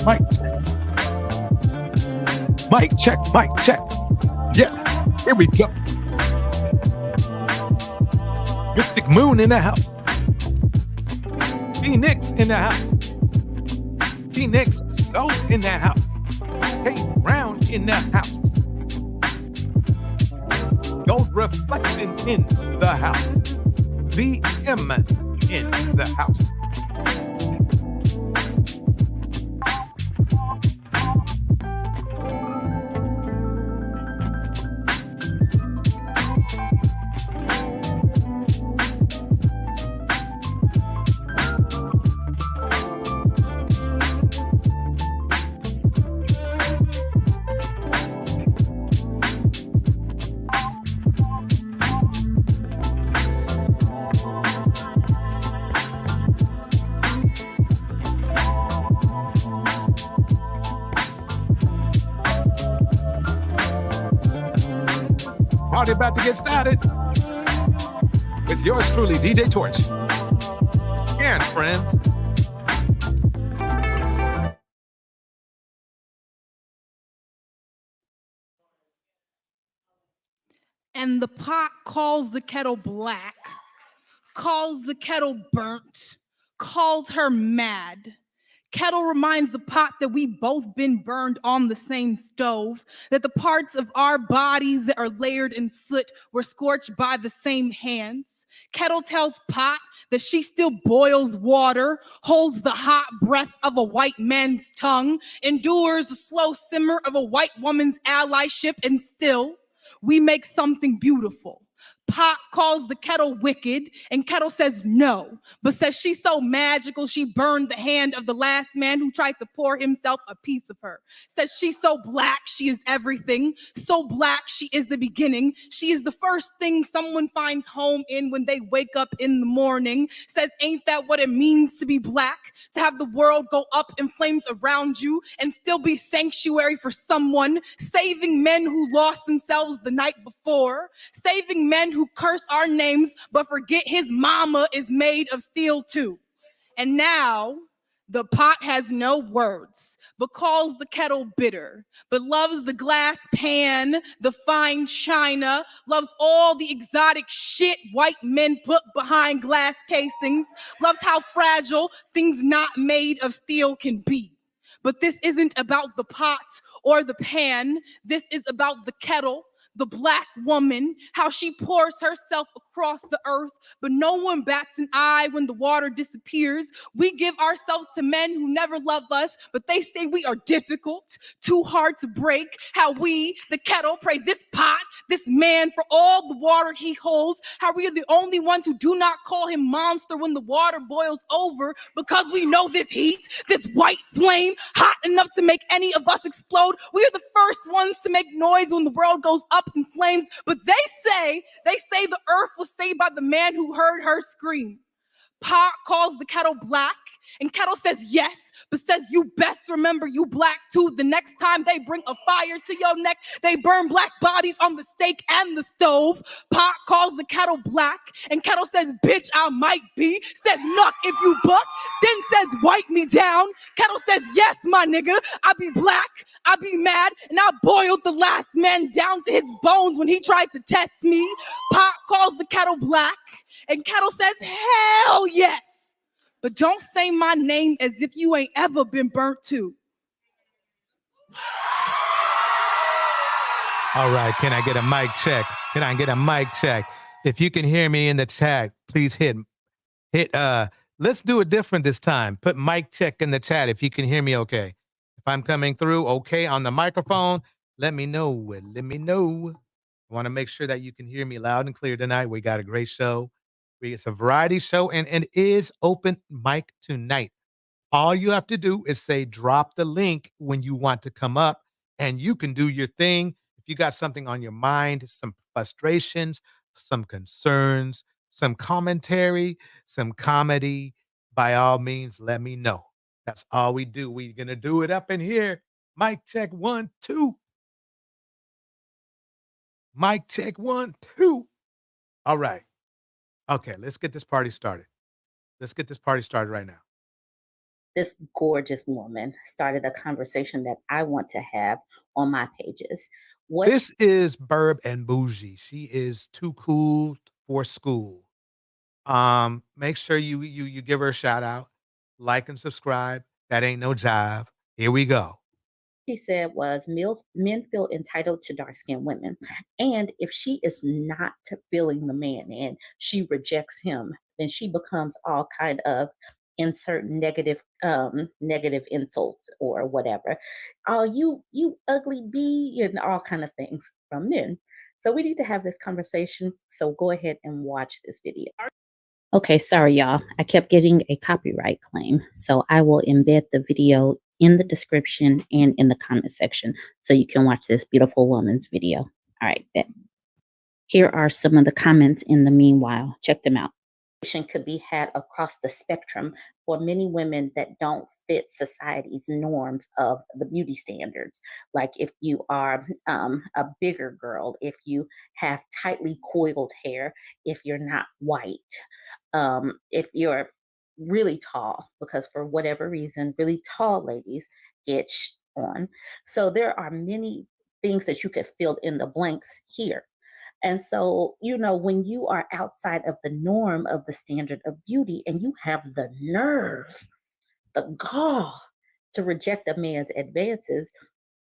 Mic. Mic check. Mic check. Yeah, here we go. Mystic Moon in the house. Phoenix in the house. Phoenix Soul in the house. Kate Brown in the house. Gold Reflection in the house. VM in the house. Party about to get started with yours truly, DJ Torch. And friends. And the pot calls the kettle black, calls the kettle burnt, calls her mad. Kettle reminds the pot that we've both been burned on the same stove, that the parts of our bodies that are layered in soot were scorched by the same hands. Kettle tells pot that she still boils water, holds the hot breath of a white man's tongue, endures the slow simmer of a white woman's allyship, and still we make something beautiful. Pot calls the kettle wicked, and kettle says no, but says she's so magical she burned the hand of the last man who tried to pour himself a piece of her. Says she's so black she is everything, so black she is the beginning. She is the first thing someone finds home in when they wake up in the morning. Says ain't that what it means to be black? To have the world go up in flames around you and still be sanctuary for someone, saving men who lost themselves the night before, saving men who curse our names but forget his mama is made of steel too. And now the pot has no words but calls the kettle bitter, but loves the glass pan, the fine china, loves all the exotic shit white men put behind glass casings, loves how fragile things not made of steel can be. But this isn't about the pot or the pan. This is about the kettle, the black woman, how she pours herself across the earth, but no one bats an eye when the water disappears. We give ourselves to men who never love us, but they say we are difficult, too hard to break. How we, the kettle, praise this pot, this man for all the water he holds. How we are the only ones who do not call him monster when the water boils over, because we know this heat, this white flame, hot enough to make any of us explode. We are the first ones to make noise when the world goes up in flames, but they say the earth was saved by the man who heard her scream. Pot calls the kettle black, and kettle says yes, but says you best remember you black too. The next time they bring a fire to your neck, they burn black bodies on the stake and the stove. Pot calls the kettle black, and kettle says bitch I might be, says nuck if you buck, then says wipe me down. Kettle says yes my nigga, I be black, I be mad, and I boiled the last man down to his bones when he tried to test me. Pot calls the kettle black, and kettle says hell yes. But don't say my name as if you ain't ever been burnt too. All right, can I get a mic check? Can I get a mic check? If you can hear me in the chat, please hit, let's do it different this time. Put mic check in the chat if you can hear me okay. If I'm coming through okay on the microphone, let me know. Let me know. I want to make sure that you can hear me loud and clear tonight. We got a great show. It's a variety show, and it is open mic tonight. All you have to do is say, drop the link when you want to come up, and you can do your thing. If you got something on your mind, some frustrations, some concerns, some commentary, some comedy, by all means, let me know. That's all we do. We're going to do it up in here. Mic check 1, 2. Mic check 1, 2. All right. Okay, let's get this party started. Let's get this party started right now. This gorgeous woman started a conversation that I want to have on my pages. What This is Burb and Bougie. She is too cool for school. Make sure you give her a shout out, like and subscribe. That ain't no jive. Here we go. she said was men feel entitled to dark skinned women. And if she is not feeling the man and she rejects him, then she becomes all kind of insert negative insults or whatever. Oh, you ugly bee, and all kind of things from men. So we need to have this conversation. So go ahead and watch this video. Okay, sorry, y'all. I kept getting a copyright claim. So I will embed the video in the description and in the comment section so you can watch this beautiful woman's video. All right, bet. Here are some of the comments in the meanwhile. Check them out. Could be had across the spectrum for many women that don't fit society's norms of the beauty standards. Like if you are a bigger girl, if you have tightly coiled hair, if you're not white, if you're really tall, because for whatever reason, really tall ladies get on. So there are many things that you could fill in the blanks here. And so, when you are outside of the norm of the standard of beauty and you have the nerve, the gall to reject a man's advances,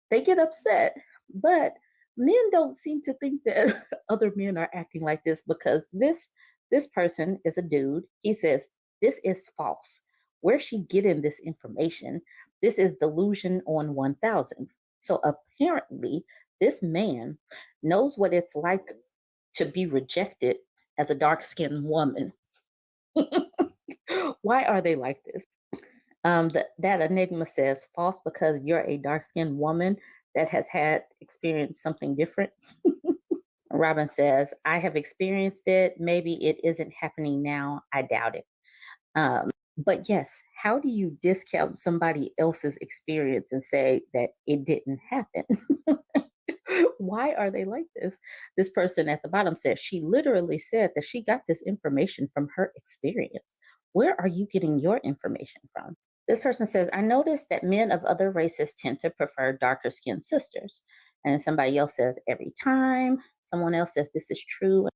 they get upset. But men don't seem to think that other men are acting like this because this person is a dude. He says, "This is false. Where's she getting this information? This is delusion on 1000." So apparently, this man knows what it's like to be rejected as a dark skinned woman. Why are they like this? That enigma says false because you're a dark skinned woman that has had experienced something different. Robin says, I have experienced it. Maybe it isn't happening now. I doubt it. But yes, how do you discount somebody else's experience and say that it didn't happen? Why are they like this? This person at the bottom says she literally said that she got this information from her experience. Where are you getting your information from? This person says, I noticed that men of other races tend to prefer darker skinned sisters. And then somebody else says, every time. Someone else says, this is true.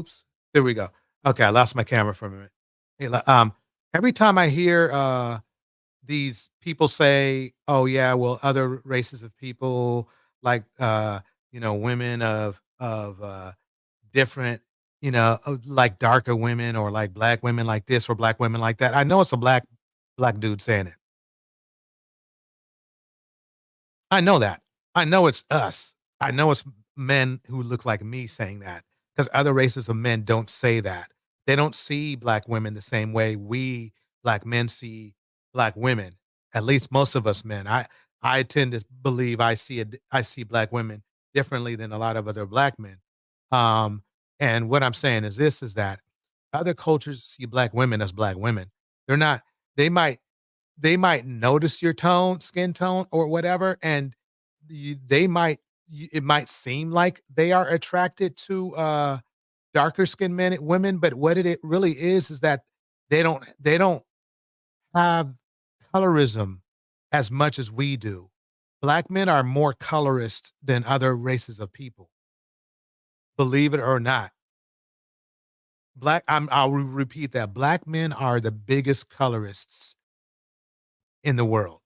Oops. There we go. Okay, I lost my camera for a minute. Hey, every time I hear these people say, "Oh yeah, well, other races of people like women of different, like darker women or like black women like this or black women like that." I know it's a black dude saying it. I know that. I know it's us. I know it's men who look like me saying that because other races of men don't say that. They don't see black women the same way we black men see black women. At least most of us men. I tend to believe I see black women differently than a lot of other black men. Um, and what I'm saying is this is that other cultures see black women as black women. They're not. They might they might notice your skin tone or whatever, and they might it might seem like they are attracted to darker skinned men and women, but what it really is that they don't have colorism as much as we do. Black men are more colorist than other races of people, believe it or not. I'll repeat that. Black men are the biggest colorists in the world.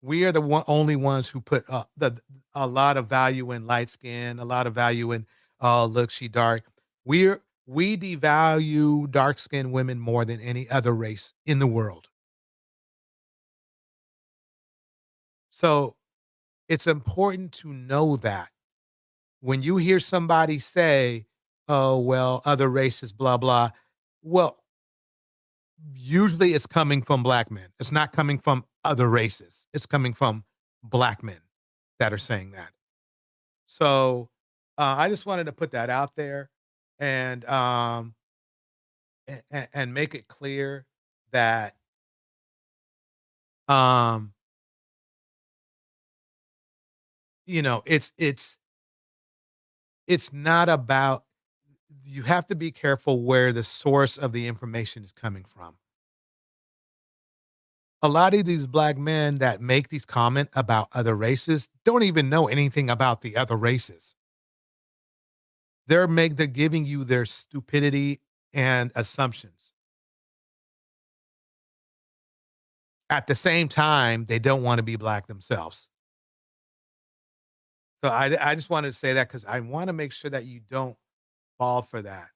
We are the only ones who put a lot of value in light skin, a lot of value in, oh, look, she dark. We devalue dark skinned women more than any other race in the world. So it's important to know that when you hear somebody say, oh, well, other races, blah, blah. Well, usually it's coming from black men. It's not coming from other races. It's coming from black men that are saying that. So I just wanted to put that out there and and make it clear that um it's not about, you have to be careful where the source of the information is coming from. A lot of these black men that make these comment about other races don't even know anything about the other races. They're giving you their stupidity and assumptions. At the same time, they don't wanna be black themselves. So I just wanted to say that because I wanna make sure that you don't fall for that.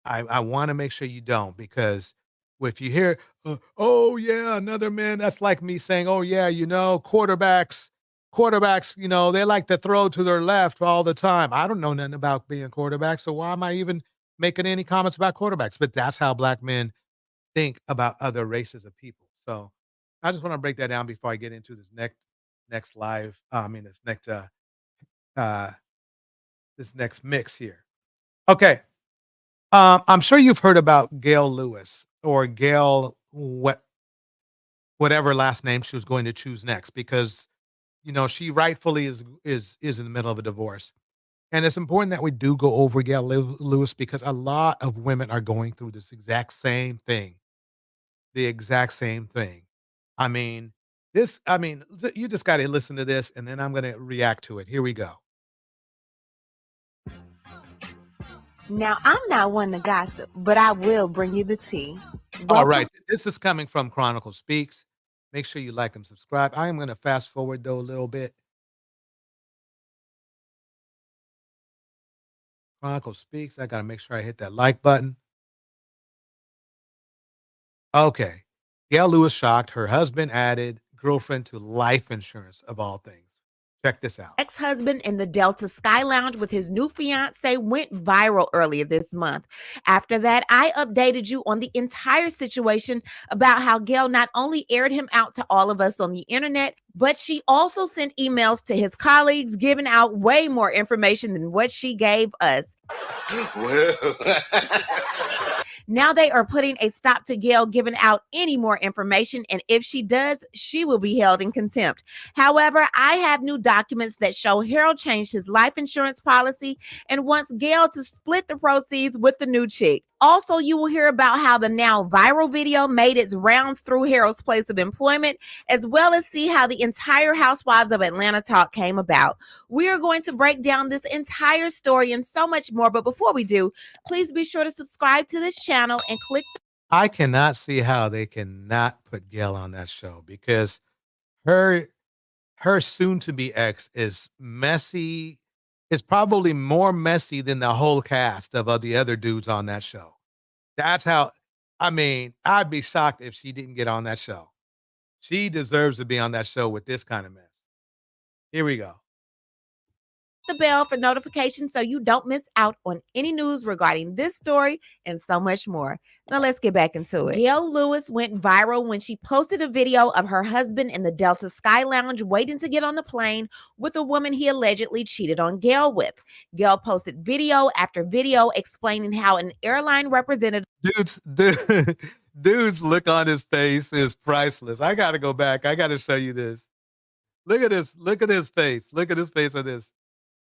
I wanna make sure you don't, because if you hear, "Oh, yeah, another man," that's like me saying, "Oh, yeah, quarterbacks, they like to throw to their left all the time." I don't know nothing about being quarterbacks, so why am I even making any comments about quarterbacks? But that's how black men think about other races of people. So I just wanna break that down before I get into this next live I mean, uh, this next mix here. Okay. I'm sure you've heard about Gail Lewis, or Gail whatever last name she was going to choose next, because she rightfully is in the middle of a divorce. And it's important that we do go over Gail Lewis, because a lot of women are going through this exact same thing. The exact same thing. I mean, you just got to listen to this and then I'm going to react to it. Here we go. Now, I'm not one to gossip, but I will bring you the tea. All Welcome. right. This is coming from Chronicle Speaks. Make sure you like and subscribe. I am going to fast forward though a little bit. Chronicle Speaks. I got to make sure I hit that like button. Okay. Gail Lewis shocked her husband added girlfriend to life insurance of all things. Check this out. Ex-husband in the Delta Sky Lounge with his new fiance went viral earlier this month. After that, I updated you on the entire situation about how Gail not only aired him out to all of us on the internet, but she also sent emails to his colleagues giving out way more information than what she gave us. Well. Now they are putting a stop to Gail giving out any more information, and if she does, she will be held in contempt. However, I have new documents that show Harold changed his life insurance policy and wants Gail to split the proceeds with the new chick. Also, you will hear about how the now viral video made its rounds through Harold's place of employment, as well as see how the entire Housewives of Atlanta talk came about. We are going to break down this entire story and so much more, but before we do, please be sure to subscribe to this channel and click. I cannot see how they cannot put Gail on that show, because her soon to be ex is messy. It's probably more messy than the whole cast of the other dudes on that show. That's how, I'd be shocked if she didn't get on that show. She deserves to be on that show with this kind of mess. Here we go. The bell for notifications so you don't miss out on any news regarding this story and so much more. Now let's get back into it. Gail Lewis went viral when she posted a video of her husband in the Delta Sky Lounge waiting to get on the plane with a woman he allegedly cheated on Gail with. Gail posted video after video explaining how an airline representative Dude's look on his face is priceless. I gotta go back. I gotta show you this. Look at this. Look at his face. Look at his face on this.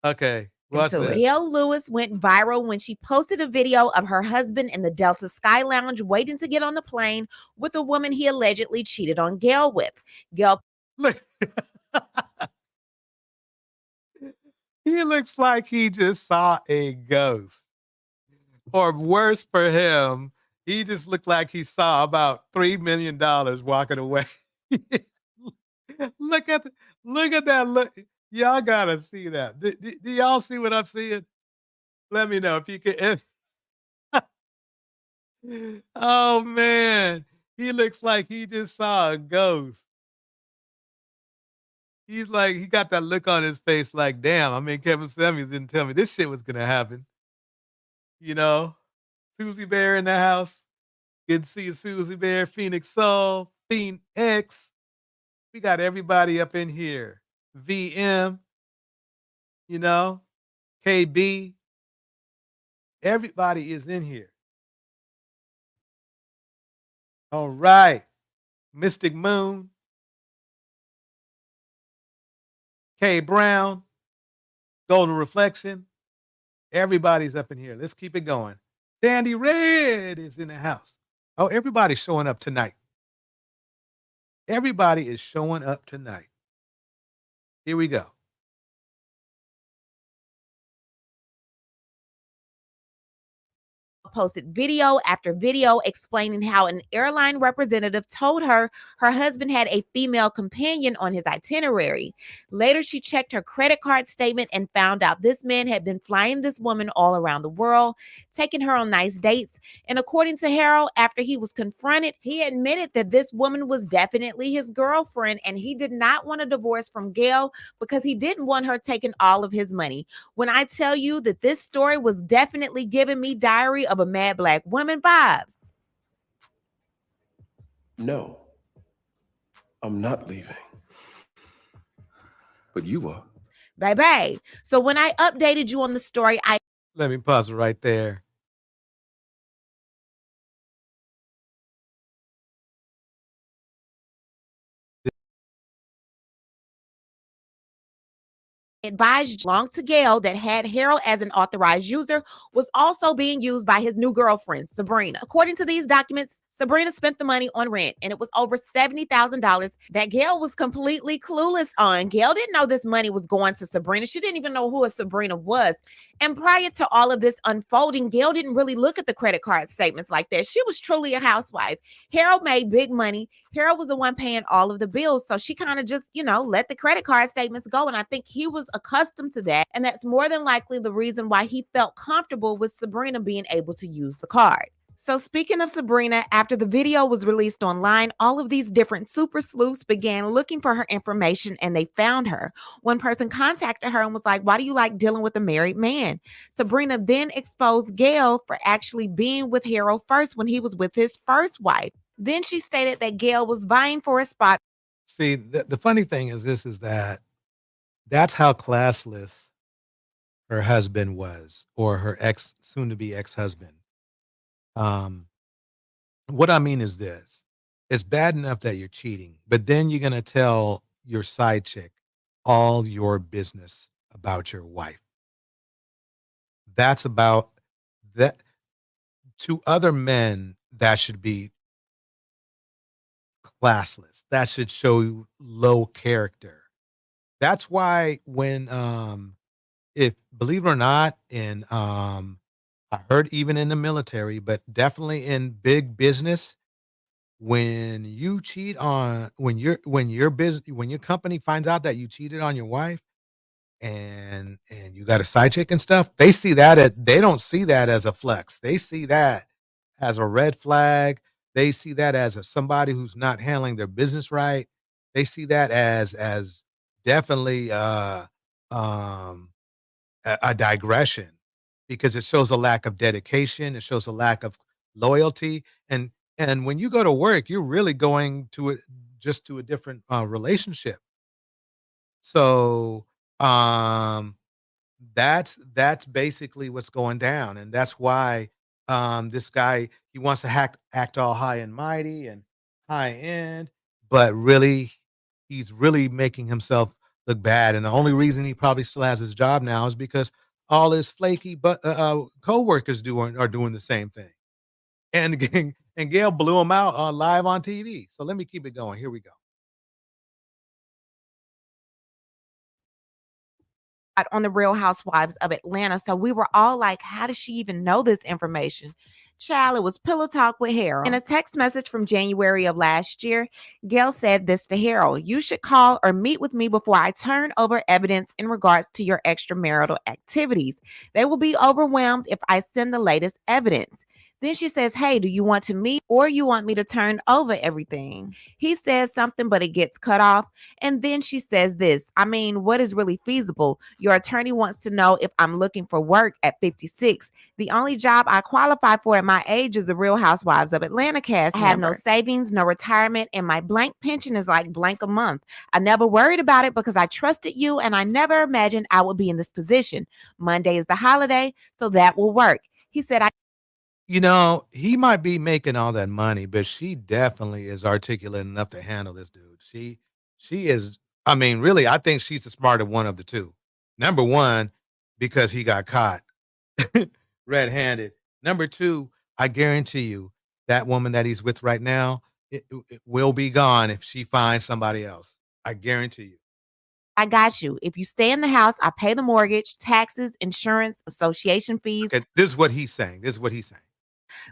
Okay. Watch this. Gail Lewis went viral when she posted a video of her husband in the Delta Sky Lounge waiting to get on the plane with a woman he allegedly cheated on Gail with. Gail. Look. He looks like he just saw a ghost. Or worse for him, he just looked like he saw about $3 million walking away. Look at look at that look. Y'all gotta see that. Do y'all see what I'm seeing? Let me know if you can. Oh man, he looks like he just saw a ghost. He's like, he got that look on his face like, damn, I mean, Kevin Samuels didn't tell me this shit was gonna happen. You know? Susie Bear in the house. Good to see you, Susie Bear, Phoenix Soul, Phoenix. We got everybody up in here. VM, you know, KB. Everybody is in here. All right. Mystic Moon, K Brown, Golden Reflection. Everybody's up in here. Let's keep it going. Sandy Red is in the house. Oh, everybody's showing up tonight. Everybody is showing up tonight. Here we go. Posted video after video explaining how an airline representative told her husband had a female companion on his itinerary. Later, she checked her credit card statement and found out this man had been flying this woman all around the world, taking her on nice dates. And according to Harold, after he was confronted, he admitted that this woman was definitely his girlfriend and he did not want a divorce from Gail because he didn't want her taking all of his money. When I tell you that this story was definitely giving me Diary of a Mad Black Woman vibes. No, I'm not leaving. But you are. Bye-bye. So when I updated you on the story, I Let me pause it right there. advised belonged to Gail that had Harold as an authorized user was also being used by his new girlfriend, Sabrina. According to these documents, Sabrina spent the money on rent, and it was over $70,000 that Gail was completely clueless on. Gail didn't know this money was going to Sabrina. She didn't even know who a Sabrina was. And prior to all of this unfolding, Gail didn't really look at the credit card statements like that. She was truly a housewife. Harold made big money. Harold was the one paying all of the bills. So she kind of just, let the credit card statements go. And I think he was accustomed to that. And that's more than likely the reason why he felt comfortable with Sabrina being able to use the card. So speaking of Sabrina, after the video was released online, all of these different super sleuths began looking for her information and they found her. One person contacted her and was like, why do you like dealing with a married man? Sabrina then exposed Gail for actually being with Harold first when he was with his first wife. Then she stated that Gail was vying for a spot. See, the funny thing is that's how classless her husband was, or her soon-to-be ex-husband. What I mean is this. It's bad enough that you're cheating, but then you're going to tell your side chick all your business about your wife. That's about that. To other men, that should be classless. That should show low character. That's why when if believe it or not, in I heard even in the military, but definitely in big business, when you cheat on when your company finds out that you cheated on your wife and you got a side chick and stuff, they don't see that as a flex. They see that as a red flag. They see that as somebody who's not handling their business right. They see that as definitely a digression, because it shows a lack of dedication. It shows a lack of loyalty. And when you go to work, you're really going to just to a different relationship. So that's basically what's going down, and that's why this guy, he wants to act all high and mighty and high end, but really he's really making himself look bad. And the only reason he probably still has his job now is because all his flaky but co-workers are doing the same thing. And and Gail blew him out on live on TV. So let me keep it going. Here we go. on the Real Housewives of Atlanta. So we were all like, how does she even know this information? Child, it was pillow talk with Harold. In a text message from January of last year, Gail said this to Harold: "You should call or meet with me before I turn over evidence in regards to your extramarital activities. They will be overwhelmed if I send the latest evidence." Then she says, "Hey, do you want to meet or you want me to turn over everything?" He says something, but it gets cut off. And then she says this: "I mean, what is really feasible? Your attorney wants to know if I'm looking for work at 56. The only job I qualify for at my age is the Real Housewives of Atlanta cast. I have no savings, no retirement, and my blank pension is like blank a month. I never worried about it because I trusted you and I never imagined I would be in this position. Monday is the holiday, so that will work." He said, You know, he might be making all that money, but she definitely is articulate enough to handle this dude. She is, I mean, really, I think she's the smarter one of the two. Number one, because he got caught red-handed. Number two, I guarantee you that woman that he's with right now, it will be gone if she finds somebody else. I guarantee you. "I got you. If you stay in the house, I pay the mortgage, taxes, insurance, association fees, Okay, this is what he's saying. This is what he's saying.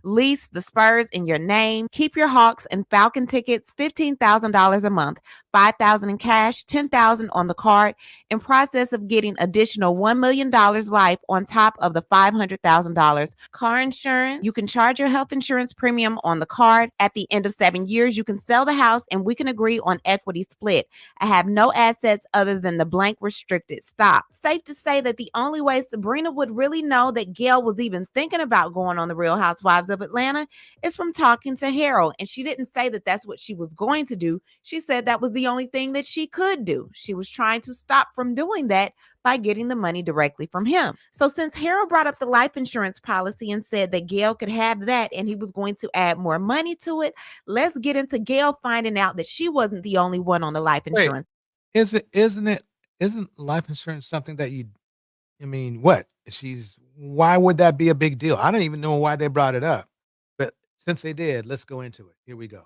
lease the Spurs in your name, keep your Hawks and Falcon tickets, $15,000 a month, 5,000 in cash, 10,000 on the card, in process of getting additional $1 million life on top of the $500,000 car insurance. You can charge your health insurance premium on the card. At the end of 7 years, you can sell the house and we can agree on equity split. I have no assets other than the blank restricted stock." Safe to say that the only way Sabrina would really know that Gail was even thinking about going on the Real Housewives of Atlanta is from talking to Harold. And she didn't say that that's what she was going to do. She said that was the only thing that she could do. She was trying to stop from doing that by getting the money directly from him. So since Harold brought up the life insurance policy and said that Gail could have that and he was going to add more money to it, let's get into Gail finding out that she wasn't the only one on the life Wait, insurance. isn't life insurance something that you I mean, what? Why would that be a big deal? I don't even know why they brought it up. But since they did, let's go into it. Here we go.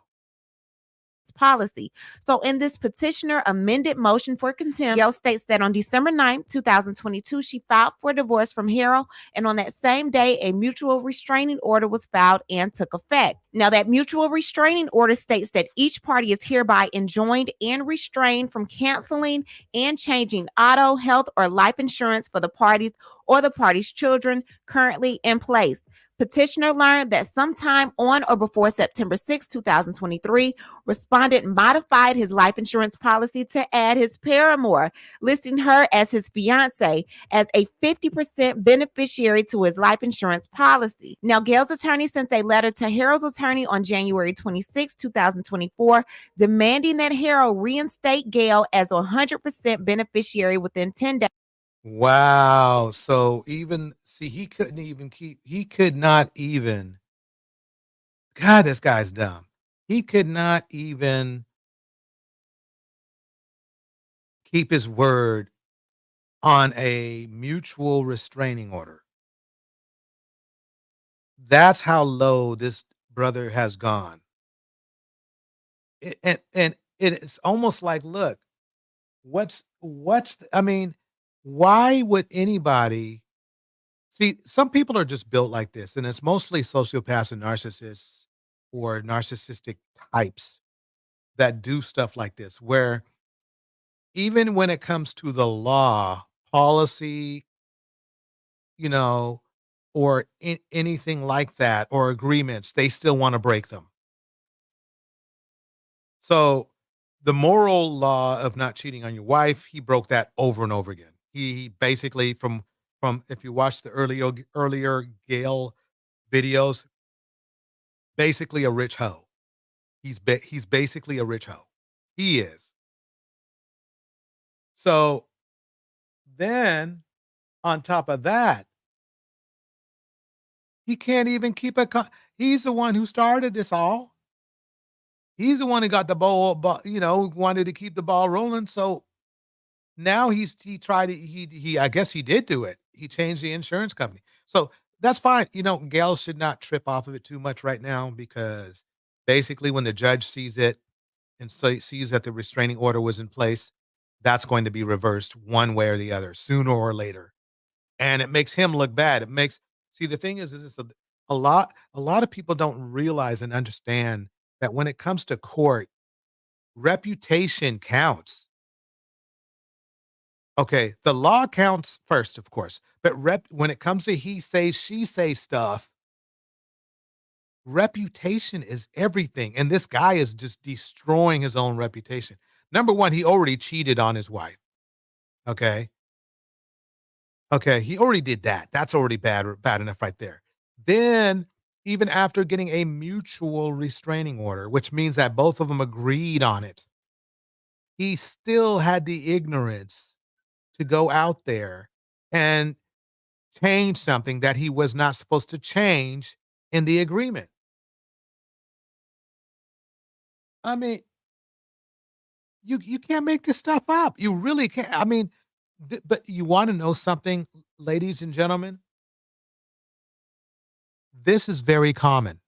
Policy. So in this petitioner amended motion for contempt, Gail states that on December 9th, 2022, she filed for divorce from Harold, and on that same day, a mutual restraining order was filed and took effect. Now, that mutual restraining order states that each party is hereby enjoined and restrained from canceling and changing auto, health, or life insurance for the parties or the parties' children currently in place. Petitioner learned that sometime on or before September 6, 2023, respondent modified his life insurance policy to add his paramour, listing her as his fiance, as a 50% beneficiary to his life insurance policy. Now, Gail's attorney sent a letter to Harold's attorney on January 26, 2024, demanding that Harold reinstate Gail as a 100% beneficiary within 10 days. Wow. So he could not even, God, this guy's dumb. He could not even keep his word on a mutual restraining order. That's how low this brother has gone. And it's almost like, look, I mean, why would anybody see? Some people are just built like this, and it's mostly sociopaths and narcissists or narcissistic types that do stuff like this, where even when it comes to the law, policy, you know, or anything like that, or agreements, they still want to break them. So the moral law of not cheating on your wife, he broke that over and over again. He basically from if you watch the earlier Gale videos, basically a rich hoe. He's basically a rich hoe. He is. So then on top of that, he can't even keep he's the one who started this all. He's the one who got the wanted to keep the ball rolling. So now he tried to he I guess he did do it. He changed the insurance company. So that's fine. Gail should not trip off of it too much right now, because basically when the judge sees it and sees that the restraining order was in place, that's going to be reversed one way or the other, sooner or later. And it makes him look bad. It makes see the thing is it's a lot of people don't realize and understand that when it comes to court, reputation counts. Okay, the law counts first, of course, but when it comes to he say, she say stuff, reputation is everything. And this guy is just destroying his own reputation. Number one, he already cheated on his wife. Okay. Okay. He already did that. That's already bad enough right there. Then, even after getting a mutual restraining order, which means that both of them agreed on it, he still had the ignorance to go out there and change something that he was not supposed to change in the agreement. I mean, you can't make this stuff up. You really can't. I mean, but you want to know something, ladies and gentlemen? This is very common.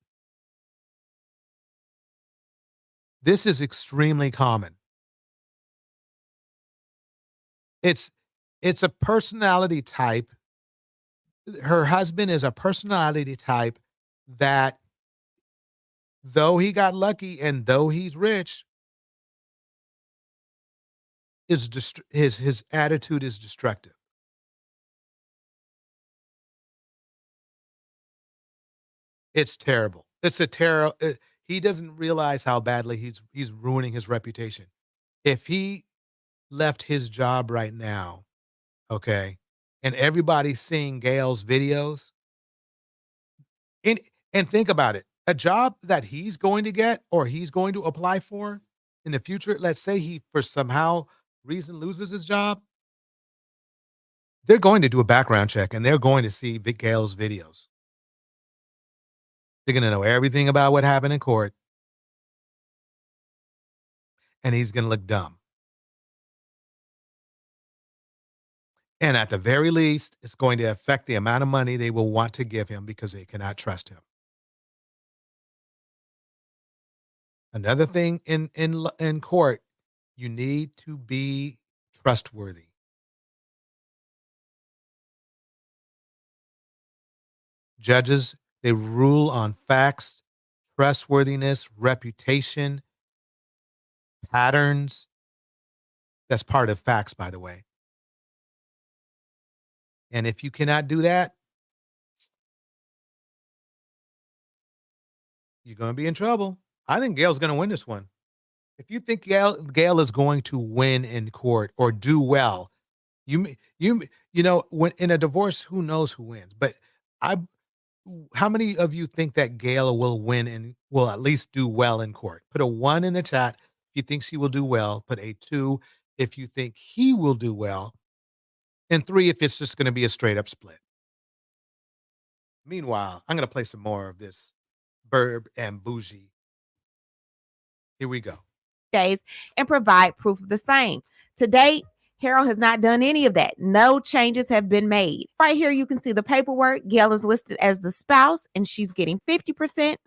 This is extremely common. It's it's a personality type. Her husband is a personality type that though he got lucky and though he's rich, his attitude is destructive. It's terrible. It's a terror. He doesn't realize how badly he's ruining his reputation. If he left his job right now, okay, and everybody's seeing Gail's videos, and think about it, a job that he's going to get or he's going to apply for in the future, let's say he for somehow reason loses his job, they're going to do a background check and they're going to see Gail's videos. They're going to know everything about what happened in court, and he's going to look dumb. And at the very least, it's going to affect the amount of money they will want to give him because they cannot trust him. Another thing in court, you need to be trustworthy. Judges, they rule on facts, trustworthiness, reputation, patterns. That's part of facts, by the way. And if you cannot do that, you're going to be in trouble. I think Gail's going to win this one. If you think Gail is going to win in court or do well, you know when in a divorce, who knows who wins? But I, how many of you think that Gail will win and will at least do well in court? Put a 1 in the chat if you think she will do well. Put a 2 if you think he will do well, and 3 if it's just going to be a straight up split. Meanwhile, I'm going to play some more of this Burb and Bougie. Here we go. Days and provide proof of the same. To date, Harold has not done any of that. No changes have been made. Right here, you can see the paperwork. Gail is listed as the spouse and she's getting 50%.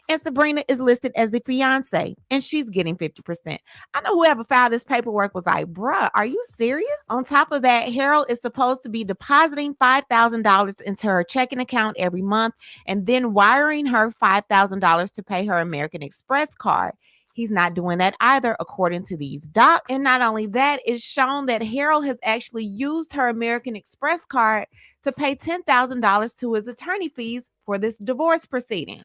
And Sabrina is listed as the fiance and she's getting 50%. I know whoever filed this paperwork was like, bruh, are you serious? On top of that, Harold is supposed to be depositing $5,000 into her checking account every month and then wiring her $5,000 to pay her American Express card. He's not doing that either, according to these docs. And not only that, it's shown that Harold has actually used her American Express card to pay $10,000 to his attorney fees for this divorce proceeding.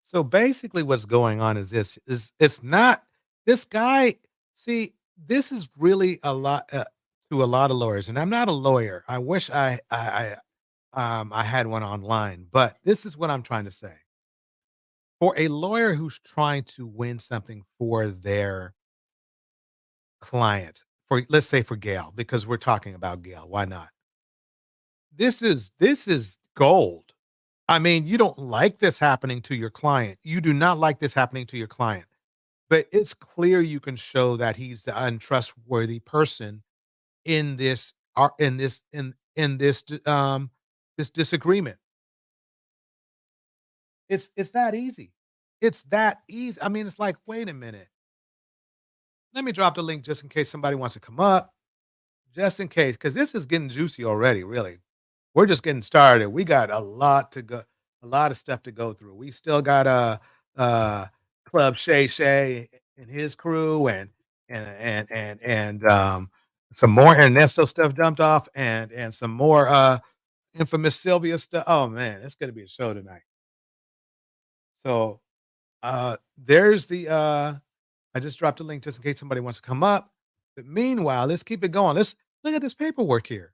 So basically, what's going on is this: is it's not this guy. See, this is really a lot to a lot of lawyers, and I'm not a lawyer. I wish I had one online, but this is what I'm trying to say. For a lawyer who's trying to win something for their client, for let's say for Gail, because we're talking about Gail, why not? This is gold. I mean, you don't like this happening to your client. You do not like this happening to your client. But it's clear you can show that he's the untrustworthy person in this this disagreement. It's that easy. It's that easy. I mean, it's like, wait a minute. Let me drop the link just in case somebody wants to come up, just in case, because this is getting juicy already. Really, we're just getting started. We got a lot to go, a lot of stuff to go through. We still got uh Club Shay Shay and his crew, and some more Ernesto stuff dumped off, and some more infamous Sylvia stuff. Oh man, it's gonna be a show tonight. So there's the I just dropped a link just in case somebody wants to come up. But meanwhile, let's keep it going. Let's look at this paperwork here.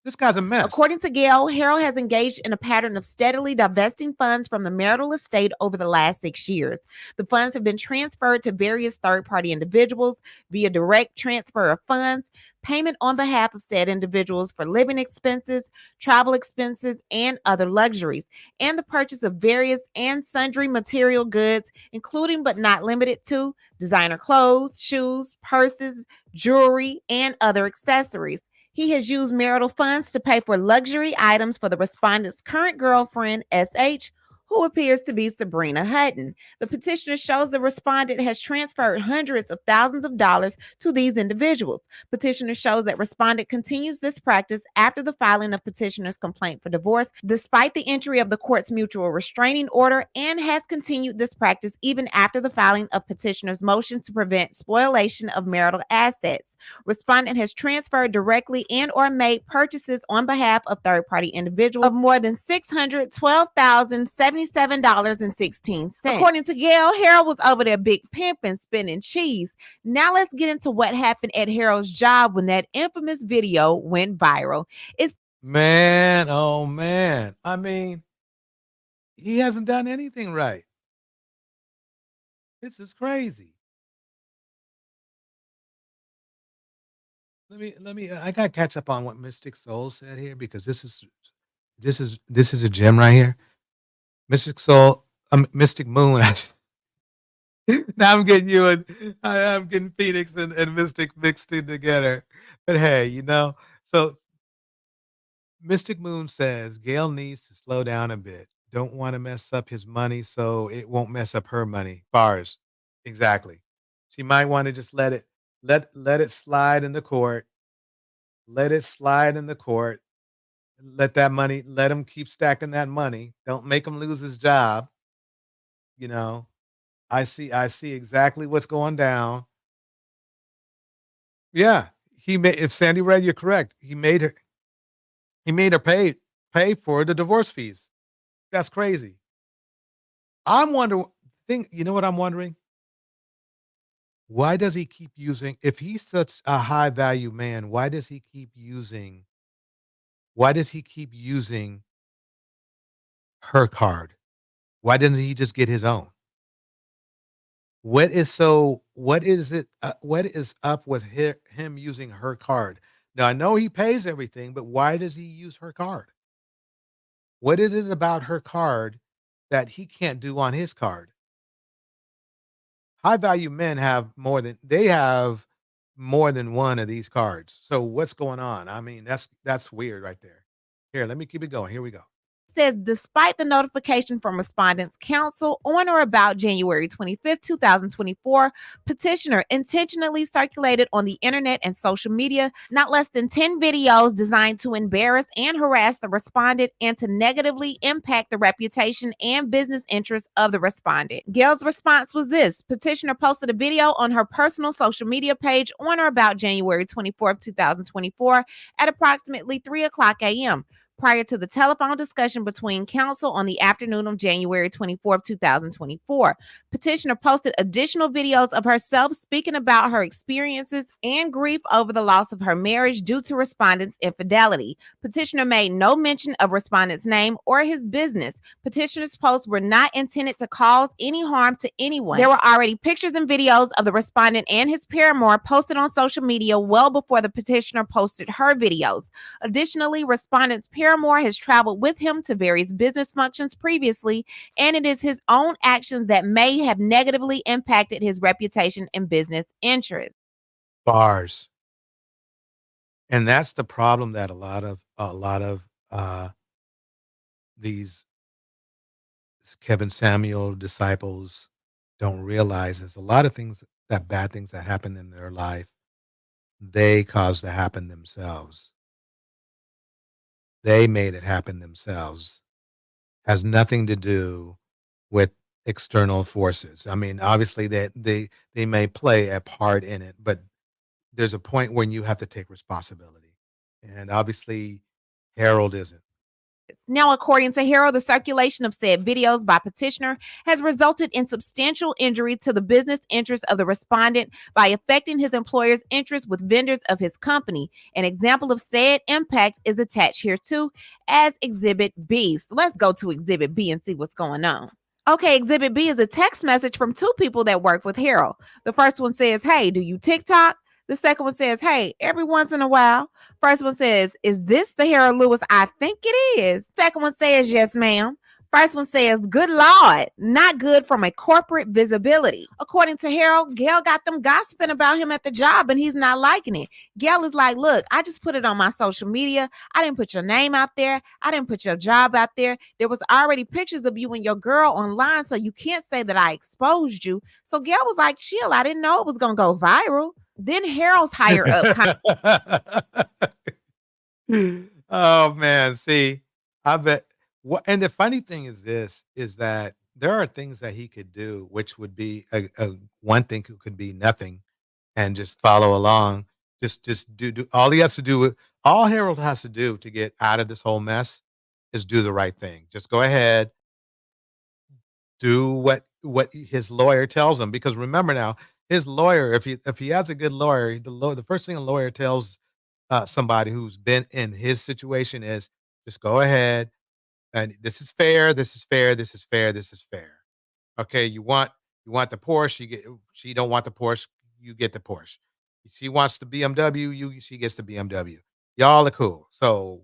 This guy's a mess. According to Gail, Harold has engaged in a pattern of steadily divesting funds from the marital estate over the last 6 years. The funds have been transferred to various third-party individuals via direct transfer of funds, payment on behalf of said individuals for living expenses, travel expenses, and other luxuries, and the purchase of various and sundry material goods, including but not limited to designer clothes, shoes, purses, jewelry, and other accessories. He has used marital funds to pay for luxury items for the respondent's current girlfriend, SH, who appears to be Sabrina Hutton. The petitioner shows the respondent has transferred hundreds of thousands of dollars to these individuals. Petitioner shows that respondent continues this practice after the filing of petitioner's complaint for divorce, despite the entry of the court's mutual restraining order, and has continued this practice even after the filing of petitioner's motion to prevent spoliation of marital assets. Respondent has transferred directly and or made purchases on behalf of third-party individuals of more than $612,077.16. According to Gail, Harold was over there big pimping, spinning cheese. Now let's get into what happened at Harold's job when that infamous video went viral. Man, oh man. I mean, he hasn't done anything right. This is crazy. Let me I gotta catch up on what Mystic Soul said here because this is a gem right here. Mystic Soul, Mystic Moon. Now I'm getting you and I'm getting Phoenix and Mystic mixed in together. But hey, so Mystic Moon says Gail needs to slow down a bit. Don't want to mess up his money so it won't mess up her money. Bars. Exactly. She might want to just let it slide in the court. Let it slide in the court. Let him keep stacking that money. Don't make him lose his job. You know, I see exactly what's going down. Yeah. If Sandy Red, you're correct. He made her pay for the divorce fees. That's crazy. I'm wondering you know what I'm wondering? Why does he keep using if he's such a high value man, why does he keep using her card? Why doesn't he just get his own? What is up with him using her card? Now I know he pays everything, but why does he use her card? What is it about her card that he can't do on his card? High value men have more than one of these cards. So what's going on? I mean, that's weird right there. Here, let me keep it going. Here we go. Says despite the notification from respondents counsel on or about January 25th, 2024, petitioner intentionally circulated on the internet and social media not less than 10 videos designed to embarrass and harass the respondent and to negatively impact the reputation and business interests of the respondent. Gail's response was this: petitioner posted a video on her personal social media page on or about January 24th, 2024 at approximately 3:00 a.m. prior to the telephone discussion between counsel on the afternoon of January 24th, 2024. Petitioner posted additional videos of herself speaking about her experiences and grief over the loss of her marriage due to respondent's infidelity. Petitioner made no mention of respondent's name or his business. Petitioner's posts were not intended to cause any harm to anyone. There were already pictures and videos of the respondent and his paramour posted on social media well before the petitioner posted her videos. Additionally, respondent's paramour has traveled with him to various business functions previously, and it is his own actions that may have negatively impacted his reputation and business interests. Bars. And that's the problem that a lot of these Kevin Samuel disciples don't realize is a lot of things that bad things that happen in their life, they caused to happen themselves. They made it happen themselves. Has nothing to do with external forces. I mean, obviously that they may play a part in it, but there's a point when you have to take responsibility. And obviously Harold isn't. Now, according to Harold, the circulation of said videos by petitioner has resulted in substantial injury to the business interests of the respondent by affecting his employer's interests with vendors of his company. An example of said impact is attached here too as Exhibit B. So let's go to Exhibit B and see what's going on. Okay, Exhibit B is a text message from two people that work with Harold. The first one says, "Hey, do you TikTok?" The second one says, "Hey, every once in a while." First one says, "Is this the Harold Lewis I think it is?" Second one says, "Yes, ma'am." First one says, "Good Lord, not good from a corporate visibility." According to Harold, Gail got them gossiping about him at the job and he's not liking it. Gail is like, "Look, I just put it on my social media. I didn't put your name out there. I didn't put your job out there. There was already pictures of you and your girl online, so you can't say that I exposed you." So Gail was like, "Chill, I didn't know it was going to go viral." Then Harold's higher up Oh man, see, I bet what and the funny thing is this is that there are things that he could do which would be a one thing could be nothing and just follow along. Just do all he has to do all Harold has to do to get out of this whole mess is do the right thing. Just go ahead, do what his lawyer tells him because remember now, his lawyer, if he has a good lawyer, the first thing a lawyer tells somebody who's been in his situation is just go ahead and this is fair, this is fair, this is fair, this is fair. Okay, you want the Porsche, you get she don't want the Porsche, you get the Porsche. She wants the BMW, she gets the BMW. Y'all are cool. So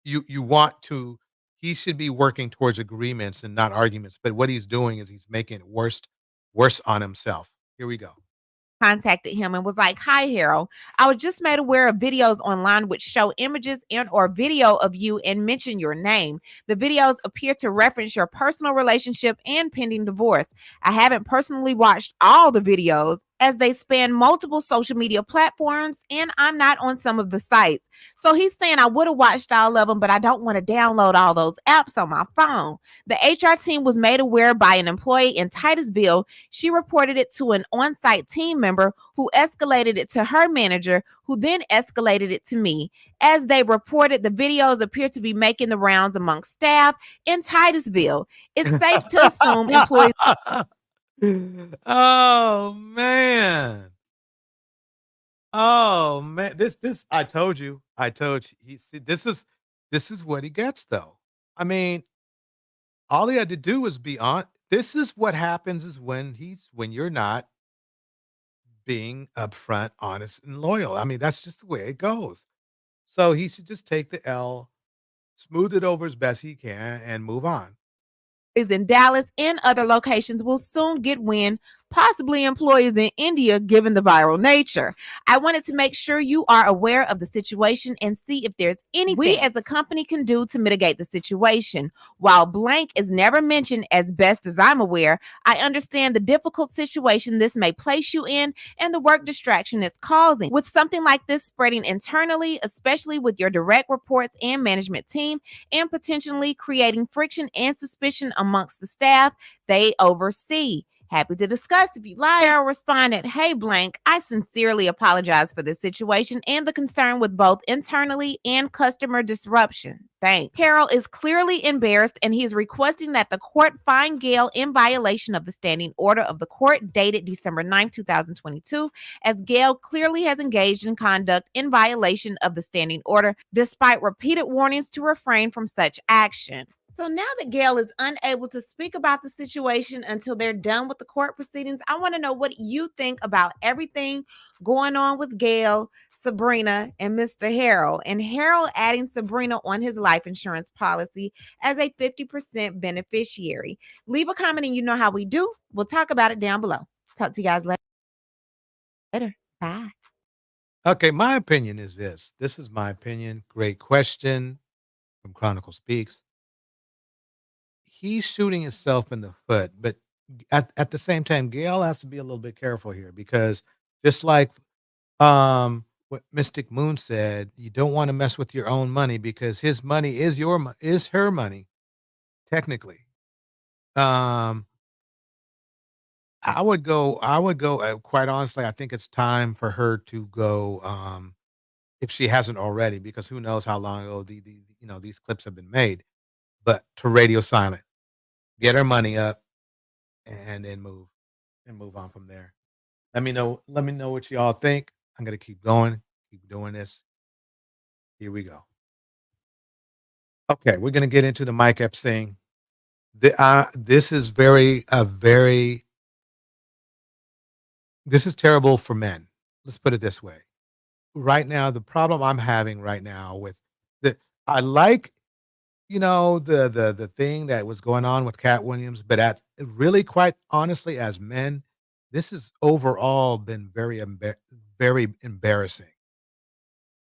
you want to he should be working towards agreements and not arguments. But what he's doing is he's making it worse on himself. Here we go. contacted him and was like, "Hi, Harold. I was just made aware of videos online which show images and or video of you and mention your name. The videos appear to reference your personal relationship and pending divorce. I haven't personally watched all the videos as they span multiple social media platforms and I'm not on some of the sites." So he's saying, "I would have watched all of them, but I don't want to download all those apps on my phone." The HR team was made aware by an employee in Titusville. She reported it to an on-site team member who escalated it to her manager, who then escalated it to me. As they reported, the videos appear to be making the rounds among staff in Titusville. It's safe to assume employees Oh man. Oh man. This I told you. I told you. This is what he gets though. I mean, all he had to do was be on. This is what happens is when you're not being upfront, honest, and loyal. I mean, that's just the way it goes. So he should just take the L, smooth it over as best he can, and move on. in Dallas and other locations will soon get wind, possibly employees in India, given the viral nature. I wanted to make sure you are aware of the situation and see if there's anything we as a company can do to mitigate the situation. While blank is never mentioned, as best as I'm aware, I understand the difficult situation this may place you in and the work distraction it's causing. With something like this spreading internally, especially with your direct reports and management team, and potentially creating friction and suspicion amongst the staff they oversee. Happy to discuss if you like. Carol responded, "Hey, blank, I sincerely apologize for this situation and the concern with both internally and customer disruption. Thanks." Carol is clearly embarrassed and he's requesting that the court find Gail in violation of the standing order of the court dated December 9, 2022, as Gail clearly has engaged in conduct in violation of the standing order despite repeated warnings to refrain from such action. So now that Gail is unable to speak about the situation until they're done with the court proceedings, I want to know what you think about everything going on with Gail, Sabrina, and Mr. Harold, and Harold adding Sabrina on his life insurance policy as a 50% beneficiary. Leave a comment and you know how we do. We'll talk about it down below. Talk to you guys later. Bye. Okay, my opinion is this. This is my opinion. Great question from Chronicle Speaks. He's shooting himself in the foot, but at the same time, Gail has to be a little bit careful here because just like what Mystic Moon said, you don't want to mess with your own money because his money is is her money technically. Um, I would go quite honestly, I think it's time for her to go if she hasn't already, because who knows how long ago these clips have been made, but to radio silent, get her money up and then move on from there. Let me know what y'all think. I'm gonna keep going, keep doing this. Here we go. Okay, we're gonna get into the Mike Epps thing. This is this is terrible for men. Let's put it this way. Right now, the problem I'm having right now with the I like, the thing that was going on with Cat Williams, but at really quite honestly, as men, this has overall been very embarrassing.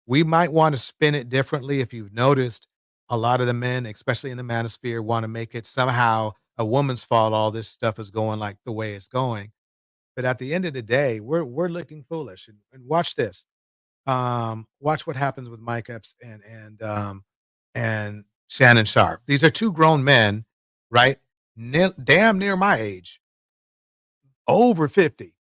We might want to spin it differently. If you've noticed, a lot of the men, especially in the manosphere, want to make it somehow a woman's fault. All this stuff is going like the way it's going. But at the end of the day, we're looking foolish. And watch this. Watch what happens with Mike Epps and Shannon Sharp. These are two grown men, right? Damn near my age, over 50.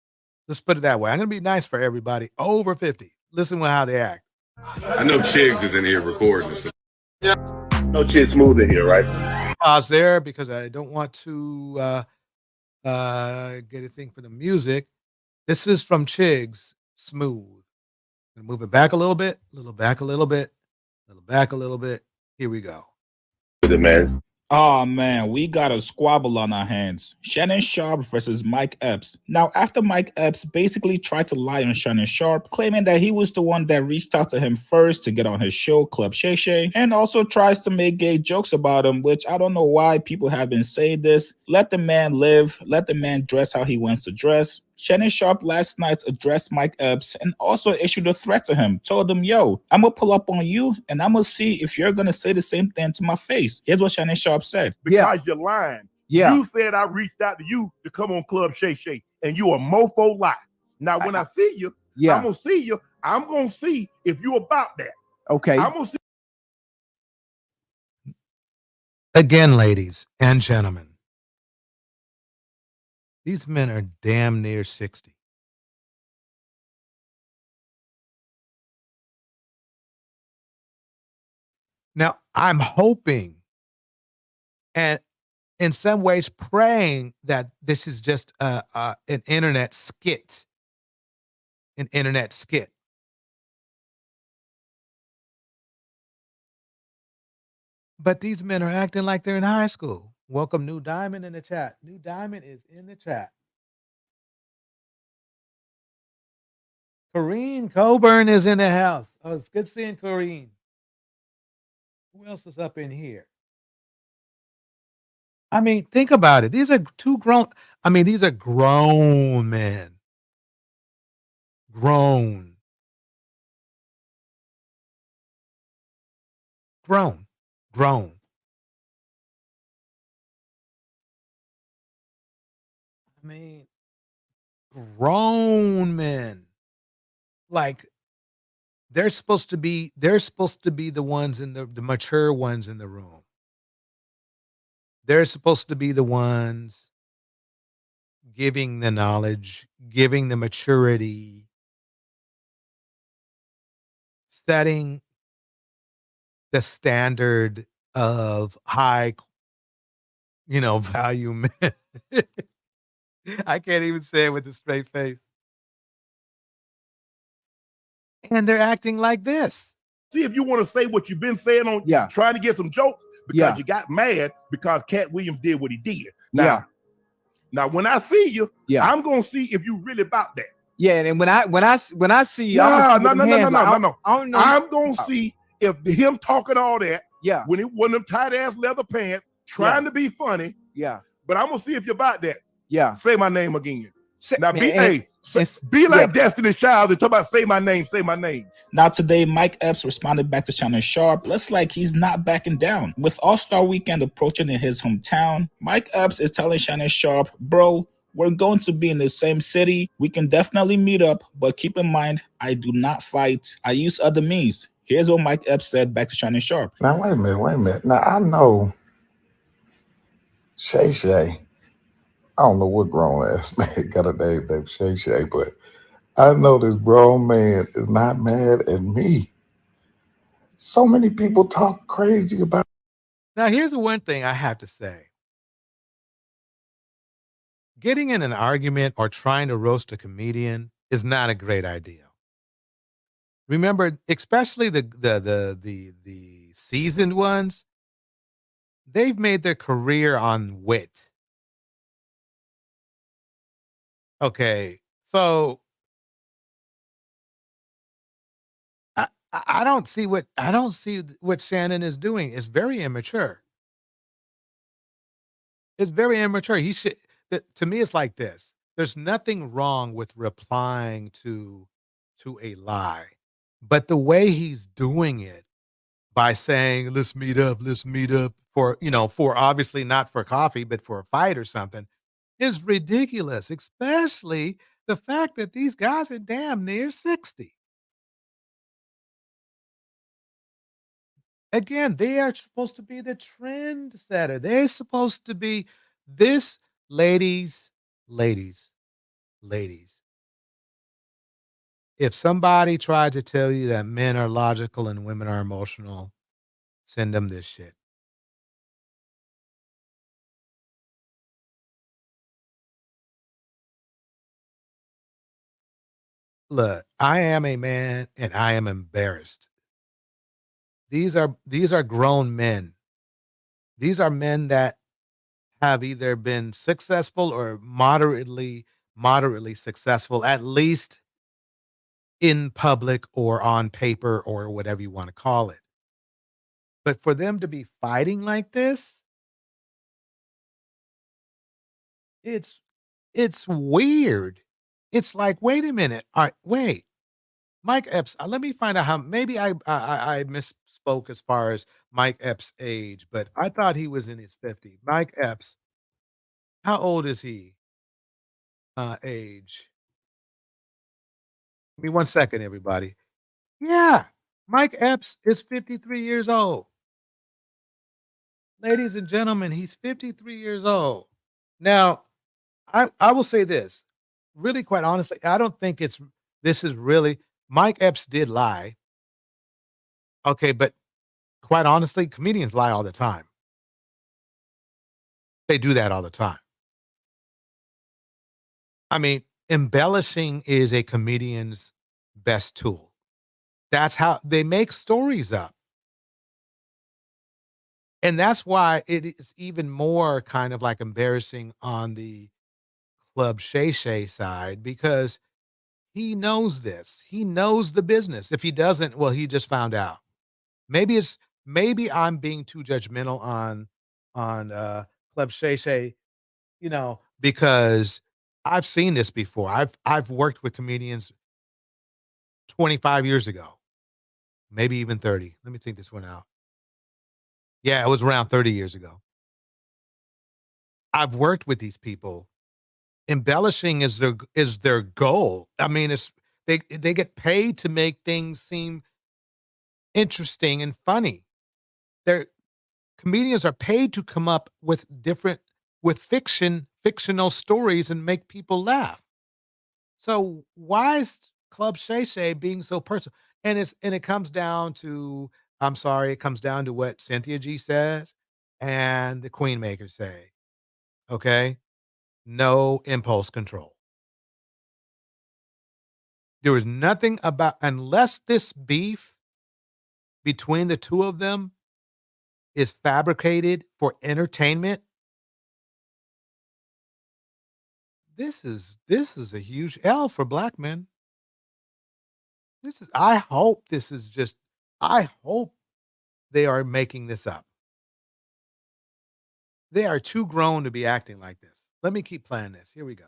Let's put it that way. I'm gonna be nice for everybody. Over 50. Listen to how they act. I know Chigs is in here recording this. No Chid Smooth in here, right? Pause there because I don't want to get a thing for the music. This is from Chigs Smooth. Gonna move it back a little bit, little back a little bit, little back a little bit. Here we go. Man. Oh man, we got a squabble on our hands. Shannon Sharp versus Mike Epps. Now, after Mike Epps basically tried to lie on Shannon Sharp, claiming that he was the one that reached out to him first to get on his show, Club Shay Shay, and also tries to make gay jokes about him, which I don't know why people have been saying this. Let the man live. Let the man dress how he wants to dress. Shannon Sharp last night addressed Mike Epps and also issued a threat to him. Told him, yo, I'm going to pull up on you and I'm going to see if you're going to say the same thing to my face. Here's what Shannon Sharp said. Because you're lying. Yeah. You said I reached out to you to come on Club Shay Shay, and you a mofo lie. Now, when I see you, I'm going to see you. I'm going to see if you about that. Okay. I'm going to see. Again, ladies and gentlemen, these men are damn near 60. Now, I'm hoping and in some ways praying that this is just an internet skit. An internet skit. But these men are acting like they're in high school. Welcome New Diamond in the chat. New Diamond is in the chat. Corrine Coburn is in the house. Oh, it's good seeing Corrine. Who else is up in here? I mean, think about it. These are these are grown men. Grown. I mean, grown men. Like they're supposed to be the ones in the mature ones in the room. They're supposed to be the ones giving the knowledge, giving the maturity, setting the standard of high, value men. I can't even say it with a straight face. And they're acting like this. See if you want to say what you've been saying on trying to get some jokes because you got mad because Cat Williams did what he did. Now, when I see you, I'm gonna see if you really about that. Yeah, and when I see you, no. I'm gonna see if him talking all that. Yeah. When it one of them tight ass leather pants, trying to be funny. Yeah. But I'm gonna see if you're about that. Yeah. Say my name again. Now be and be like Destiny Child and talk about say my name, say my name. Now today, Mike Epps responded back to Shannon Sharpe, looks like he's not backing down. With All-Star Weekend approaching in his hometown, Mike Epps is telling Shannon Sharpe, bro, we're going to be in the same city. We can definitely meet up, but keep in mind, I do not fight. I use other means. Here's what Mike Epps said back to Shannon Sharpe. Now, wait a minute. Now, I know Shay Shay. I don't know what grown ass man got a name named Shay Shay, but I know this grown man is not mad at me. So many people talk crazy about. Now, here's the one thing I have to say. Getting in an argument or trying to roast a comedian is not a great idea. Remember, especially the seasoned ones, they've made their career on wit. Okay, so I don't see what Shannon is doing. It's very immature. It's very immature. He should. To me, it's like this. There's nothing wrong with replying to a lie, but the way he's doing it by saying let's meet up for for obviously not for coffee but for a fight or something is ridiculous. Especially the fact that these guys are damn near 60. Again, they are supposed to be the trendsetter. They're supposed to be this, ladies. If somebody tried to tell you that men are logical and women are emotional, send them this shit. Look, I am a man and I am embarrassed. These are grown men. These are men that have either been successful or moderately successful, at least in public or on paper or whatever you want to call it. But for them to be fighting like this, it's weird. It's like, wait a minute. All right, wait. Mike Epps, let me find out how maybe I misspoke as far as Mike Epps' age, but I thought he was in his 50s. Mike Epps, how old is he? Age. Give me 1 second, everybody. Yeah, Mike Epps is 53 years old. Ladies and gentlemen, he's 53 years old. Now, I will say this, really quite honestly, I don't think this is really Mike Epps did lie. Okay, but quite honestly, comedians lie all the time. They do that all the time. I mean, embellishing is a comedian's best tool. That's how they make stories up. And that's why it is even more kind of like embarrassing on the Club Shay Shay side because he knows this. He knows the business. If he doesn't, well, he just found out. Maybe I'm being too judgmental on Club Shay Shay, because I've seen this before. I've worked with comedians 25 years ago, maybe even 30. Let me think this one out. Yeah, it was around 30 years ago. I've worked with these people. Embellishing is their goal. I mean, they get paid to make things seem interesting and funny. Comedians are paid to come up with fictional stories and make people laugh. So why is Club Shay Shay being so personal? And it comes down to, I'm sorry, it comes down to what Cynthia G says and the Queen Makers say. Okay? No impulse control. There is nothing about, unless this beef between the two of them is fabricated for entertainment. This is a huge L for black men. I hope they are making this up. They are too grown to be acting like this. Let me keep playing this. Here we go.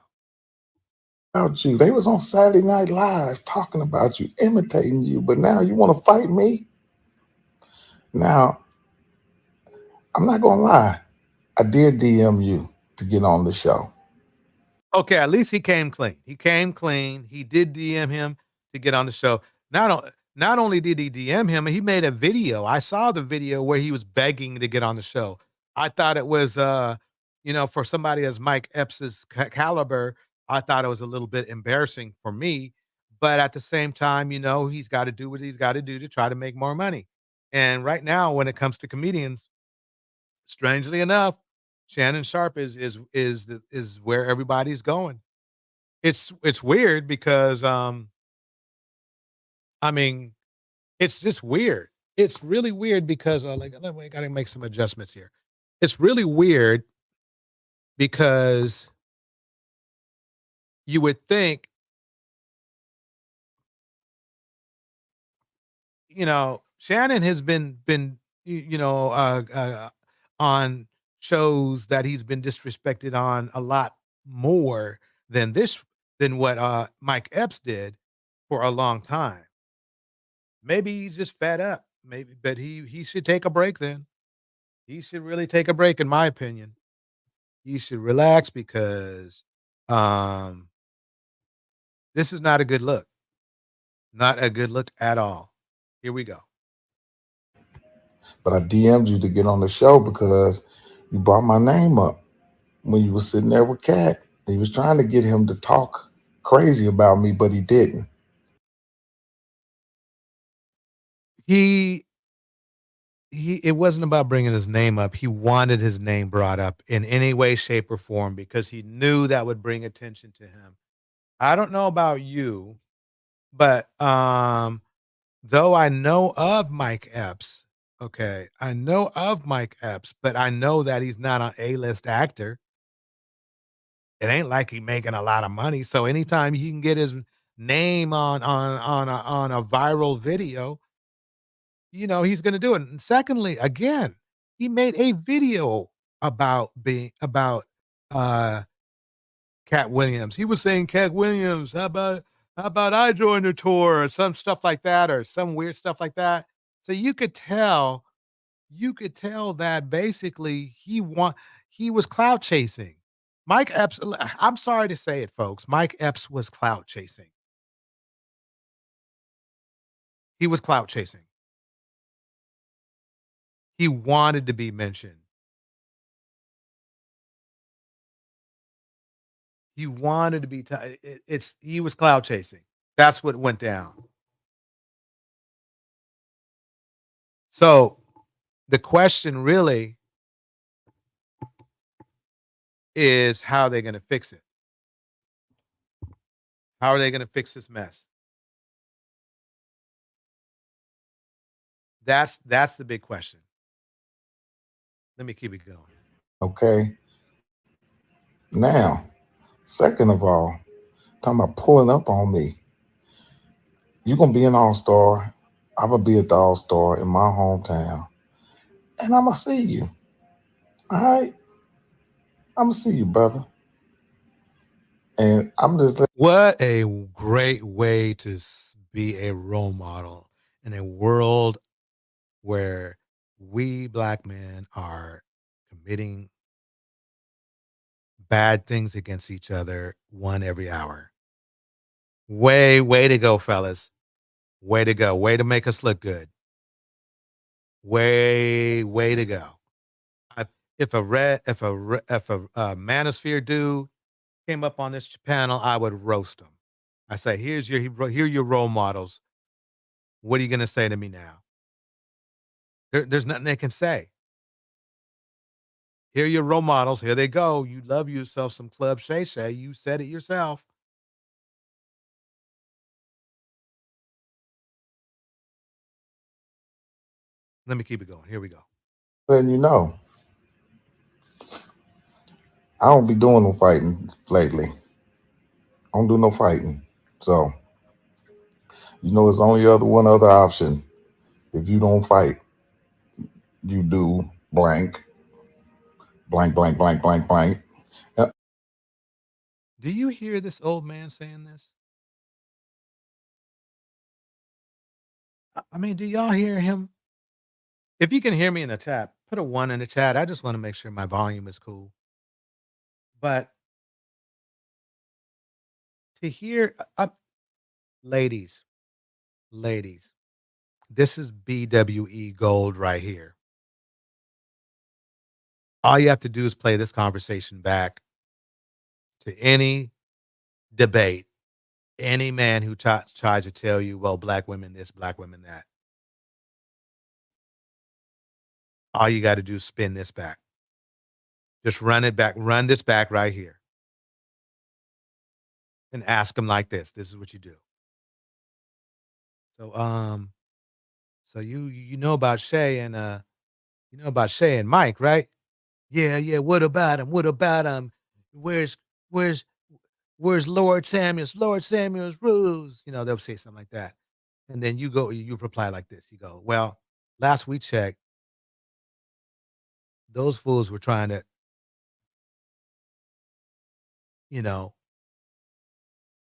about you. They was on Saturday Night Live talking about you, imitating you, but now you want to fight me? Now, I'm not gonna lie. I did DM you to get on the show. Okay, at least he came clean. He came clean. He did DM him to get on the show. Not only did he DM him, he made a video. I saw the video where he was begging to get on the show. I thought it was, for somebody as Mike Epps' caliber, I thought it was a little bit embarrassing for me. But at the same time, he's got to do what he's got to do to try to make more money. And right now, when it comes to comedians, strangely enough, Shannon Sharpe is where everybody's going. It's weird because it's just weird. It's really weird because I gotta make some adjustments here. It's really weird because you would think, Shannon has been on shows that he's been disrespected on a lot more than what Mike Epps did for a long time. Maybe he's just fed up. Maybe, but he should take a break then. He should really take a break, in my opinion. He should relax because this is not a good look. Not a good look at all. Here we go. But I DM'd you to get on the show because you brought my name up when you were sitting there with Cat. He was trying to get him to talk crazy about me, but he didn't. It wasn't about bringing his name up. He wanted his name brought up in any way, shape, or form because he knew that would bring attention to him. I don't know about you, but though I know of Mike Epps, okay, I know of Mike Epps, but I know that he's not an A-list actor. It ain't like he's making a lot of money. So anytime he can get his name on a viral video, he's going to do it. And secondly, again, he made a video about Cat Williams. He was saying, Cat Williams, how about I join the tour or some stuff like that, or some weird stuff like that. So you could tell that basically he was clout chasing. Mike Epps, I'm sorry to say it, folks. Mike Epps was clout chasing. He was clout chasing. He wanted to be mentioned. He wanted to be. He was cloud chasing. That's what went down. So, the question really is, how are they going to fix it? How are they going to fix this mess? That's the big question. Let me keep it going. Okay. Now, second of all, talking about pulling up on me. You're going to be an all-star. I'm going to be at the all-star in my hometown. And I'm going to see you. All right? I'm going to see you, brother. And I'm just... What a great way to be a role model in a world where we black men are committing bad things against each other, one every hour. Way to go, fellas. Way to go. Way to make us look good. Way to go. If a Manosphere dude came up on this panel, I would roast him. I say, here are your role models. What are you going to say to me now? There's nothing they can say. Here are your role models. Here they go. You love yourself some Club Shay Shay. You said it yourself. Let me keep it going. Here we go. Then I don't be doing no fighting lately. I don't do no fighting. So, it's only one other option. If you don't fight, you do blank. Do you hear this old man saying this? I mean, do y'all hear him? If you can hear me in the chat, put a 1 in the chat. I just wanna make sure my volume is cool. But to hear ladies, ladies, this is BWE gold right here. All you have to do is play this conversation back to any debate, any man who tries to tell you, well, black women this, black women that. All you got to do is spin this back. Just run it back. Run this back right here. And ask them like this. This is what you do. So you know about Shay and Mike, right? Yeah. What about him? What about him? Where's Lord Samuels? Lord Samuels rules. They'll say something like that. And then you reply like this. You go, well, last we checked, those fools were trying to,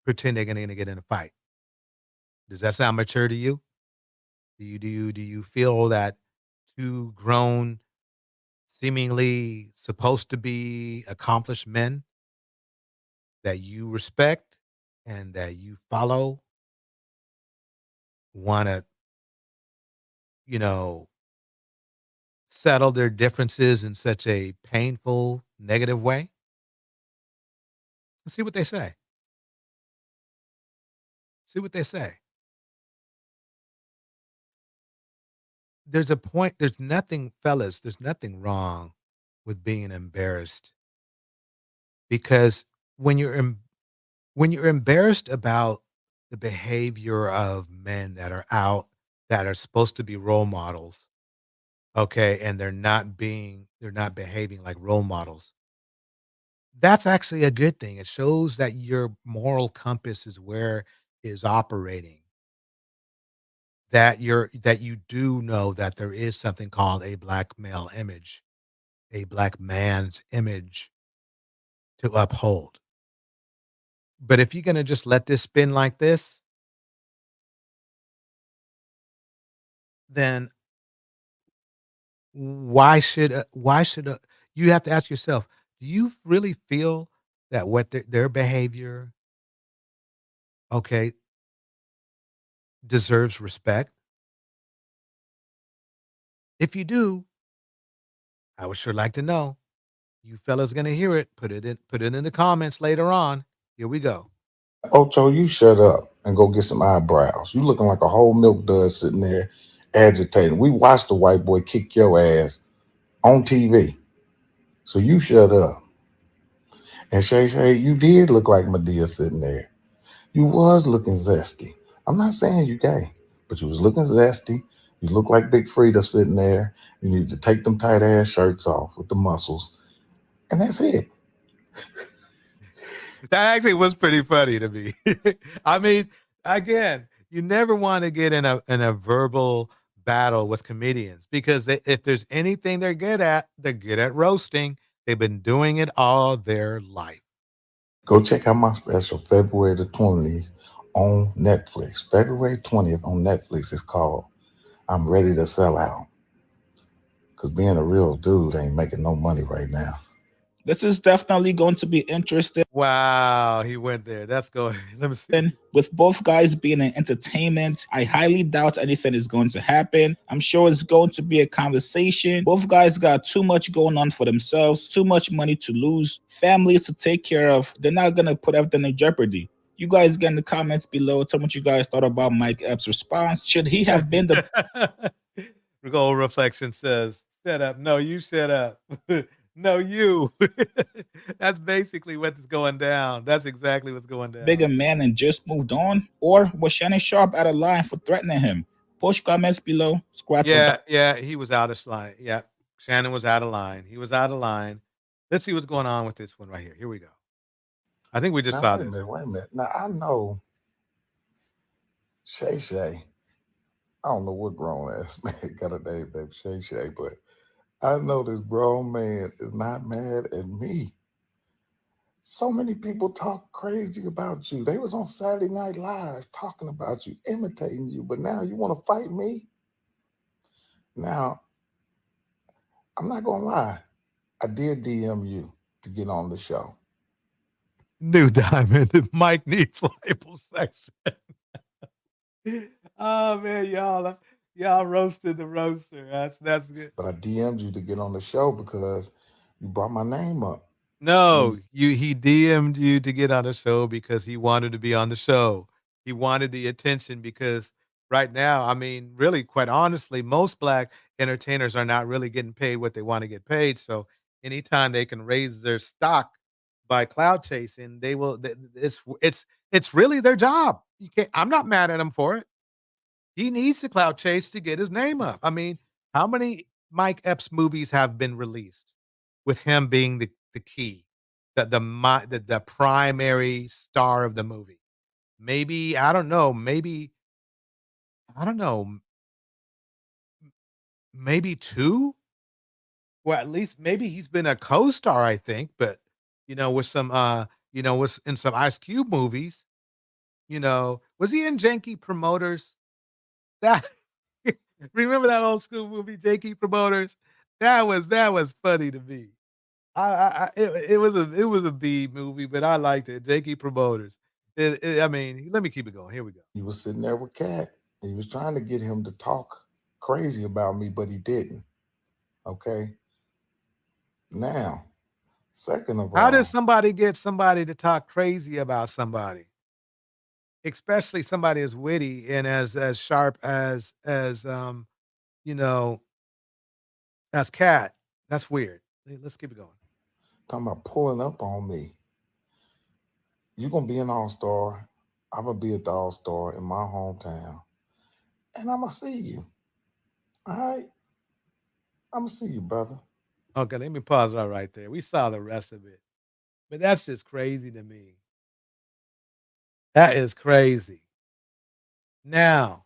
pretend they're gonna get in a fight. Does that sound mature to you? Do you feel that two grown, seemingly supposed to be accomplished men that you respect and that you follow want to, you know, settle their differences in such a painful, negative way? Let's see what they say. See what they say. There's a point, there's nothing, fellas, there's nothing wrong with being embarrassed because when you're embarrassed about the behavior of men that are out that are supposed to be role models, okay, and they're not behaving like role models. That's actually a good thing. It shows that your moral compass is operating. That you do know that there is something called a black male image, a black man's image to uphold. But if you're gonna just let this spin like this, then why should you have to ask yourself, do you really feel that what their behavior, okay, deserves respect? If you do, I would sure like to know. You fellas gonna hear it. Put it in the comments later on. Here we go. Ocho, you shut up and go get some eyebrows. You looking like a whole milk dud sitting there agitating. We watched the white boy kick your ass on TV. So you shut up. And Shay, you did look like Medea sitting there. You was looking zesty. I'm not saying you gay, but you was looking zesty. You look like Big Frida sitting there. You need to take them tight ass shirts off with the muscles. And that's it. That actually was pretty funny to me. I mean, again, you never want to get in a verbal battle with comedians because if there's anything they're good at roasting. They've been doing it all their life. Go check out my special February the 20th on Netflix. February 20th on Netflix is called I'm Ready to Sell Out. Because being a real dude ain't making no money right now. This is definitely going to be interesting. Wow, he went there. That's going. Let me see. With both guys being in entertainment, I highly doubt anything is going to happen. I'm sure it's going to be a conversation. Both guys got too much going on for themselves, too much money to lose, families to take care of. They're not going to put everything in jeopardy. You guys get in the comments below. Tell me what you guys thought about Mike Epps' response. Should he have been the... Gold Reflection says, shut up. No, you shut up. No, you. That's basically what's going down. That's exactly what's going down. bigger man and just moved on? Or was Shannon Sharpe out of line for threatening him? Post comments below. Yeah, he was out of line. Yeah, Shannon was out of line. He was out of line. Let's see what's going on with this one right here. Here we go. I think we just saw this. Wait a minute. Now, I know Shay. I don't know what grown ass man got a name named Shay, but I know this grown man is not mad at me. So many people talk crazy about you. They was on Saturday Night Live talking about you, imitating you, but now you want to fight me? Now, I'm not gonna lie. I did DM you to get on the show. New Diamond. Mike needs liposuction. Oh man, y'all roasted the roaster. That's good. But I DM'd you to get on the show because you brought my name up. No, he DM'd you to get on the show because he wanted to be on the show. He wanted the attention because right now, I mean, really, quite honestly, most black entertainers are not really getting paid what they want to get paid. So anytime they can raise their stock by cloud chasing, they will. It's really their job. You can't. I'm not mad at him for it. He needs the cloud chase to get his name up. I mean, how many Mike Epps movies have been released with him being the key, the primary star of the movie? Maybe I don't know. Maybe I don't know. Maybe two. Well, at least maybe he's been a co-star, I think. But with some with in some Ice Cube movies. Was he in Janky Promoters? That remember that old school movie, Janky Promoters? That was funny to me. It was a B movie, but I liked it. Janky Promoters. I mean, let me keep it going. Here we go. You was sitting there with Cat. He was trying to get him to talk crazy about me, but he didn't. Okay. Now, second of all, How does somebody get somebody to talk crazy about somebody? Especially somebody as witty and as sharp as as Cat. That's weird. Let's keep it going. talking about pulling up on me? You're gonna be an all-star. I'm gonna be at the all-star in my hometown. And I'm gonna see you. All right. I'm gonna see you, brother. Okay, let me pause right there. We saw the rest of it. But that's just crazy to me. That is crazy. Now,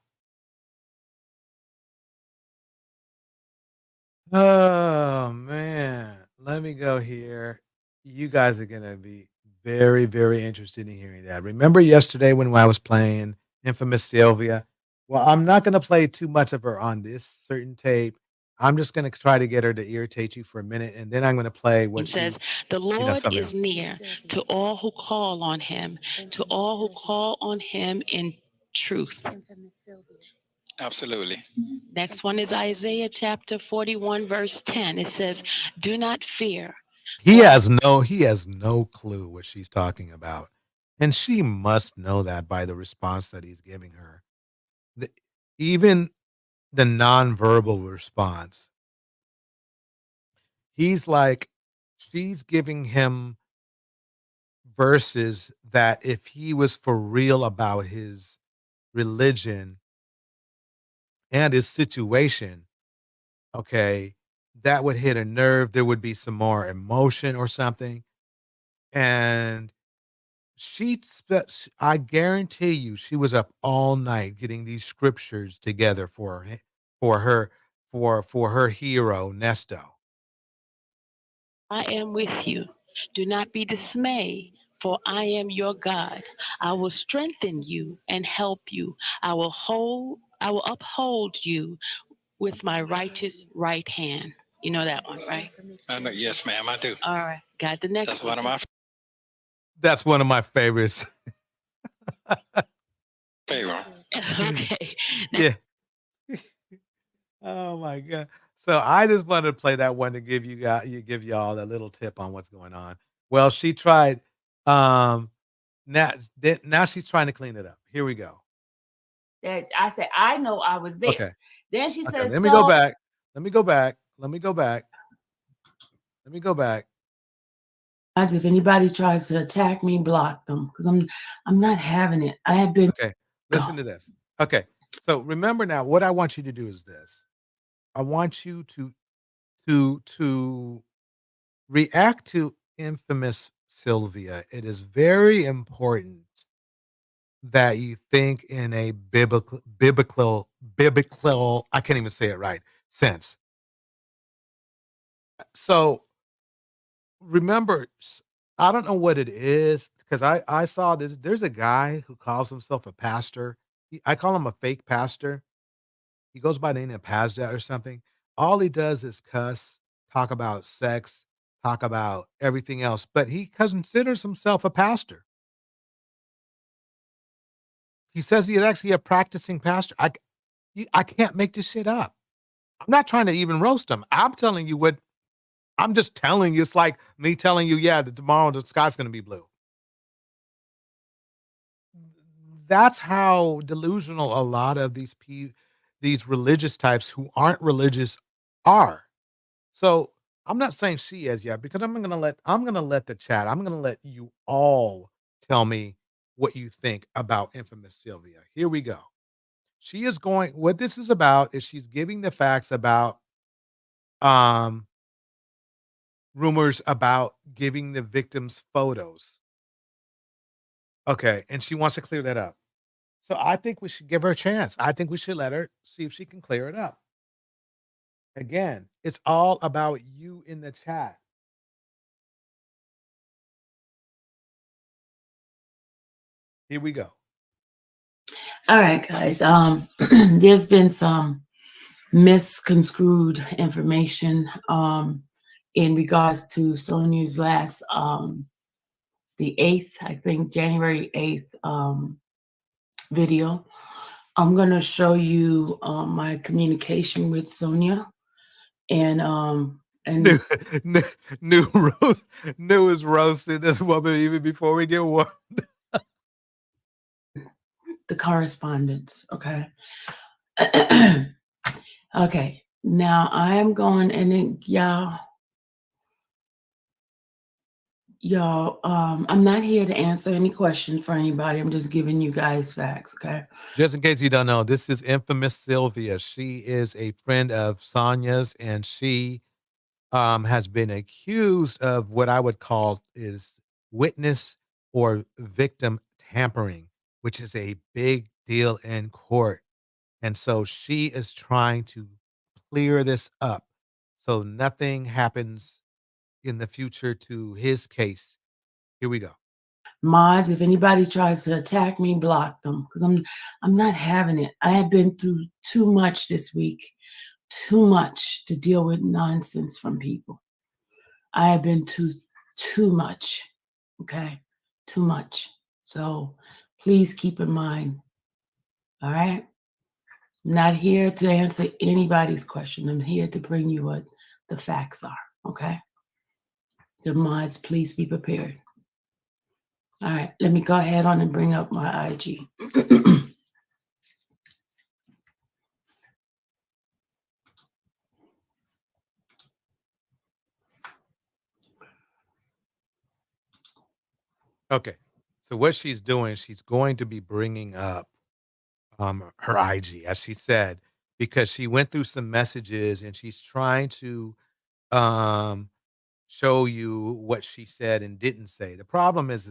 oh man, let me go here. You guys are gonna be very, very interested in hearing that. Remember yesterday when I was playing Infamous Sylvia? Well, I'm not gonna play too much of her on this certain tape. I'm just gonna try to get her to irritate you for a minute, and then I'm gonna play what It says, "The Lord something is else. near to all who call on him, to all who call on him in truth." Absolutely. Next one is Isaiah chapter 41, verse 10. It says, "Do not fear." He has no clue what she's talking about. And she must know that by the response that he's giving her. Even the nonverbal response. He's like, she's giving him verses that if he was for real about his religion and his situation, okay, that would hit a nerve. There would be some more emotion or something. And I guarantee you, she was up all night getting these scriptures together for her hero, Nesto. I am with you. Do not be dismayed, for I am your God. I will strengthen you and help you. I will uphold you with my righteous right hand. You know that one, right? I know, yes, ma'am, I do. All right. Got the next That's one. one of my That's one of my favorites. favorite. Okay. Yeah. Oh my God. So I just wanted to play that one to give y'all a little tip on what's going on. Well, she tried now she's trying to clean it up. Here we go. That I said, I know I was there. Okay. Then she says, Let me go back. Let me go back. If anybody tries to attack me, block them because I'm not having it. I have been. Okay. Listen to this. Okay. So remember now, what I want you to do is this. I want you to react to Infamous Sylvia. It is very important that you think in a biblical, I can't even say it right, sense. So remember, I don't know what it is because I saw this. There's a guy who calls himself a pastor. I call him a fake pastor. He goes by the name of Pazda or something. All he does is cuss, talk about sex, talk about everything else, but he considers himself a pastor. He says he is actually a practicing pastor. I can't make this shit up. I'm not trying to even roast him. I'm telling you what I'm just telling you. It's like me telling you, yeah, that tomorrow the sky's going to be blue. That's how delusional a lot of these religious types who aren't religious are. So I'm not saying she is yet because I'm gonna let the chat. I'm gonna let you all tell me what you think about infamous Sylvia. Here we go. She is going. What this is about is she's giving the facts about um rumors about giving the victims photos. Okay, and she wants to clear that up. So I think we should give her a chance. I think we should let her see if she can clear it up. Again, it's all about you in the chat. Here we go. All right, guys. There's been some misconstrued information in regards to Sonia's last the 8th, I think January 8th video. I'm gonna show you my communication with Sonia and New is roasting this woman even before we get one. the correspondence. Okay. Okay. Now I am going and then y'all, I'm not here to answer any questions for anybody. I'm just giving you guys facts. Okay. Just in case you don't know, this is infamous Sylvia. She is a friend of Sonia's, and she has been accused of what I would call is witness or victim tampering, which is a big deal in court. And so she is trying to clear this up so nothing happens in the future to his case. Here we go. Mods, if anybody tries to attack me, block them because I'm not having it. I have been through too much this week, too much to deal with nonsense from people. I have been too much. Okay, too much. So please keep in mind. All right. I'm not here to answer anybody's question. I'm here to bring you what the facts are. Okay. The mods, please be prepared. All right, let me go ahead on and bring up my IG. Okay. So what she's doing, she's going to be bringing up her IG, as she said, because she went through some messages and she's trying to um show you what she said and didn't say. The problem is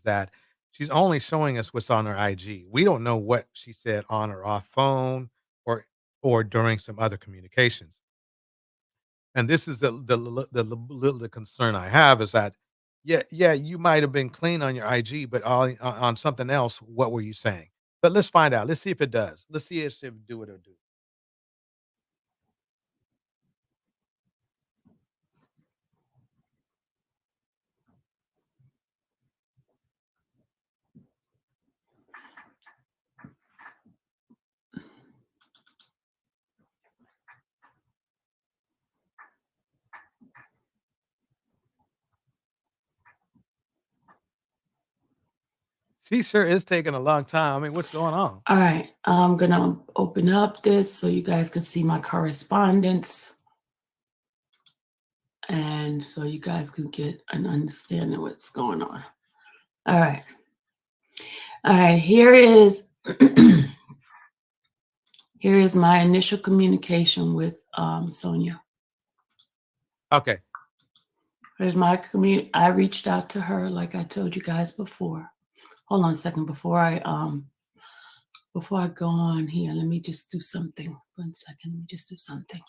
that she's only showing us what's on her IG. We don't know what she said on or off phone or during some other communications. And this is the concern I have is that yeah, you might have been clean on your IG, but on something else, what were you saying? But let's find out. Let's see if it does. Let's see if it do it or do. She sure is taking a long time. I mean, what's going on? All right, I'm gonna open up this so you guys can see my correspondence. And so you guys can get an understanding of what's going on. All right. All right, here is here is my initial communication with Sonia. Okay. Here's my I reached out to her like I told you guys before. Hold on a second before I go on here. Let me just do something. 1 second. Let me just do something.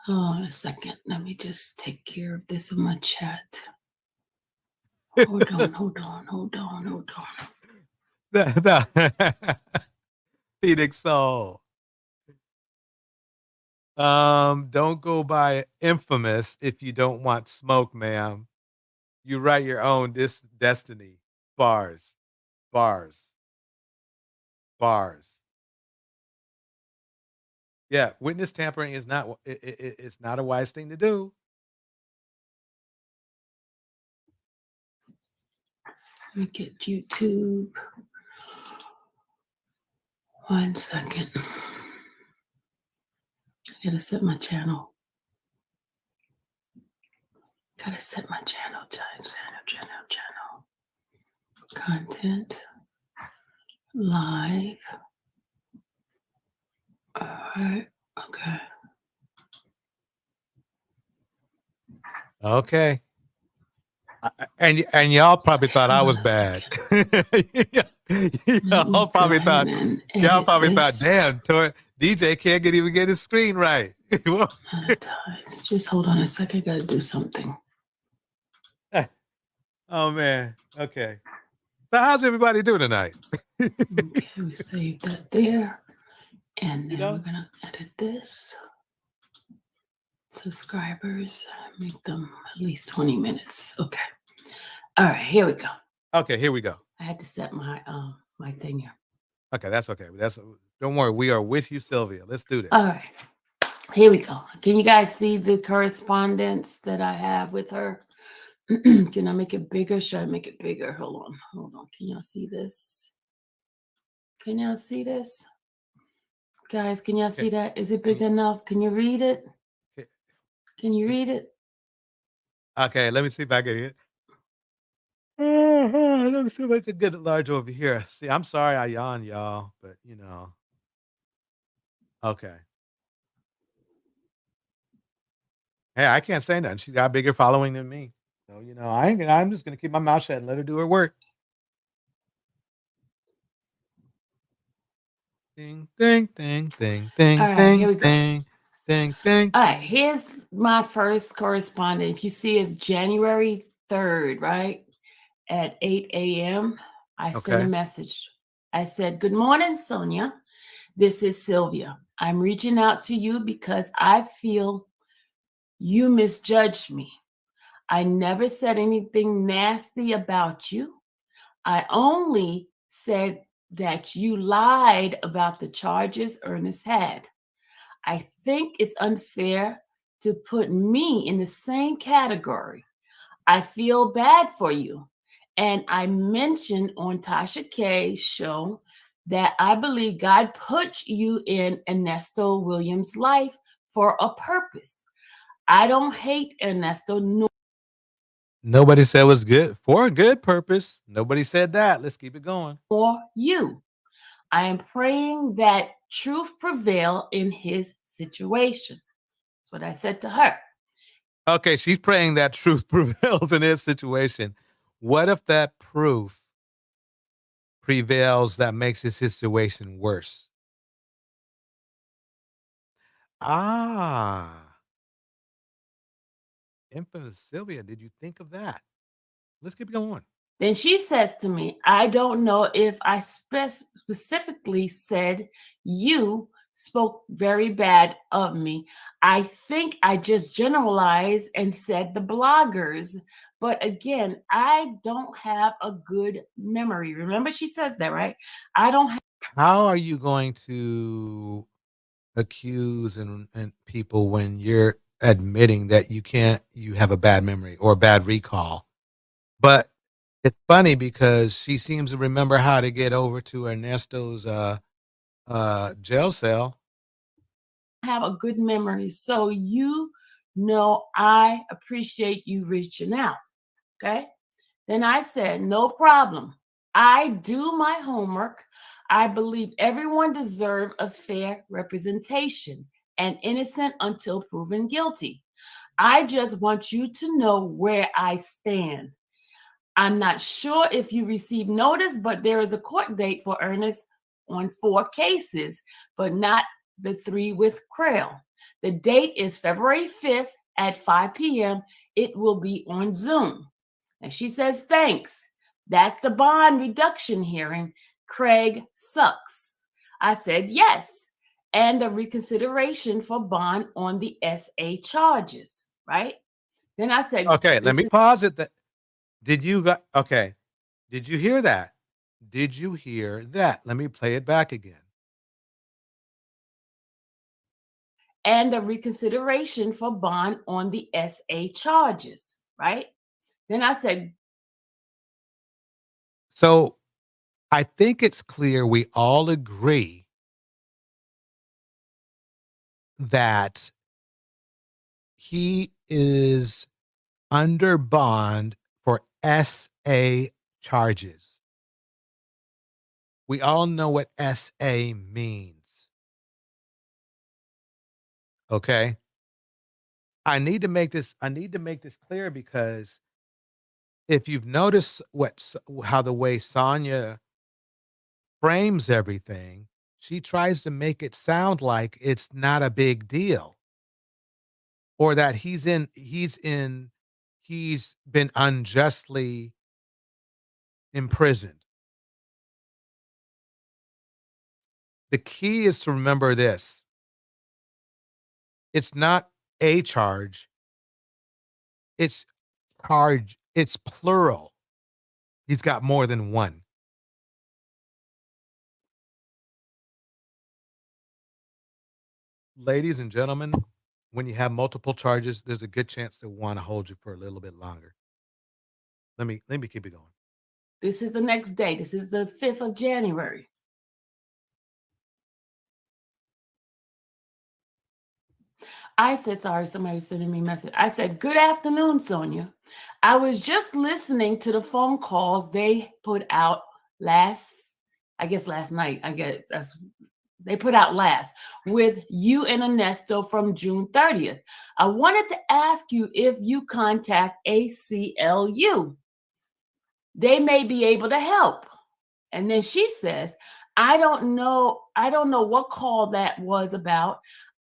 Oh, a second. Let me just take care of this in my chat. Hold on. Phoenix Soul. Don't go by infamous if you don't want smoke, ma'am. You write your own destiny. Bars. Yeah, witness tampering is not. It's not a wise thing to do. Let me get YouTube. 1 second. I gotta set my channel. Channel. Content. Live. All right. Okay. Okay. And y'all probably thought I was bad. Y'all probably thought, damn, DJ can't even get his screen right. Just hold on a second. I gotta do something. Oh man. Okay. So how's everybody doing tonight? Okay, we save that there. And then we're gonna edit this. Subscribers, make them at least 20 minutes. Okay. All right, here we go. Okay, here we go. I had to set my my thing here. Okay, that's okay. Don't worry. We are with you, Sylvia. Let's do this. All right. Here we go. Can you guys see the correspondence that I have with her? Can I make it bigger? Should I make it bigger? Hold on. Can y'all see this? Can y'all see this? Guys, can y'all see that? Is it big enough? Can you read it? Can you read it? Okay, let me see if I can get it. Let me see if I can get it large over here. See, I'm sorry I yawned, y'all, but you know. Okay. Hey, I can't say nothing. She got a bigger following than me. So, you know, I'm just gonna keep my mouth shut and let her do her work. Ding, ding, ding, ding, ding, All right, ding, here we go. ding, ding, ding. All right, here's my first correspondence. If you see, it's January 3rd, right? At 8 a.m. I sent a Okay. message. I said, "Good morning, Sonia. This is Sylvia. I'm reaching out to you because I feel you misjudged me. I never said anything nasty about you. I only said that you lied about the charges Ernest had. I think it's unfair to put me in the same category. I feel bad for you. And I mentioned on Tasha K's show that I believe God put you in Ernesto Williams' life for a purpose. I don't hate Ernesto, nor Nobody said it was good for a good purpose. Nobody said that. Let's keep it going. you. I am praying that truth prevail in his situation." That's what I said to her. Okay, she's praying that truth prevails in his situation. What if that proof prevails that makes his situation worse? Ah, infamous Sylvia, did you think of that? Let's keep going. Then she says to me, "I don't know if I specifically said you spoke very bad of me. I think I just generalized and said the bloggers. But again, I don't have a good memory." Remember, she says that, right? I don't have. How are you going to accuse and people when you're admitting that you have a bad memory or a bad recall? But it's funny because she seems to remember how to get over to Ernesto's jail cell. Have a good memory. So you know I appreciate you reaching out. Okay. Then I said, "No problem. I do my homework. I believe everyone deserves a fair representation and innocent until proven guilty. I just want you to know where I stand. I'm not sure if you received notice, but there is a court date for Ernest on 4 cases, but not the 3 with Crail. The date is February 5th at 5 p.m. It will be on Zoom. And she says, thanks. That's the bond reduction hearing. Craig sucks. I said, yes. And a reconsideration for bond on the SA charges, right? Then I said, Okay, let this me is pause it. Did you okay? Did you hear that? Did you hear that? Let me play it back again. and a reconsideration for bond on the SA charges, right? Then I said, So I think it's clear we all agree that he is under bond for SA charges. We all know what SA means. Okay? I need to make this clear because if you've noticed how the way Sonia frames everything, she tries to make it sound like it's not a big deal or that he's been unjustly imprisoned. The key is to remember this. It's not a charge. It's charge. It's plural. He's got more than one. Ladies and gentlemen, when you have multiple charges, there's a good chance they'll want to hold you for a little bit longer. Let me keep it going. this is the next day. This is the 5th of January. I said, sorry, somebody was sending me a message. I said, good afternoon, Sonia. I was just listening to the phone calls they put out last night. They put out last with you and Ernesto from June 30th. I wanted to ask you if you contact ACLU. They may be able to help. And then she says, I don't know what call that was about.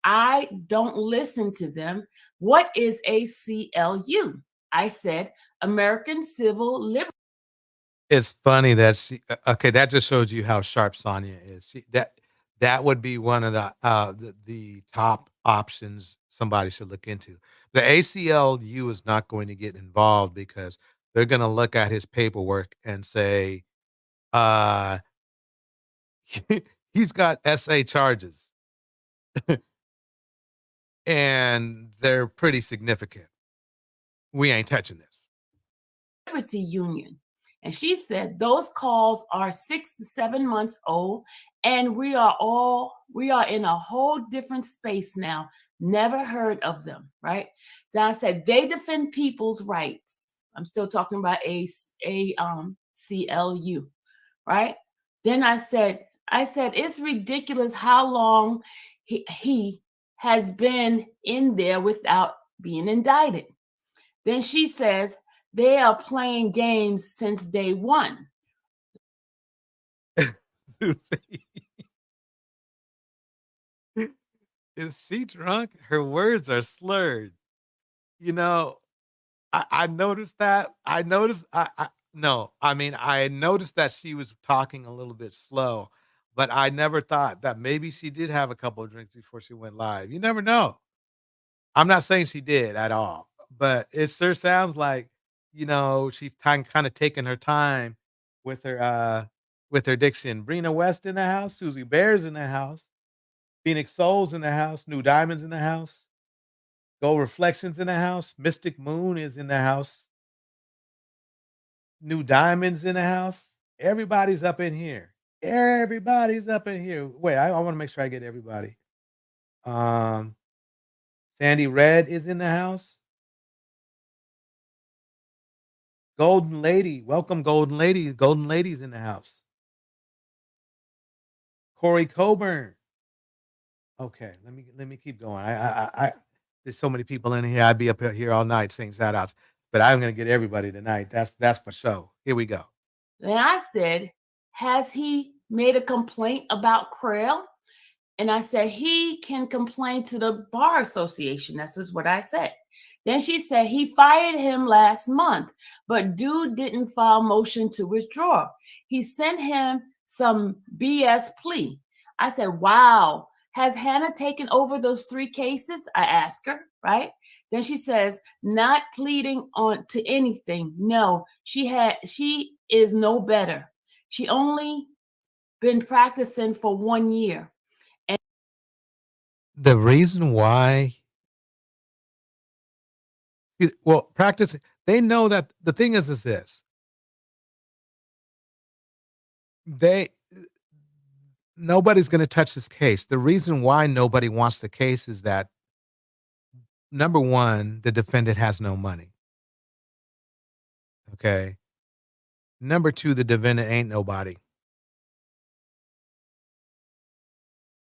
I don't listen to them. What is ACLU? I said, American Civil Liberties. It's funny that okay, that just shows you how sharp Sonia is. That would be one of the top options somebody should look into. The ACLU is not going to get involved because they're going to look at his paperwork and say, he's got SA charges. And they're pretty significant. We ain't touching this. Liberty Union. And she said those calls are 6 to 7 months old, and we are in a whole different space now. Never heard of them, right? Then I said they defend people's rights. I'm still talking about CLU, right? Then I said it's ridiculous how long he has been in there without being indicted. Then she says they are playing games since day one. Is she drunk? Her words are slurred. You know, I noticed that. I noticed that she was talking a little bit slow, but I never thought that maybe she did have a couple of drinks before she went live. You never know. I'm not saying she did at all, but it sure sounds like, she's kind of taking her time with her diction. Brina West in the house, Susie Bear's in the house, Phoenix Souls in the house, New Diamonds in the house, Gold Reflections in the house, Mystic Moon is in the house, New Diamonds in the house. Everybody's up in here. Everybody's up in here. Wait, I want to make sure I get everybody. Sandy Red is in the house. Golden Lady, welcome, Golden Lady. Golden Lady's in the house. Corey Coburn. Okay, let me keep going. I there's so many people in here. I'd be up here all night saying shout outs, but I'm gonna get everybody tonight. That's for sure. Here we go. Then I said, has he made a complaint about Crail? And I said, he can complain to the Bar Association. That's just what I said. Then she said he fired him last month, but dude didn't file motion to withdraw. He sent him some BS plea. I said, wow, has Hannah taken over those 3 cases? I asked her, right? Then she says, not pleading on to anything. No, she is no better. She only been practicing for 1 year. And The reason why, well, practice, they know that the thing is this. Nobody's going to touch this case. The reason why nobody wants the case is that, number one, the defendant has no money. Okay. Number two, the defendant ain't nobody.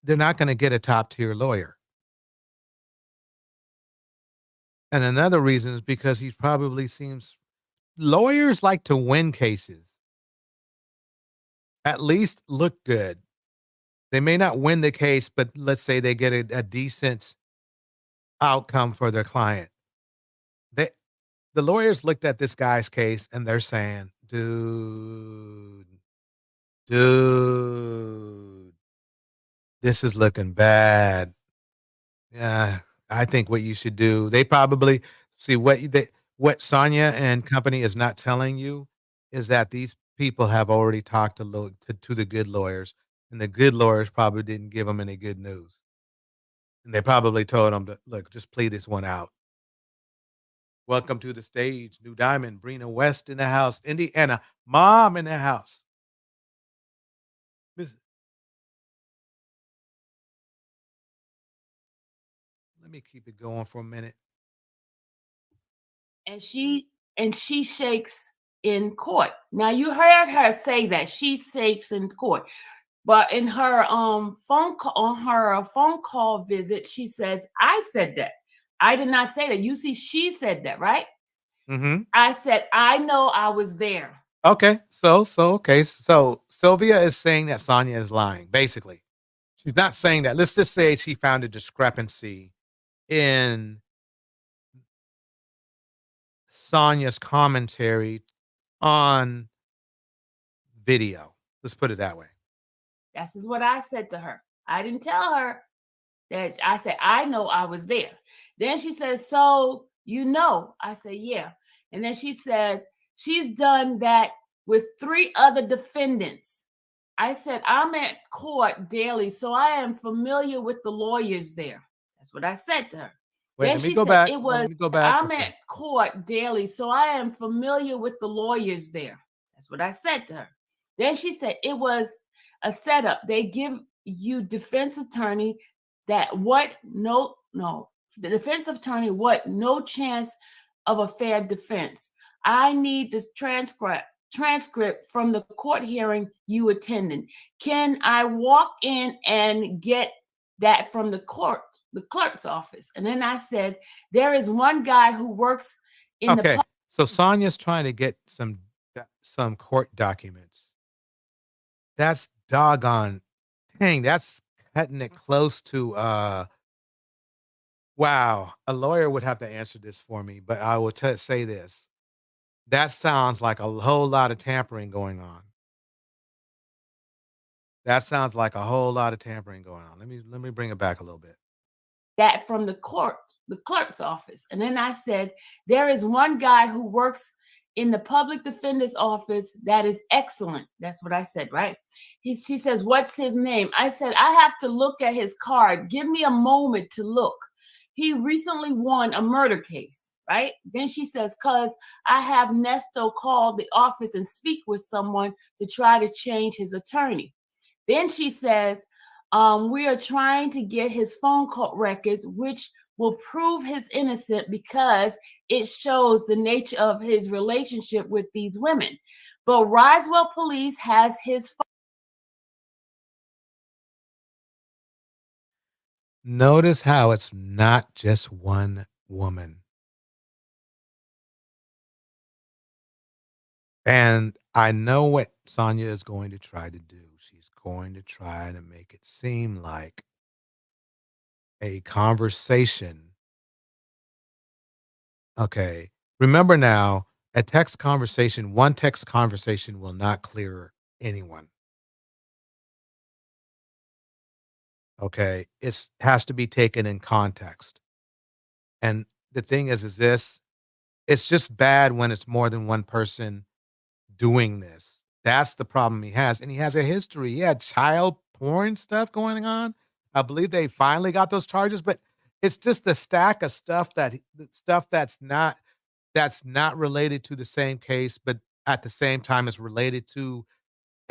They're not going to get a top tier lawyer. And another reason is because he probably seems, lawyers like to win cases. At least look good. They may not win the case, but let's say they get a decent outcome for their client. The lawyers looked at this guy's case and they're saying, dude, this is looking bad. Yeah, I think what you should do, they probably see what Sonia and company is not telling you is that these people have already talked to the good lawyers, and the good lawyers probably didn't give them any good news. And they probably told them to, look, just play this one out. Welcome to the stage, New Diamond, Brina West in the house, Indiana, Mom in the house. Let me keep it going for a minute. And she shakes in court. Now you heard her say that she shakes in court, but in her phone call visit, she says, "I said that. I did not say that. You see, she said that, right?" Mm-hmm. I said, "I know I was there." Okay, so Sylvia is saying that Sonia is lying. Basically, she's not saying that. Let's just say she found a discrepancy in Sonia's commentary on video. Let's put it that way. This is what I said to her. I didn't tell her that. I said, "I know I was there." Then she says, "So you know?" I said, "Yeah." And then she says, she's done that with 3 other defendants. I said, "I'm at court daily, so I am familiar with the lawyers there." That's what I said to her. Wait, Then let me she go said, back. "It was, Let me go back. I'm Okay. at court daily, so I am familiar with the lawyers there." That's what I said to her. Then she said, "It was a setup. They give you defense attorney that what? No. The defense attorney, what? No chance of a fair defense. I need this transcript from the court hearing you attended. Can I walk in and get that from the clerk's office?" And then I said, "There is one guy who works in Okay. So Sonia's trying to get some court documents. That's doggone. Dang, that's cutting it close to wow. A lawyer would have to answer this for me, but I will say this. That sounds like a whole lot of tampering going on. That sounds like a whole lot of tampering going on. Let me bring it back a little bit. that from the clerk's office. And then I said, there is one guy who works in the public defender's office that is excellent. That's what I said, right? She says, "What's his name?" I said, "I have to look at his card. Give me a moment to look. He recently won a murder case," right? Then she says, "Cause I have Nesto call the office and speak with someone to try to change his attorney." Then she says, "We are trying to get his phone call records, which will prove his innocent because it shows the nature of his relationship with these women. But Roswell Police has his phone." Notice how it's not just one woman. And I know what Sonia is going to try to do. She's going to try to make it seem like a conversation Okay. Remember now, one text conversation will not clear anyone. Okay. It has to be taken in context. And the thing is this, it's just bad when it's more than one person doing this. That's the problem he has. And he has a history. He had child porn stuff going on. I believe they finally got those charges, but it's just the stack of stuff that's not related to the same case, but at the same time is related to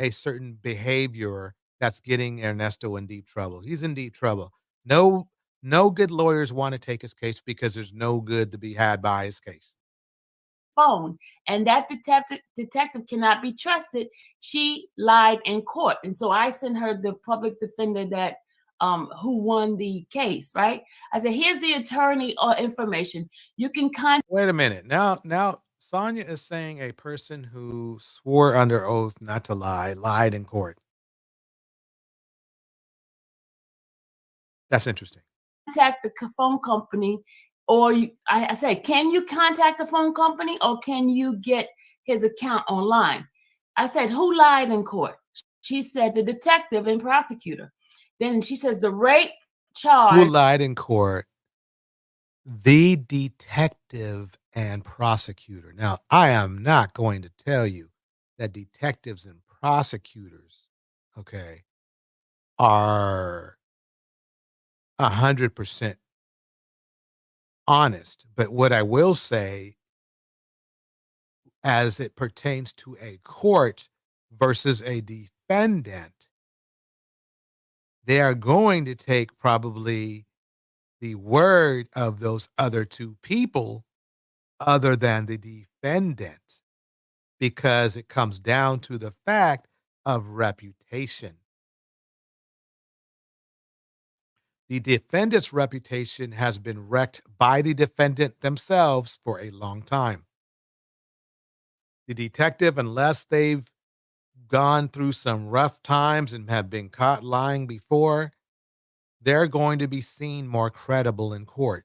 a certain behavior that's getting Ernesto in deep trouble. He's in deep trouble. No, no good lawyers want to take his case because there's no good to be had by his case. Phone, and that detective cannot be trusted. She lied in court, and so I sent her the public defender that who won the case. Right? I said, here's the attorney information. You can contact. Wait a minute. Now Sonia is saying a person who swore under oath not to lie lied in court. That's interesting. Contact the phone company, or I said, can you contact the phone company, or can you get his account online? I said, who lied in court? She said, the detective and prosecutor. Then she says, the rape charge. Who lied in court? The detective and prosecutor. Now, I am not going to tell you that detectives and prosecutors, okay, are 100% honest. But what I will say, as it pertains to a court versus a defendant, they are going to take probably the word of those other two people other than the defendant, because it comes down to the fact of reputation. The defendant's reputation has been wrecked by the defendant themselves for a long time. The detective, unless they've gone through some rough times and have been caught lying before, they're going to be seen more credible in court.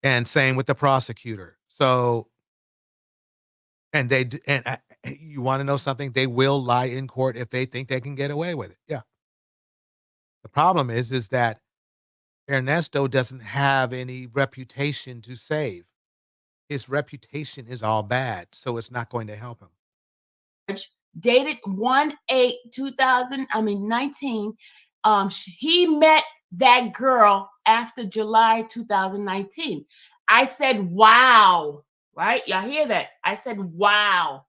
And same with the prosecutor. So, and you want to know something? They will lie in court if they think they can get away with it. Yeah. The problem is that Ernesto doesn't have any reputation to save. His reputation is all bad, so it's not going to help him. Dated 1/8/2019. He met that girl after July 2019. I said, wow, right? Y'all hear that? I said, wow.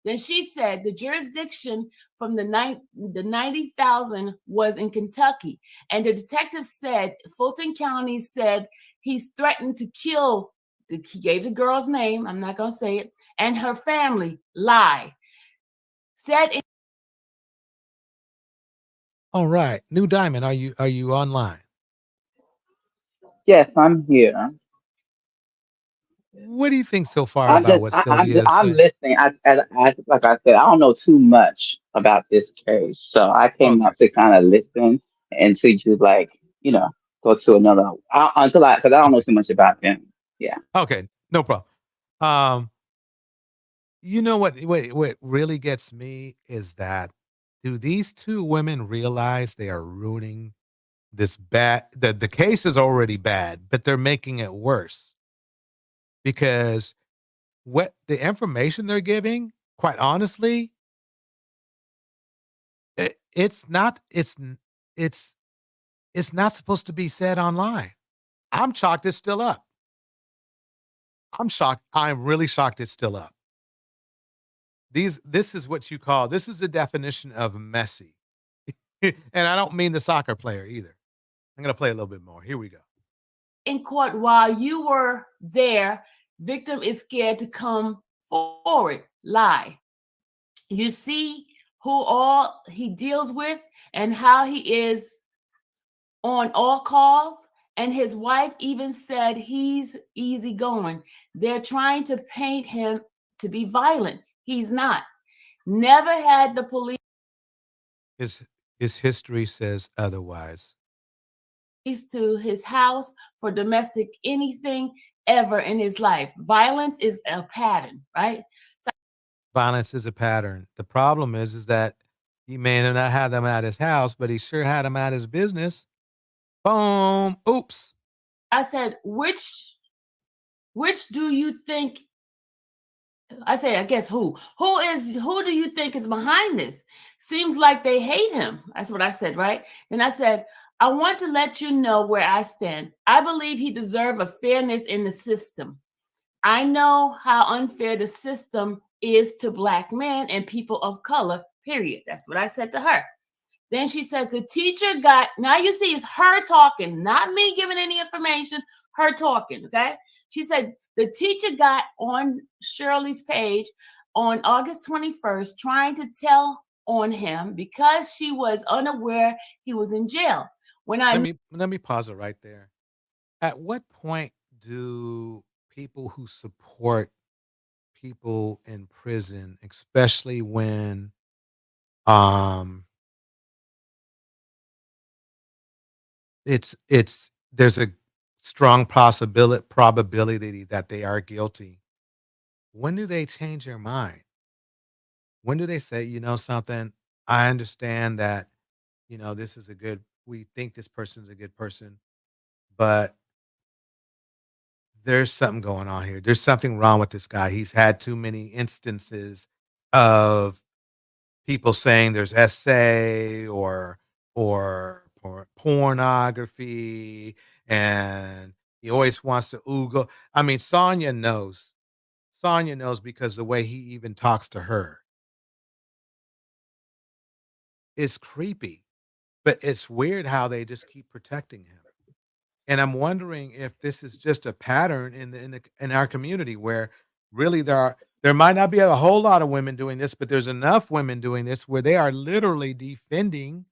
Then she said the jurisdiction from the 90,000 was in Kentucky. And the detective said, Fulton County said he's threatened to kill, he gave the girl's name, I'm not going to say it, and her family. Lie. Said it. All right. New Diamond, are you online? Yes, I'm here. What do you think so far about what Sylvia is I'm saying? listening. Like I said, I don't know too much about this case, so I came up to kind of listen until you go to another because I don't know too much about them. Yeah. Okay, no problem. You know what really gets me is that, do these two women realize they are ruining this bad, the case is already bad, but they're making it worse? Because what the information they're giving, quite honestly, it's not supposed to be said online. I'm shocked it's still up. I'm shocked. I'm really shocked it's still up. This is what you call, this is the definition of messy. And I don't mean the soccer player either. I'm going to play a little bit more. Here we go. In court while you were there, victim is scared to come forward. Lie. You see who all he deals with and how he is on all calls. And his wife even said he's easygoing. They're trying to paint him to be violent. He's not. Never had the police. His history says otherwise. to his house for domestic anything ever in his life. Violence is a pattern, right? So Violence is a pattern. The problem is that he may not have them at his house, but he sure had them at his business. Boom. Oops. I said, which do you think? I say, I guess who do you think is behind this? Seems like they hate him. That's what I said, right? And I said, I want to let you know where I stand. I believe he deserves a fairness in the system. I know how unfair the system is to Black men and people of color, period. That's what I said to her. Then she says, the teacher got, now you see, it's her talking, not me giving any information, her talking, okay? She said, the teacher got on Shirley's page on August 21st, trying to tell on him because she was unaware he was in jail. When let me pause it right there. At what point do people who support people in prison, especially when there's a strong probability that they are guilty, when do they change their mind? When do they say, you know something, I understand that, we think this person's a good person, but there's something going on here. There's something wrong with this guy. He's had too many instances of people saying there's essay or pornography, and he always wants to oogle. I mean, Sonya knows. Sonya knows because the way he even talks to her is creepy, but it's weird how they just keep protecting him. And I'm wondering if this is just a pattern in our community where really there might not be a whole lot of women doing this, but there's enough women doing this where they are literally defending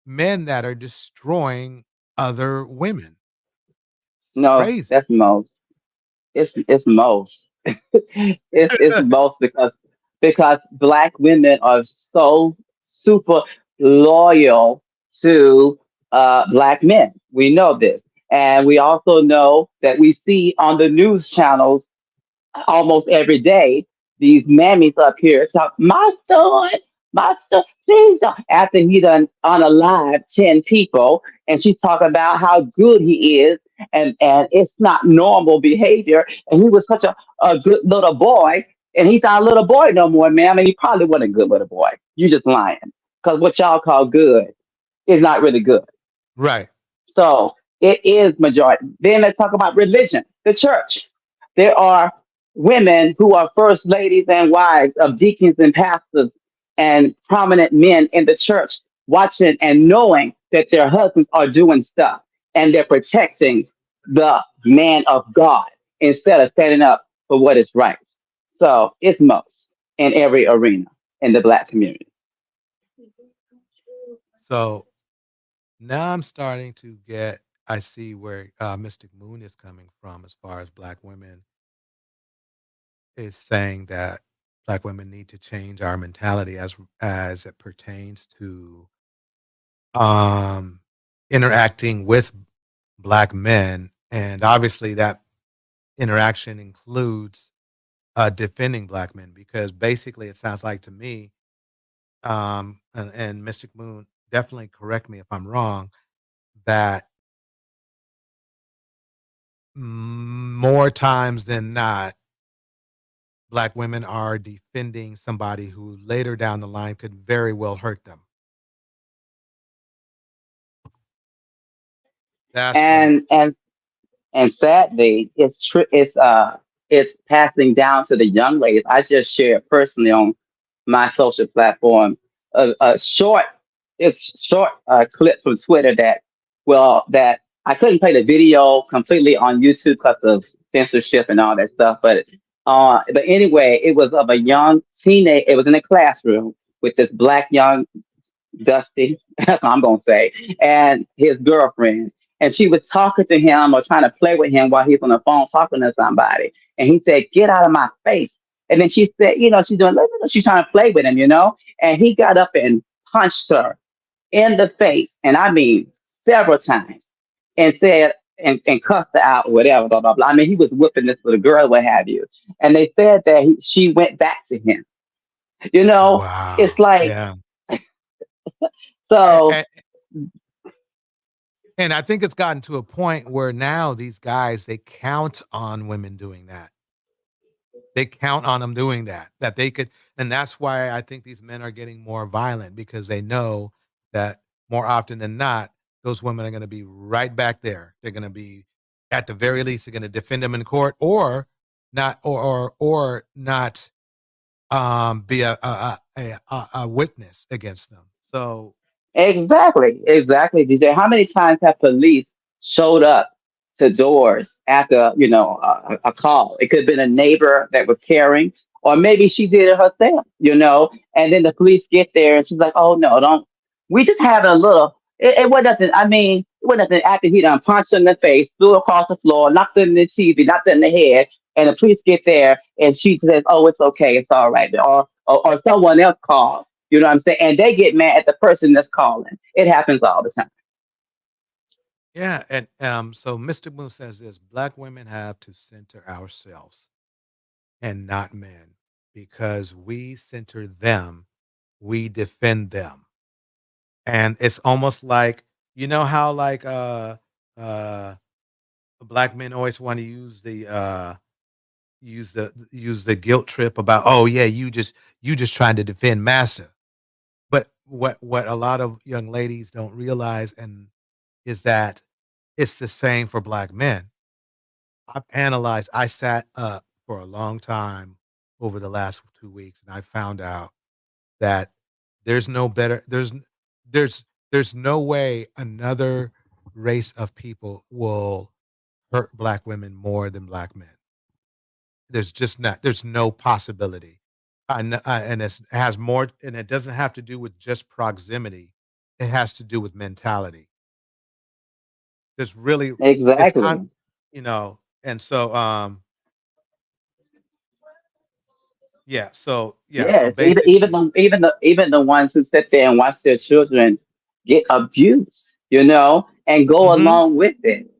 men that are destroying other women. It's No, crazy. that's most. It's most. It's most because Black women are so super loyal to Black men. We know this, and we also know that we see on the news channels almost every day these mammies up here talk my son, please don't. After he done unalive 10 people, and she's talking about how good he is, and it's not normal behavior, and he was such a good little boy, and he's not a little boy no more, ma'am, and he probably wasn't a good little boy. You just lying. Because what y'all call good is not really good. Right. So it is majority. Then let's talk about religion, the church. There are women who are first ladies and wives of deacons and pastors and prominent men in the church watching and knowing that their husbands are doing stuff and they're protecting the man of God instead of standing up for what is right. So it's most in every arena in the Black community. So now I'm starting to I see where Mystic Moon is coming from as far as Black women is saying that Black women need to change our mentality as it pertains to interacting with Black men. And obviously that interaction includes defending Black men, because basically it sounds like to me, and Mystic Moon, definitely correct me if I'm wrong, that more times than not, Black women are defending somebody who later down the line could very well hurt them. And sadly, it's passing down to the young ladies. I just shared personally on my social platform a short clip from Twitter that I couldn't play the video completely on YouTube because of censorship and all that stuff. But anyway, it was of a young teenage. It was in a classroom with this Black young Dusty, that's what I'm gonna say, and his girlfriend. And she was talking to him or trying to play with him while he's on the phone talking to somebody. And he said, "Get out of my face." And then she said, she's doing, she's trying to play with him, and he got up and punched her in the face. And I mean, several times and said and cussed her out, whatever, blah blah blah. I mean, he was whipping this little girl, what have you. And they said that she went back to him. You know, it's Wow. like Yeah. so. And, and I think it's gotten to a point where now these guys, they count on women doing that. They count on them doing that, that they could, and that's why I think these men are getting more violent because they know that more often than not, those women are going to be right back there. They're going to be, at the very least, they're going to defend them in court, or not, or not be a witness against them. So Exactly, DJ. How many times have police showed up to doors after, a call? It could have been a neighbor that was caring, or maybe she did it herself, and then the police get there and she's like, oh, no, don't. We just having a little, it wasn't nothing. I mean, it wasn't nothing after he done punched her in the face, threw her across the floor, knocked her in the TV, knocked her in the head, and the police get there and she says, oh, it's okay, it's all right. Or someone else calls. You know what I'm saying? And they get mad at the person that's calling. It happens all the time. yeah, and so Mr. Moose says this: Black women have to center ourselves and not men, because we center them, we defend them. And it's almost like, you know how like uh black men always want to use the guilt trip about, oh yeah, you just trying to defend massa. But what a lot of young ladies don't realize and is that it's the same for black men. I sat up for a long time over the last 2 weeks, and I found out that there's no better there's there's no way another race of people will hurt black women more than black men. There's just not. There's no possibility. And it has more, and it doesn't have to do with just proximity. It has to do with mentality. There's really, it's kind, Exactly. and so yeah, so Yes, even basically, the ones who sit there and watch their children get abused, and go hmm along with it.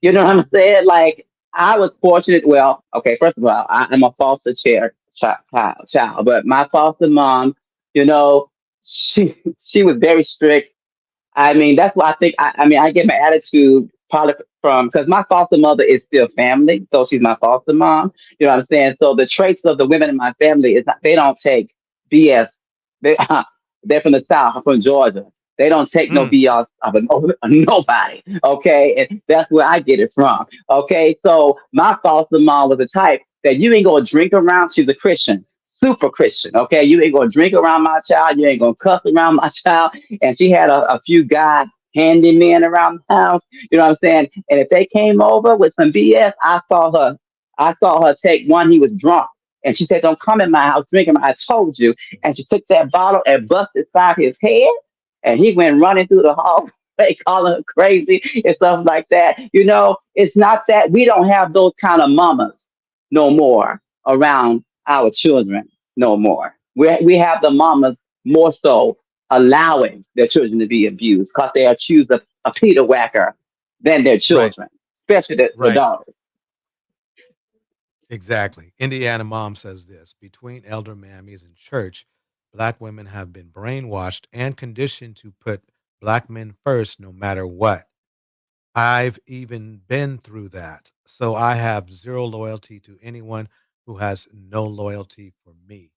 You know what I'm saying? Like I was fortunate. Well, okay, first of all, I'm a foster child, but my foster mom, you know, she was very strict. I mean, that's why I think I mean I get my attitude probably from because my foster mother is still family, so she's my foster mom. You know what I'm saying? So the traits of the women in my family is not, they don't take BS. They they're from the South, I'm from Georgia. They don't take no mm, BS of nobody. Okay, and that's where I get it from. Okay, so my foster mom was the type that you ain't gonna drink around. She's a Christian. Super Christian, okay? You ain't gonna drink around my child. You ain't gonna cuss around my child, and she had a few guy handymen around the house. You know what I'm saying? And if they came over with some BS, I saw her take one. He was drunk, and she said, "Don't come in my house drinking." I told you. And she took that bottle and busted inside his head, and he went running through the hall. They calling her crazy and stuff like that. It's not that we don't have those kind of mamas no more around our children no more. We have the mamas more so allowing their children to be abused because they are choose a Peter whacker than their right, children, especially the right, daughters. exactly. Indiana mom says this: between elder mammies and church, black women have been brainwashed and conditioned to put black men first, no matter what. I've even been through that. So I have zero loyalty to anyone who has no loyalty for me.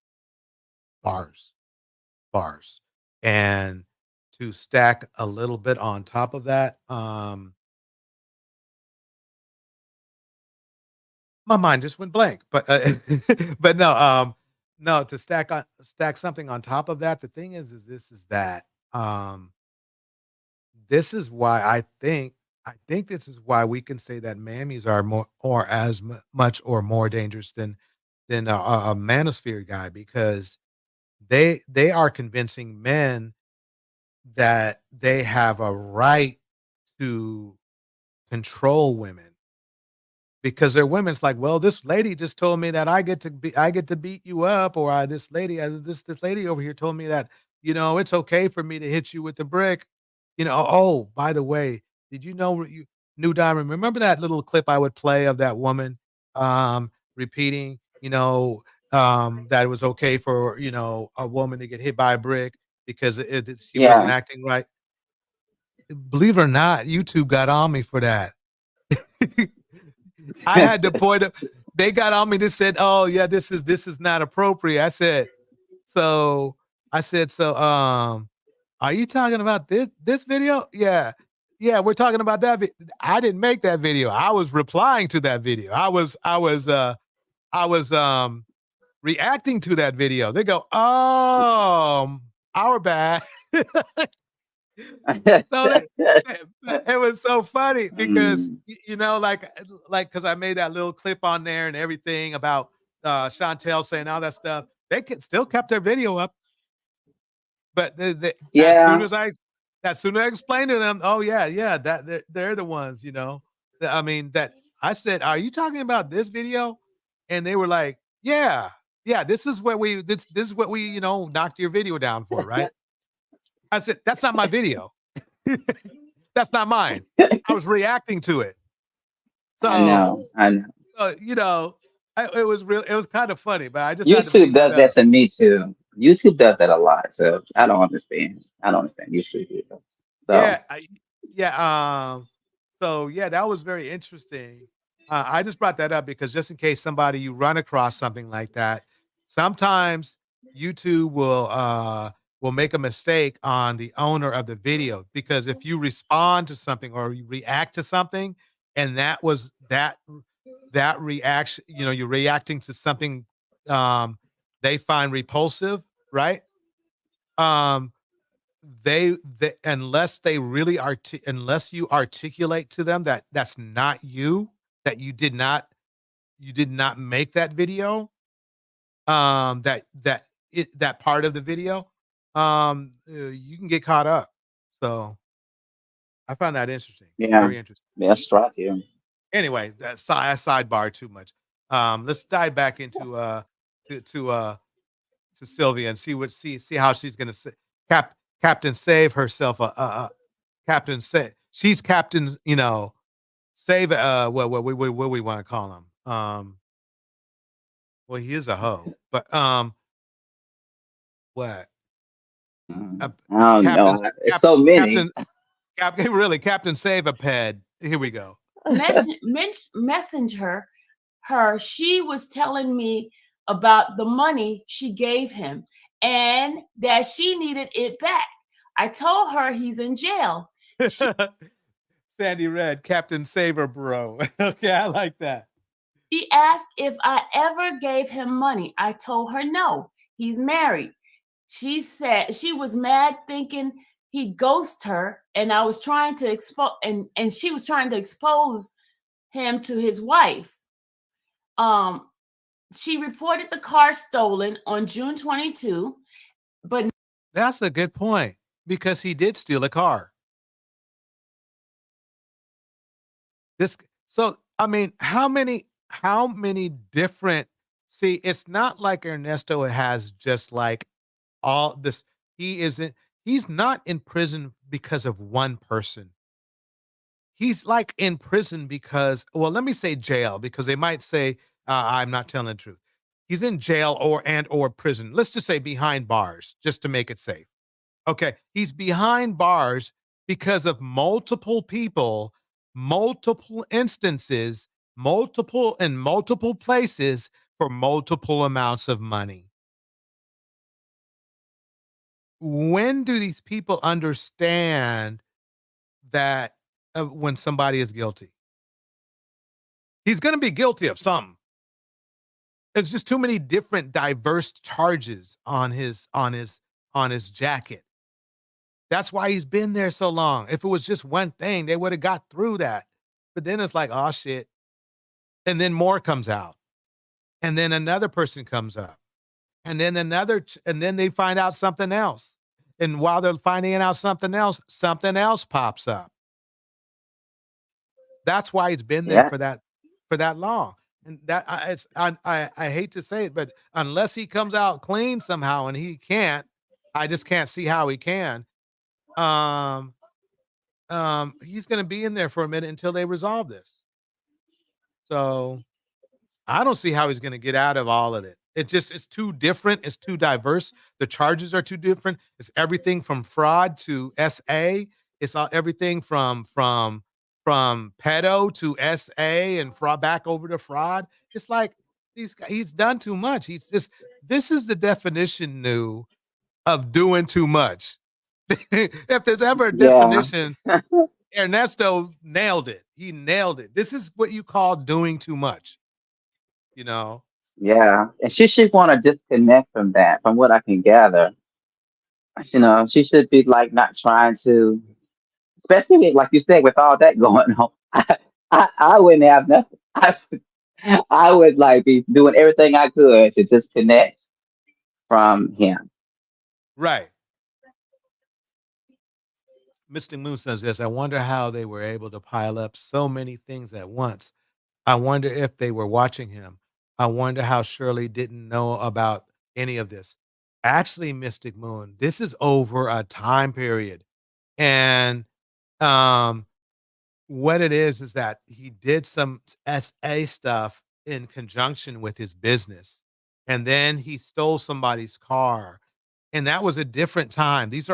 Bars, bars. And to stack a little bit on top of that, my mind just went blank. But but no, no, to stack something on top of that, the thing is this is that this is why I think this is why we can say that mammies are more or as much or more dangerous than a manosphere guy, because they are convincing men that they have a right to control women because they're women. It's like, well, this lady just told me that I get to beat you up, or this lady over here told me that it's okay for me to hit you with the brick. You know, oh, by the way, did you know you New Diamond, remember that little clip I would play of that woman repeating, that it was okay for, a woman to get hit by a brick because she wasn't Yeah. acting right? Believe it or not, YouTube got on me for that. I had to point up. They got on me. They said, "Oh yeah, this is not appropriate." So I said, "So are you talking about this video?" Yeah, yeah, we're talking about that. I didn't make that video. I was replying to that video. I was reacting to that video. They go, "Oh, our bad." So it was so funny because Mm. because I made that little clip on there and everything about Chantel saying all that stuff. They still kept their video up, but Yeah. as soon as I explained to them, oh yeah, that they're the ones, I mean, that I said, are you talking about this video? And they were like, yeah, this is what this is what we knocked your video down for, right? I said, that's not my video. That's not mine. I was reacting to it. So, I know. it was real. It was kind of funny, but I just had to bring YouTube that does that up. to me too. YouTube does that a lot. So I don't understand. I don't understand YouTube either. So Yeah. So yeah, that was very interesting. I just brought that up because just in case somebody you run across something like that, sometimes YouTube will make a mistake on the owner of the video because if you respond to something or you react to something, and that reaction, you're reacting to something they find repulsive, right? Um, they unless they really unless you articulate to them that that's not you, that you did not make that video, that part of the video, you can get caught up. So I found that interesting, yeah, very interesting. that's right. Yeah. Anyway, that sidebar too much. Let's dive back into to Sylvia and see how she's gonna say Captain Save herself. Captain Save. She's Captain. Save. What we want to call him. Well, he is a hoe, but what? Uh, I don't know. Captain. It's so many. Really, Captain Save a Ped. Here we go. Messenger her, she was telling me about the money she gave him and that she needed it back. I told her he's in jail. Sandy Red, Captain Saver, bro. Okay, I like that. She asked if I ever gave him money. I told her no, he's married. She said she was mad thinking he ghosted her, and I was trying to expose, and she was trying to expose him to his wife. She reported the car stolen on June 22, but That's a good point because he did steal a car. So I mean, how many different? See, it's not like Ernesto has just like all this. He's not in prison because of one person. He's like in prison because, well, let me say jail because they might say I'm not telling the truth. He's in jail or prison. Let's just say behind bars, just to make it safe. Okay, he's behind bars because of multiple people, multiple instances, in multiple places for multiple amounts of money. When do these people understand that when somebody is guilty? He's going to be guilty of something. There's just too many different diverse charges on his jacket. That's why he's been there so long. If it was just one thing, they would have got through that. But then it's like, oh shit. And then more comes out. And then another person comes up. And then and then they find out something else. And while they're finding out something else pops up. That's why it's been there Yeah. for that long. And that I hate to say it, but unless he comes out clean somehow, and he can't, I just can't see how he can. he's going to be in there for a minute until they resolve this. So I don't see how he's going to get out of all of it. It's too different. It's too diverse. The charges are too different. It's everything from fraud to SA. It's everything from pedo to SA and fraud back over to fraud. It's like he's done too much. This is the definition new of doing too much. If there's ever a definition, Ernesto nailed it. He nailed it. This is what you call doing too much. You know? Yeah. And she should want to disconnect from that, from what I can gather. You know, she should be like not trying to, especially like you said, with all that going on. I wouldn't have nothing. I would like be doing everything I could to disconnect from him. Right. Mr. Moon says this. I wonder how they were able to pile up so many things at once. I wonder if they were watching him. I wonder how Shirley didn't know about any of this. Actually, Mystic Moon, this is over a time period. And what it is that he did some SA stuff in conjunction with his business. And then he stole somebody's car. And that was a different time. This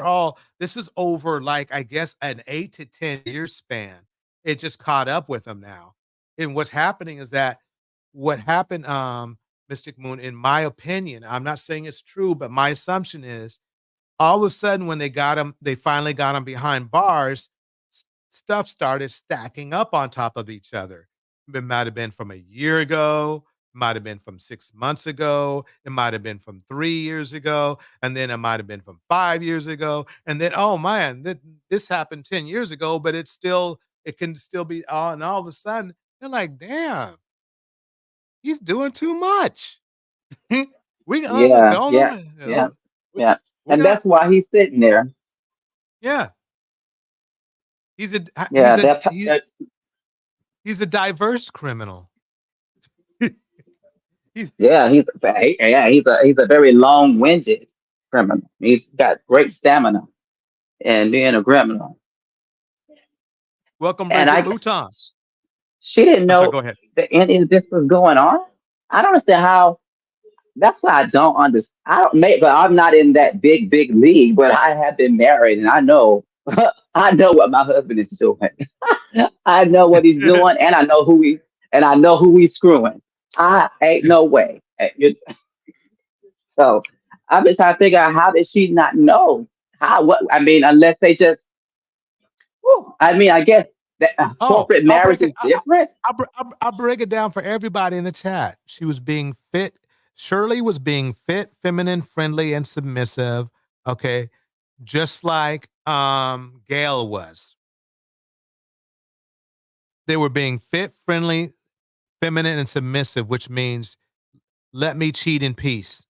is over like, I guess, an 8 to 10 year span. It just caught up with him now. And what's happening is that what happened, Mystic Moon, in my opinion, I'm not saying it's true, but my assumption is all of a sudden when they finally got him behind bars, stuff started stacking up on top of each other. It might have been from a year ago, might have been from 6 months ago, it might have been from 3 years ago, and then it might have been from 5 years ago, and then, oh man, this happened 10 years ago, but it can still be and all of a sudden, they're like, damn, he's doing too much. We Yeah, don't yeah, yeah, yeah. we And got that's why he's sitting there. yeah. He's a Yeah, he's a diverse criminal. he's a very long-winded criminal. He's got great stamina and being a criminal. Welcome, And Bridget Luton. she didn't I'm sorry, know go ahead. that any of this was going on. I don't understand how. That's why I don't understand. But I'm not in that big league. But I have been married, and I know, I know what my husband is doing. I know what he's doing, and I know who he's screwing. I ain't no way. So I'm just trying to figure out how did she not know? Unless they just. I mean, I guess that corporate marriage is different. I'll break it down for everybody in the chat. She was being fit. Shirley was being fit, feminine, friendly, and submissive. Okay. Just like Gail was. They were being fit, friendly, feminine, and submissive, which means let me cheat in peace.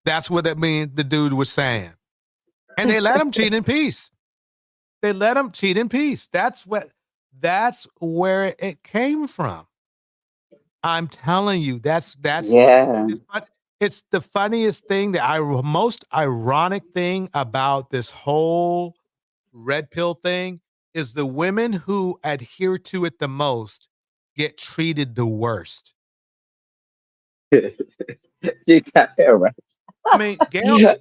That's what that means the dude was saying. And they let him cheat in peace. They let him cheat in peace. That's where it came from. I'm telling you, that's Yeah. it's the funniest thing, most ironic thing about this whole red pill thing is the women who adhere to it the most get treated the worst. She got that right. I mean, Gail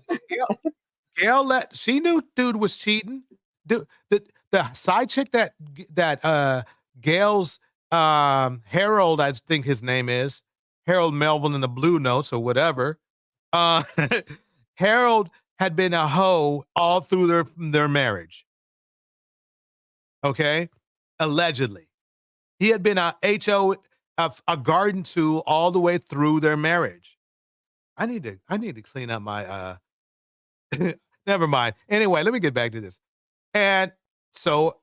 she knew dude was cheating. The side chick that Gail's Harold, I think his name is Harold Melvin in the Blue Notes or whatever. Harold had been a hoe all through their marriage. Okay, allegedly, he had been a garden tool all the way through their marriage. I need to clean up my never mind. Anyway, let me get back to this. And so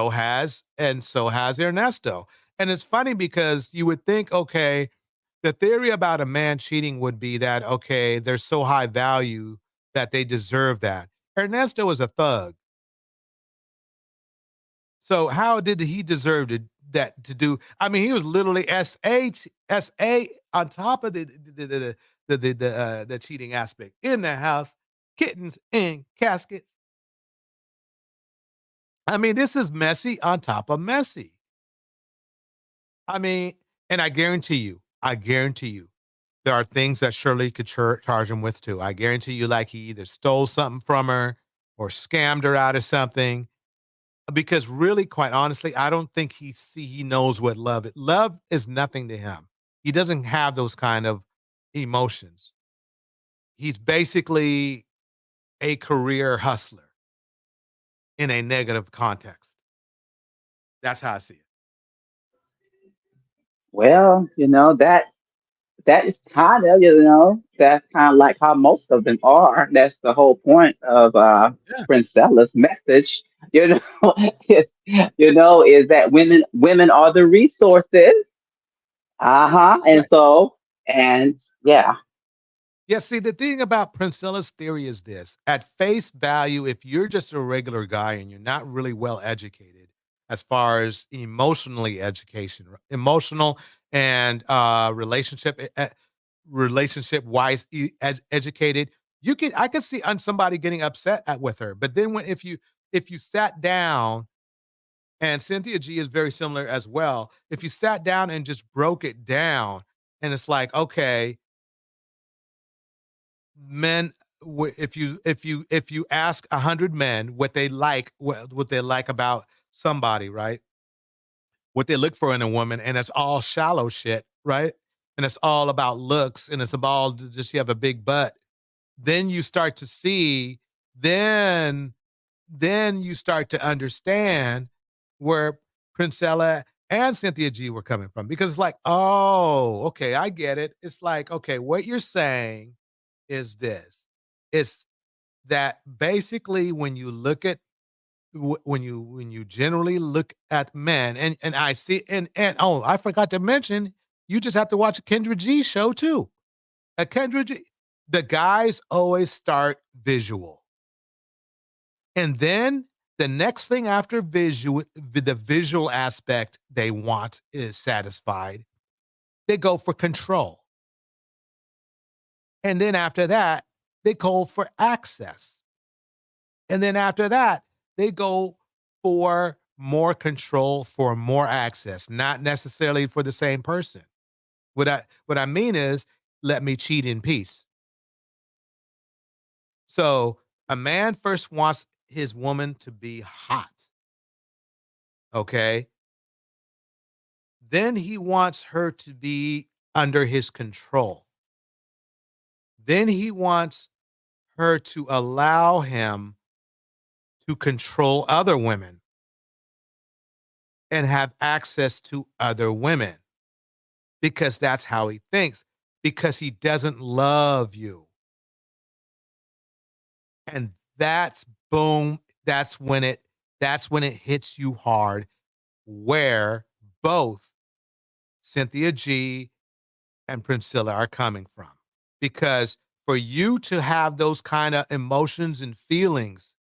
has Ernesto. And it's funny because you would think, okay, the theory about a man cheating would be that, okay, they're so high value that they deserve that. Ernesto is a thug. So how did he deserve to do? I mean, he was literally SA on top of the cheating aspect in the house, kittens in caskets. I mean, this is messy on top of messy. I mean, and I guarantee you, there are things that Shirley could charge him with too. I guarantee you, like he either stole something from her or scammed her out of something. Because really, quite honestly, I don't think he knows what love is. Love is nothing to him. He doesn't have those kind of emotions. He's basically a career hustler in a negative context. That's how I see it. Well, that is kind of, that's kind of like how most of them are. That's the whole point of Yeah. Princella's message. Is, It's is that women are the resources. Uh-huh. And right. so, and yeah. Yeah, see, the thing about Princella's theory is this. At face value, if you're just a regular guy and you're not really well educated as far as emotional and relationship wise educated, I can see on somebody getting upset with her. But then if you sat down, and Cynthia G is very similar as well. If you sat down and just broke it down, and it's like, okay, men, if you ask 100 men what they like about somebody, right? What they look for in a woman, and it's all shallow shit, right? And it's all about looks, and it's about just you have a big butt. Then you start to see, then you start to understand where Princella and Cynthia G were coming from, because it's like, oh, okay, I get it. It's like, okay, what you're saying is this. It's that basically when you look at when you generally look at men, and I see, and oh, I forgot to mention, you just have to watch a Kendra G show too. A Kendra G, the guys always start visual, and then the next thing after the visual aspect they want is satisfied, they go for control. And then after that, they call for access. And then after that, they go for more control, for more access, not necessarily for the same person. What I mean is, let me cheat in peace. So a man first wants his woman to be hot. Okay. Then he wants her to be under his control. Then he wants her to allow him to control other women and have access to other women, because that's how he thinks, because he doesn't love you. And that's boom, that's when it hits you hard, where both Cynthia G and Priscilla are coming from. Because for you to have those kind of emotions and feelings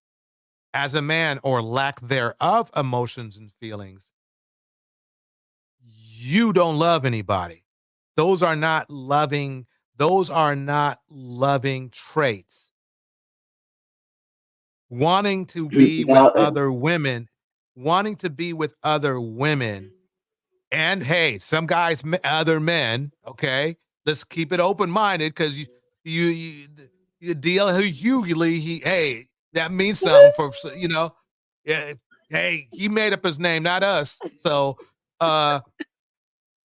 as a man, or lack thereof emotions and feelings, you don't love anybody. Those are not loving traits. Wanting to be with No, other women, and hey, some guys, other men, okay? Let's keep it open-minded, because you deal usually hey, that means something for, yeah, hey, he made up his name, not us. So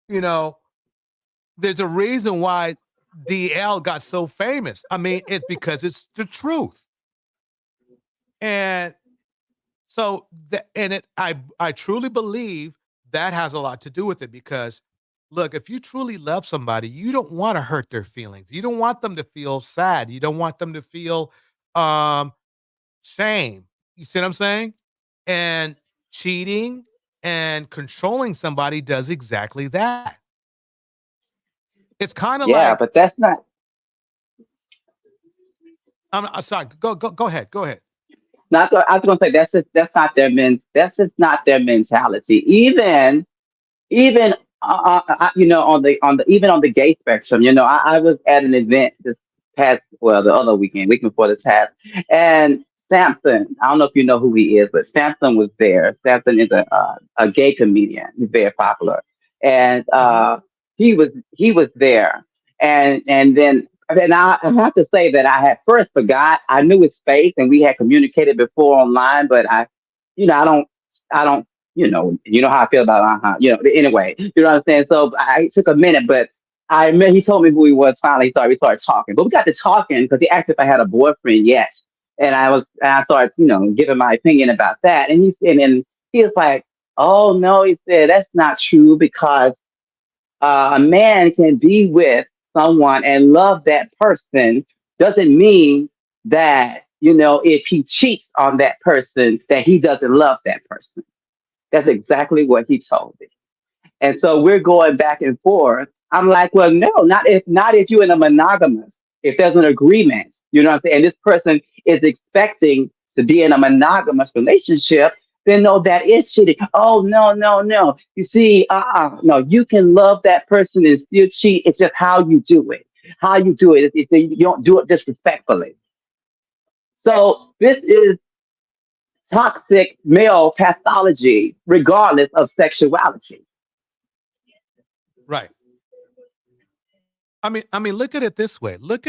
you know, there's a reason why DL got so famous. I mean, it's because it's the truth. And so I truly believe that has a lot to do with it, because look, if you truly love somebody, you don't want to hurt their feelings. You don't want them to feel sad. You don't want them to feel shame. You see what I'm saying? And cheating and controlling somebody does exactly that. It's kind of yeah, like, but that's not. I'm sorry. Go ahead. Go ahead. Not. I was going to say that's not their That's just not their mentality. Even even on the gay spectrum. I was at an event this past, well, the other weekend, week before this past, and Samson. I don't know if you know who he is, but Samson was there. Samson is a gay comedian. He's very popular, and he was there. And then I have to say that I had first forgot. I knew his face, and we had communicated before online, but I don't. You know how I feel about Anyway, you know what I'm saying. So I took a minute, but I remember he told me who he was. Finally, we started talking, but we got to talking because he asked if I had a boyfriend yet, and I started, giving my opinion about that, and he was like, "Oh no," he said, "that's not true because a man can be with someone and love that person doesn't mean that if he cheats on that person that he doesn't love that person." That's exactly what he told me. And so we're going back and forth. I'm like, well, no, not if you're in a monogamous, if there's an agreement, you know what I'm saying? And this person is expecting to be in a monogamous relationship, then no, that is cheating. Oh, no, no, no. You see, no, you can love that person and still cheat. It's just how you do it. How you do it. You don't do it disrespectfully. So this is toxic male pathology, regardless of sexuality. Right. I mean, look at it this way. Look,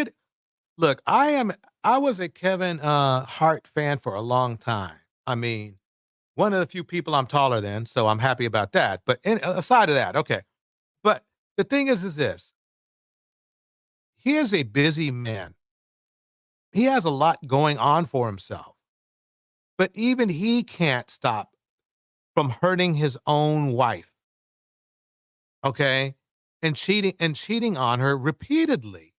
I was a Kevin Hart fan for a long time. I mean, one of the few people I'm taller than, so I'm happy about that. But aside of that, okay. But the thing is this: he is a busy man. He has a lot going on for himself, but even he can't stop from hurting his own wife. Okay, and cheating on her repeatedly.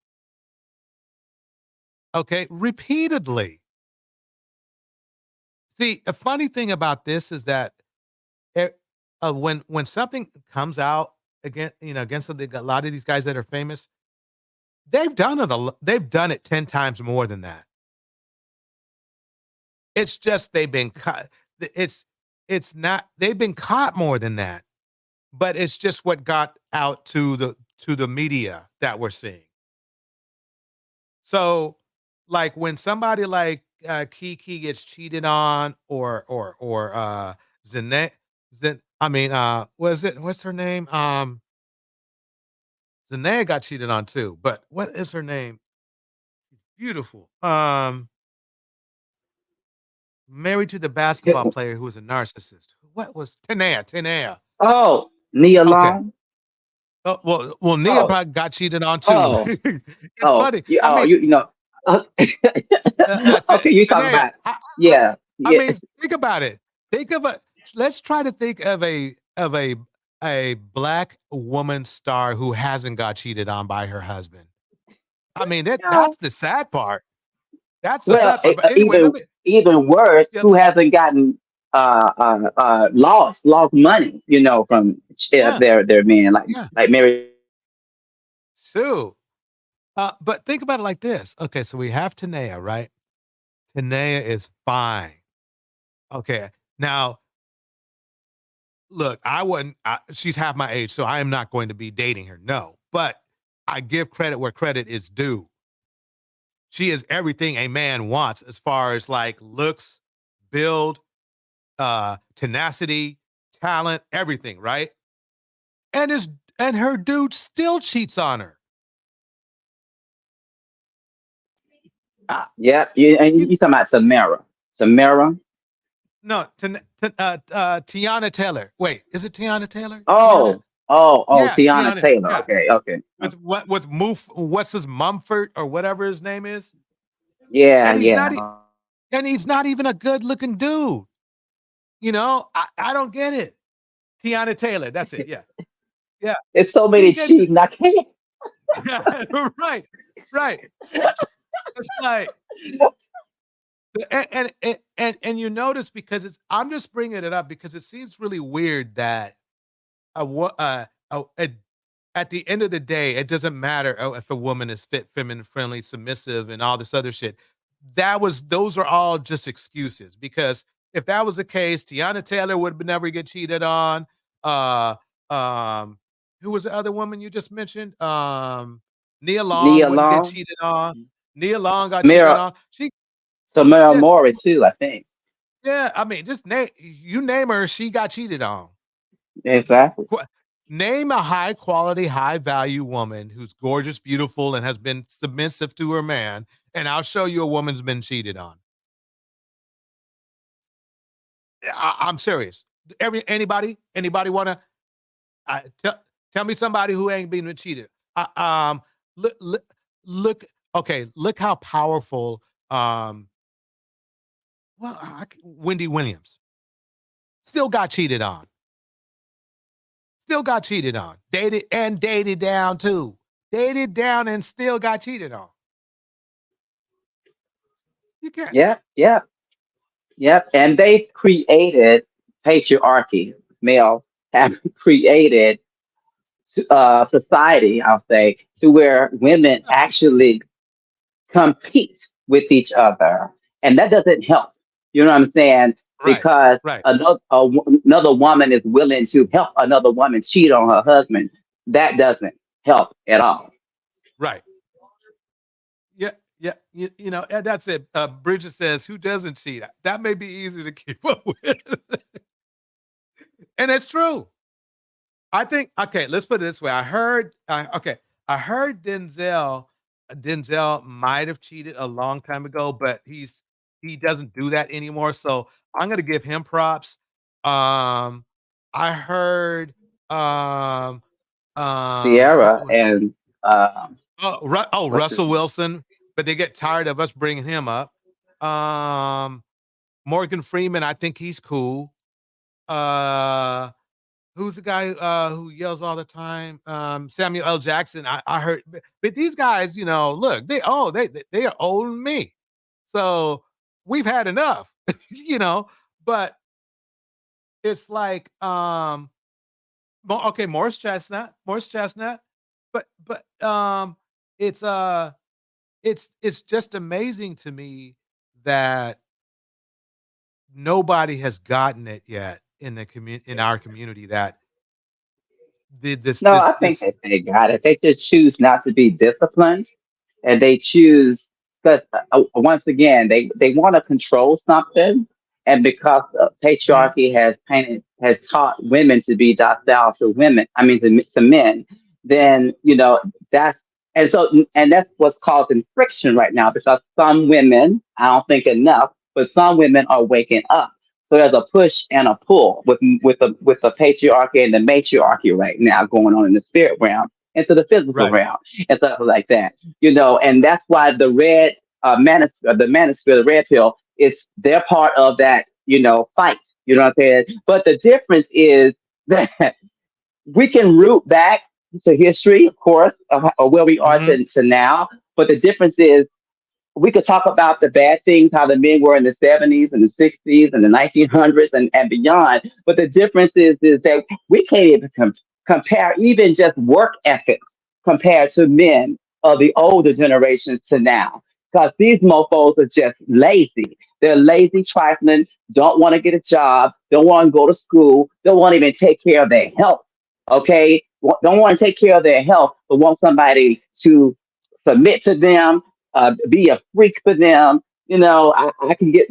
Okay, repeatedly. See, a funny thing about this is that when something comes out against something, a lot of these guys that are famous, they've done it. They've done it 10 times more than that. It's just they've been caught. It's not. They've been caught more than that, but it's just what got out to the media that we're seeing. So, like when somebody like Kiki gets cheated on, or Zane, what's her name? Zendaya got cheated on too, but what is her name? Beautiful. Married to the basketball player who was a narcissist. What was Tanea? Oh, Nia Okay. Long. Well, Nia probably got cheated on too. Oh, It's funny. Okay, you talking Tanea, about, yeah, I yeah. mean, think about it. Let's try to think of a black woman star who hasn't got cheated on by her husband. I mean, that's the sad part. That's the sad part. But anyway, Even worse, Yep. who hasn't gotten lost money, from Yeah. their men, Yeah. like Mary. Sue. But think about it like this. Okay, so we have Tanea, right? Tanea is fine. Okay. Now, look, she's half my age, so I am not going to be dating her. No. But I give credit where credit is due. She is everything a man wants as far as like looks, build, tenacity, talent, everything, right? And her dude still cheats on her. Yeah, you talking about Samara? No, Tiana Taylor. Wait, is it Tiana Taylor? Oh, Yeah, Tiana Taylor. yeah. Okay. With what's his Mumford or whatever his name is? Yeah, And yeah. he's not even a good looking dude. I don't get it. Tiana Taylor, that's it. Yeah. Yeah. It's so many cheating. I can't. Right. It's like, and you notice because I'm just bringing it up because it seems really weird that at the end of the day, it doesn't matter if a woman is fit, feminine, friendly, submissive, and all this other shit. Those are all just excuses because if that was the case, Tiana Taylor would never get cheated on. Who was the other woman you just mentioned? Nia Long wouldn't get cheated on. Nia Long got cheated on. Tamara Yeah, Mori too, I think. yeah. I mean, just name her. She got cheated on. Exactly. Name a high quality, high value woman who's gorgeous, beautiful, and has been submissive to her man, and I'll show you a woman's been cheated on. I'm serious. Anybody want to tell me somebody who ain't been cheated? Look, look. Okay, look how powerful. Wendy Williams still got cheated on. Still got cheated on. Dated down too. Dated down and still got cheated on. You can't. Yep. And they created patriarchy. Male have created society, I'll say, to where women actually compete with each other, and that doesn't help. You know what I'm saying? Because Right. another woman is willing to help another woman cheat on her husband. That doesn't help at all. Right. Yeah. You know, and that's it. Bridget says, "Who doesn't cheat?" That may be easy to keep up with, and it's true. I think. Okay, let's put it this way. I heard Denzel. Denzel might have cheated a long time ago, but he doesn't do that anymore. So I'm gonna give him props. I heard. Sierra What was? and what's his Russell Wilson, but they get tired of us bringing him up. Morgan Freeman, I think he's cool. Who's the guy who yells all the time? Samuel L. Jackson. I heard, but these guys, you know, look, they are older than me, so we've had enough, you know. But it's like, okay, Morris Chestnut, but it's it's just amazing to me that nobody has gotten it yet in the in our community that did this No, I think that they got it. They just choose not to be disciplined, and they choose because once again they want to control something, and because patriarchy has taught women to be docile to women. I mean to men. Then that's and that's what's causing friction right now because some women, I don't think enough, but some women are waking up. So there's a push and a pull with the patriarchy and the matriarchy right now going on in the spirit realm into the physical realm and stuff like that. And that's why the red manosphere, the red pill, is they're part of that, fight. You know what I'm saying? But the difference is that we can root back to history, of course, of where we are to now. But the difference is we could talk about the bad things, how the men were in the 70s and the 60s and the 1900s and beyond. But the difference is that we can't even compare even just work ethics compared to men of the older generations to now. Because these mofos are just lazy. They're lazy, trifling, don't want to get a job, don't want to go to school, don't want to even take care of their health. Okay? Don't want to take care of their health, but want somebody to submit to them, be a freak for them. I can get,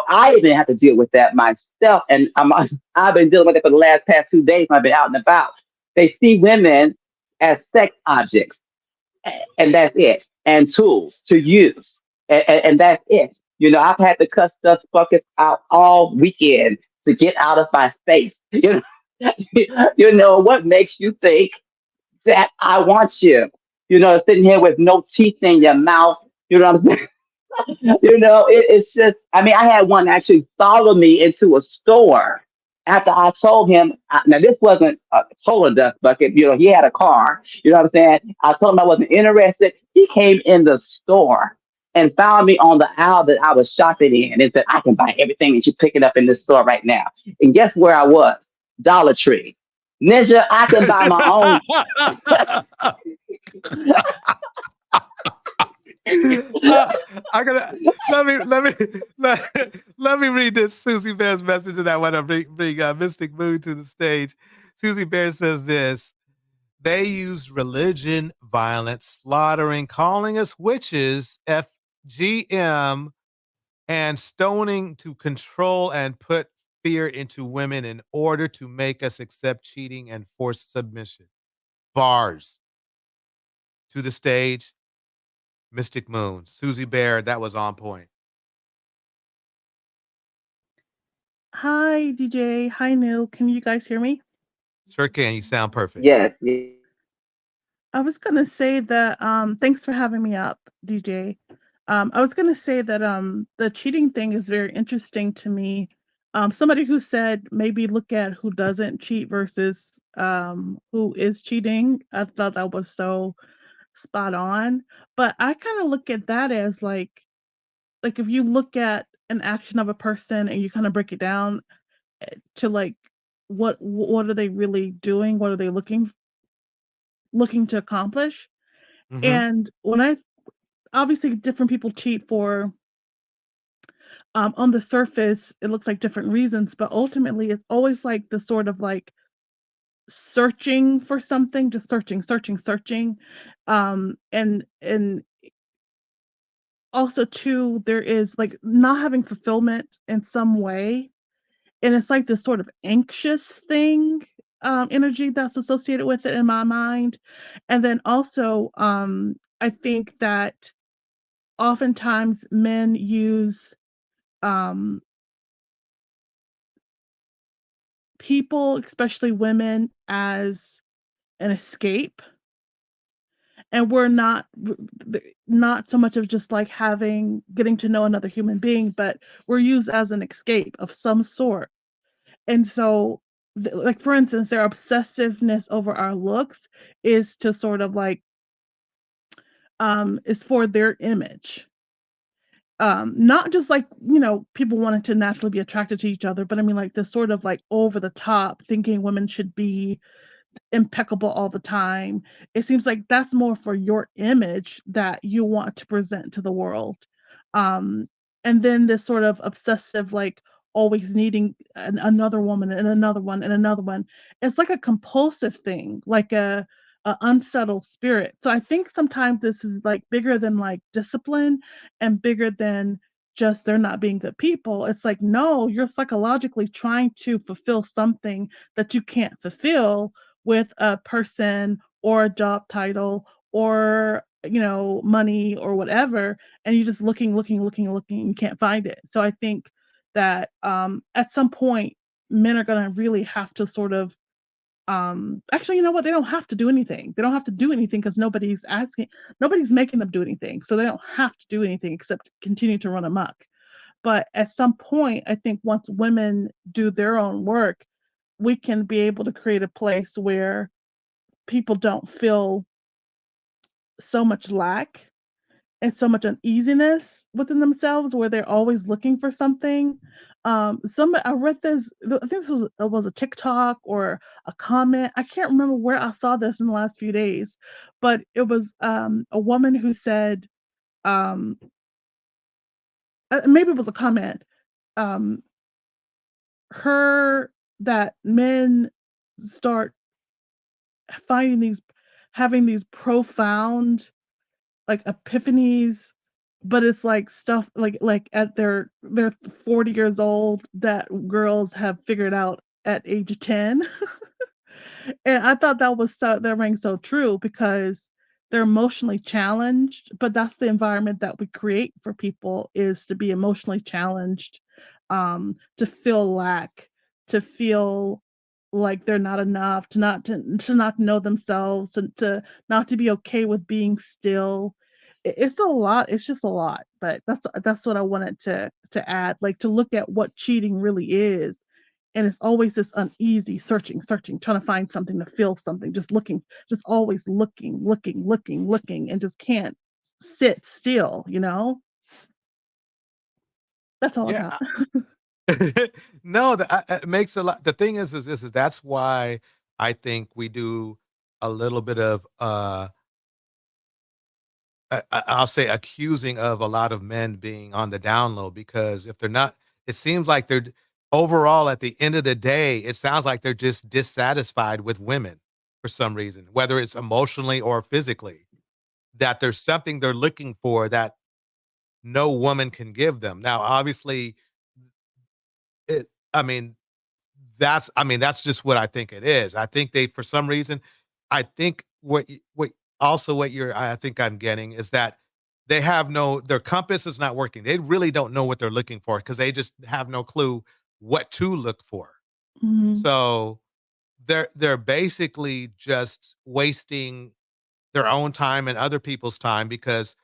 I even have to deal with that myself. And I've been dealing with it for the past 2 days. I've been out and about. They see women as sex objects, and that's it, and tools to use, and that's it. I've had to cuss dust buckets out all weekend to get out of my face. What makes you think that I want you? Sitting here with no teeth in your mouth. You know what I'm saying? It's just, I mean, I had one actually follow me into a store after I told him, now this wasn't a total dust bucket, he had a car, you know what I'm saying? I told him I wasn't interested. He came in the store and found me on the aisle that I was shopping in and said, I can buy everything that you're picking up in this store right now. And guess where I was? Dollar Tree. Ninja, I can buy my own. Let me read this Susie Bear's message, and I want to bring Mystic Moon to the stage. Susie Bear says this: they use religion, violence, slaughtering, calling us witches, FGM, and stoning to control and put fear into women in order to make us accept cheating and forced submission. Bars. To the stage, Mystic Moon. Susie Bear, that was on point. Hi, DJ. Hi, Neil. Can you guys hear me? Sure can. You sound perfect. Yes. I was gonna say that thanks for having me up, DJ. I was gonna say that the cheating thing is very interesting to me. Somebody who said maybe look at who doesn't cheat versus who is cheating. I thought that was so spot on. But I kind of look at that as like if you look at an action of a person and you kind of break it down to like what are they really doing? What are they looking to accomplish? Mhm. And when I obviously different people cheat for on the surface it looks like different reasons, but ultimately it's always like the sort of like searching for something, just searching. And also too there is like not having fulfillment in some way, and it's like this sort of anxious thing energy that's associated with it in my mind. And then also I think that oftentimes men use um people, especially women, as an escape, and we're not so much of just like getting to know another human being, but we're used as an escape of some sort. And so like for instance their obsessiveness over our looks is to sort of like is for their image, not just like people wanting to naturally be attracted to each other, but I mean like this sort of like over the top thinking women should be impeccable all the time. It seems like that's more for your image that you want to present to the world. Um, and then this sort of obsessive, like always needing another woman and another one and another one. It's like a compulsive thing, like a unsettled spirit. So I think sometimes this is like bigger than like discipline and bigger than just they're not being good people. It's like, no, you're psychologically trying to fulfill something that you can't fulfill with a person or a job title or money or whatever, and you're just looking, you can't find it. So I think that at some point men are going to really have to sort of actually, you know what, they don't have to do anything. They don't have to do anything because nobody's making them do anything, so they don't have to do anything except continue to run amok. But at some point I think once women do their own work, we can be able to create a place where people don't feel so much lack and so much uneasiness within themselves where they're always looking for something. I read this, I think this was a TikTok or a comment. I can't remember where I saw this in the last few days, but it was a woman who said, um, maybe it was a comment, um, her that men start finding having these profound like epiphanies, but it's like stuff like at they're 40 years old that girls have figured out at age 10. And I thought that rang so true because they're emotionally challenged, but that's the environment that we create for people is to be emotionally challenged, to feel lack, to feel like they're not enough, to not know themselves, to not to be okay with being still. It's a lot. It's just a lot. But that's what I wanted to add, like to look at what cheating really is, and it's always this uneasy searching, trying to find something to feel something, just looking, just always looking, and just can't sit still. That's all I Yeah. got. No, it makes a lot. The thing is this is that's why I think we do a little bit of I'll say accusing of a lot of men being on the down low because if they're not, it seems like they're overall at the end of the day, it sounds like they're just dissatisfied with women for some reason, whether it's emotionally or physically, that there's something they're looking for that no woman can give them. Now, obviously, it. That's just what I think it is. I think they, for some reason, I think what you're, I think I'm getting is that they have their compass is not working. They really don't know what they're looking for because they just have no clue what to look for. Mhm. So they're basically just wasting their own time and other people's time because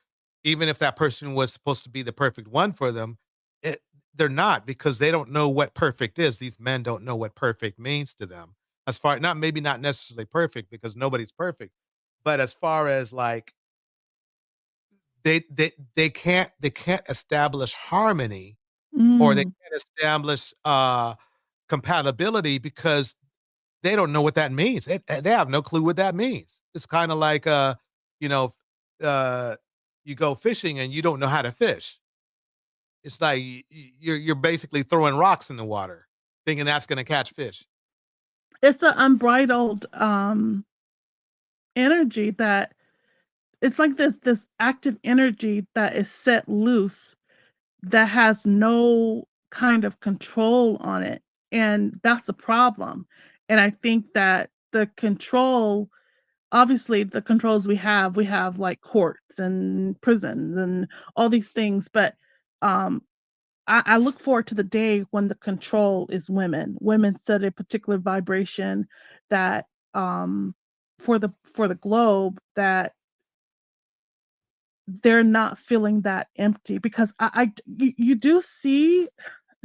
even if that person was supposed to be the perfect one for them, they're not because they don't know what perfect is. These men don't know what perfect means to them. As far not necessarily perfect because nobody's perfect, but as far as like they can't establish harmony or they Mm. can't establish compatibility because they don't know what that means. They have no clue what that means. It's kind of like you know, uh, you go fishing and you don't know how to fish. It's like you're basically throwing rocks in the water, thinking that's going to catch fish. It's an unbridled energy that it's like this active energy that is set loose that has no kind of control on it. And that's a problem. And I think that the control, obviously, the controls we have like courts and prisons and all these things, but um, I look forward to the day when the control is women. Women set a particular vibration that for the globe that they're not feeling that empty because you do see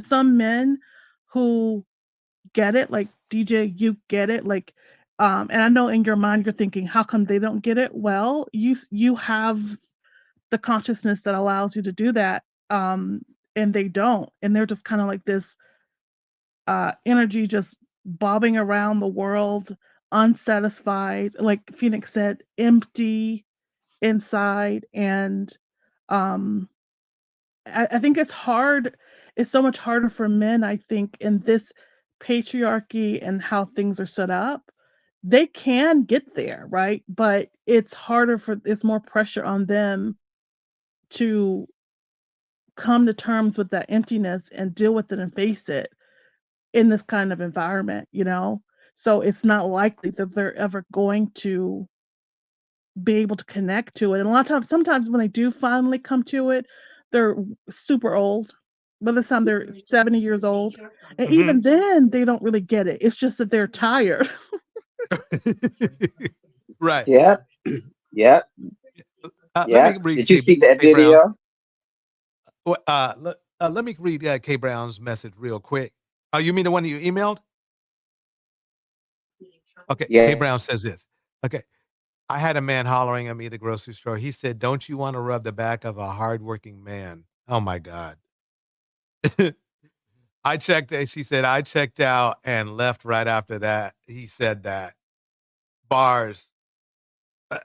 some men who get it, like DJ, you get it, like, and I know in your mind you're thinking, how come they don't get it? Well, you have the consciousness that allows you to do that, and they don't, and they're just kind of like this energy just bobbing around the world, unsatisfied, like Phoenix said, empty inside, and um I think it's hard. It's so much harder for men, I think, in this patriarchy and how things are set up. They can get there, right? But it's more pressure on them to come to terms with that emptiness and deal with it and face it in this kind of environment, you know? So it's not likely that they're ever going to be able to connect to it. And a lot of times, sometimes when they do finally come to it, they're super old. By the time they're 70 years old. And even then, they don't really get it. It's just that they're tired. Right. Yep. Yep. Let Yeah. me read Did you see that K Brown's. video? Let me read K Brown's message real quick. Oh, you mean the one that you emailed? Okay. K Yeah. Brown says this. Okay. I had a man hollering at me at the grocery store. He said, "Don't you want to rub the back of a hardworking man?" Oh my God. She said, I checked out and left right after that. He said that. Bars. Uh,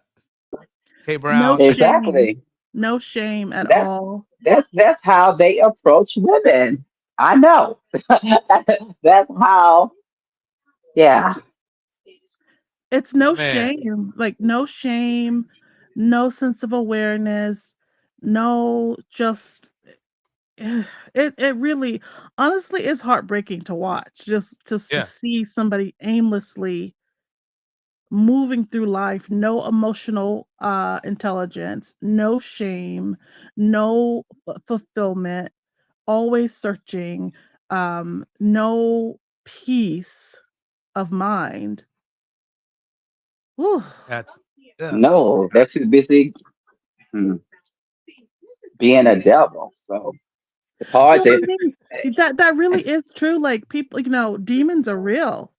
K No Brown. shame. Exactly. No shame at That's all. that's how they approach women. I know. That's how. Yeah. It's no Man. shame. Like, no shame, no sense of awareness, no just it really honestly is heartbreaking to watch. Just to Yeah. see somebody aimlessly moving through life, no emotional intelligence, no shame, no fulfillment, always searching, no peace of mind. Whew. That's yeah. No, they're too busy mm, being a devil. So it's hard Well, I to. mean, that really is true. Like, people, demons are real,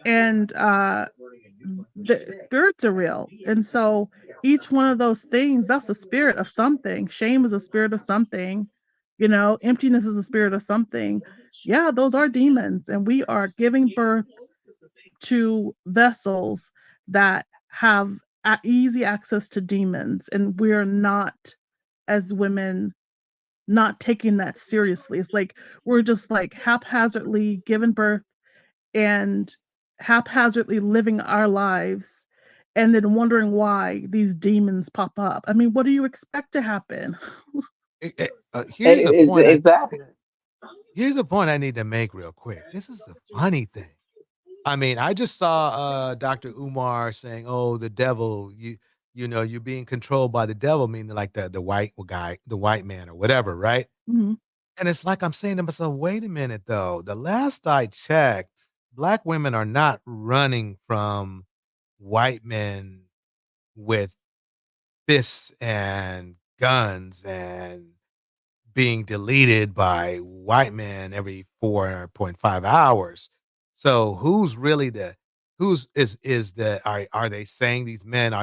and the spirits are real, and so each one of those things, that's a spirit of something. Shame is a spirit of something. Emptiness is a spirit of something. Yeah, those are demons, and we are giving birth to vessels that have easy access to demons, and we're not, as women, not taking that seriously. It's like we're just like haphazardly giving birth and haphazardly living our lives and then wondering why these demons pop up. I mean, what do you expect to happen? Here's a point. Exactly. Here's a point I need to make real quick. This is the funny thing. I mean, I just saw Dr. Umar saying, "Oh, the devil, you know, you're being controlled by the devil," meaning like the white guy, the white man or whatever, right? Mhm. And it's like I'm saying to myself, wait a minute though. The last I checked, black women are not running from white men with fists and guns and being deleted by white men every 4.5 hours. So who's really is the are they saying these men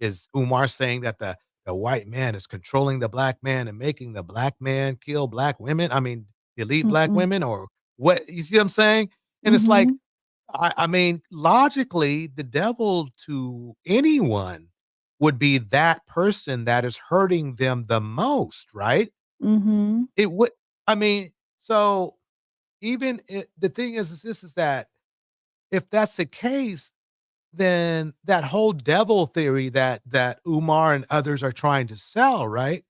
is Umar saying that the white man is controlling the black man and making the black man kill black women? I mean, delete black Mm-mm. women or what? You see what I'm saying? And it's like, Mhm. I mean, logically, the devil to anyone would be that person that is hurting them the most, right? Mhm. It would I mean, so even the thing is this is that if that's the case, then that whole devil theory that Umar and others are trying to sell, right?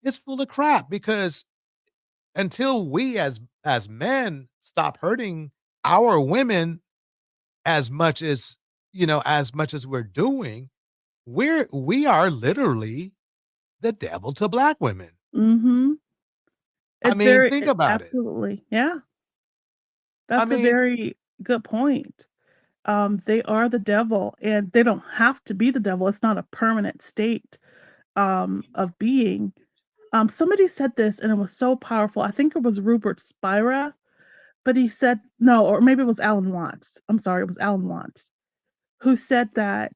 It's full of crap because until we as men stop hurting our women as much as as much as we're doing, we are literally the devil to black women. Mhm. I mean, think It about it. absolutely. Yeah. I That's a mean, very good point. They are the devil, and they don't have to be the devil. It's not a permanent state of being. Somebody said this, and it was so powerful. I think it was Rupert Spira, but he said no, or maybe it was Alan Watts. I'm sorry, it was Alan Watts who said that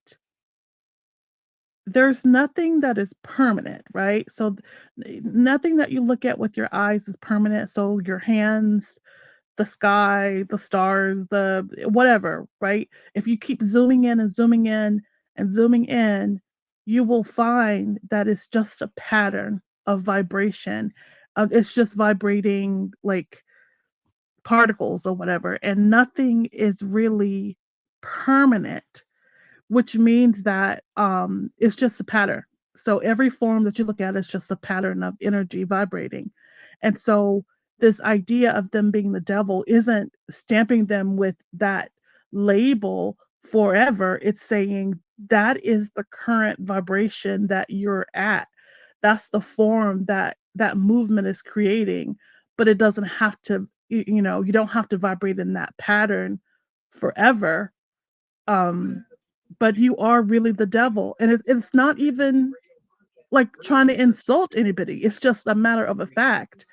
there's nothing that is permanent, right? So nothing that you look at with your eyes is permanent. So your hands, the sky, the stars, the whatever, right? If you keep zooming in and zooming in and zooming in, you will find that it's just a pattern of vibration. It's just vibrating like particles or whatever, and nothing is really permanent, which means that it's just a pattern. So every form that you look at is just a pattern of energy vibrating. And so this idea of them being the devil isn't stamping them with that label forever. It's saying that is the current vibration that you're at. That's the form that that movement is creating, but it doesn't have to, you don't have to vibrate in that pattern forever. Um, but you are really the devil. And it's not even like trying to insult anybody. It's just a matter of a fact.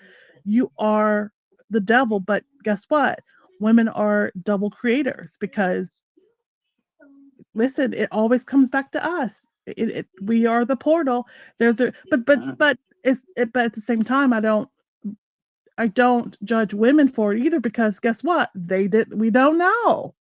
You are the devil, but guess what? Women are double creators because listen, it always comes back to us. We are the portal. There's a but but at the same time I don't judge women for it either because guess what? We don't know.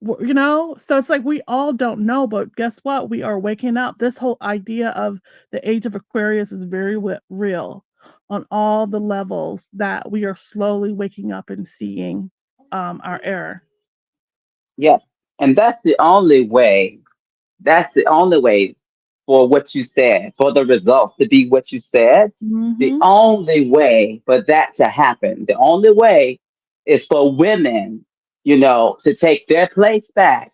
So it's like we all don't know, but guess what? We are waking up. This whole idea of the age of Aquarius is very real on all the levels that we are slowly waking up and seeing our error. Yes. And that's the only way. That's the only way for what you said, for the results to be what you said. The Mm-hmm. only way for that to happen, the only way is for women, to take their place back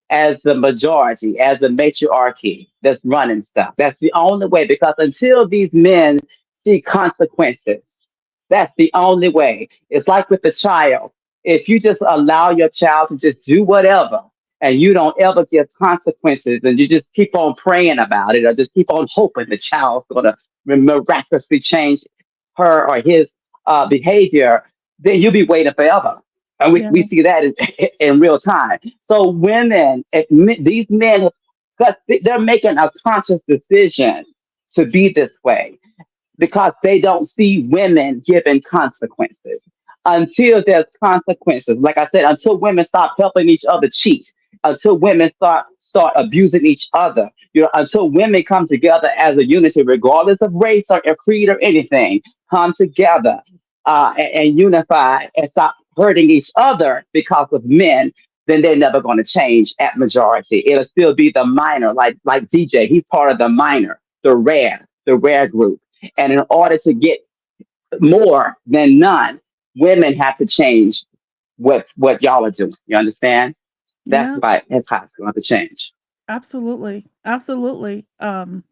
as the majority, as the matriarchy that's running stuff. That's the only way because until these men see consequences, that's the only way. It's like with the child. If you just allow your child to just do whatever and you don't ever give consequences and you just keep on praying about it or just keep on hoping the child's going to miraculously change her or his behavior, then you'll be waiting forever. And we, Yeah. we see that in real time. So women, these men, because they're making a conscious decision to be this way because they don't see women giving consequences. Until there's consequences, like I said, until women stop helping each other cheat, until women start abusing each other, until women come together as a unity, regardless of race or creed or anything, come together and unify and stop hurting each other because of men, then they're never going to change at majority. It'll still be the minor, like DJ. He's part of the minor, the rare group. And in order to get more than none, women have to change what y'all are doing. You understand? That's Yeah, why hip hop's going to change. absolutely. Absolutely. And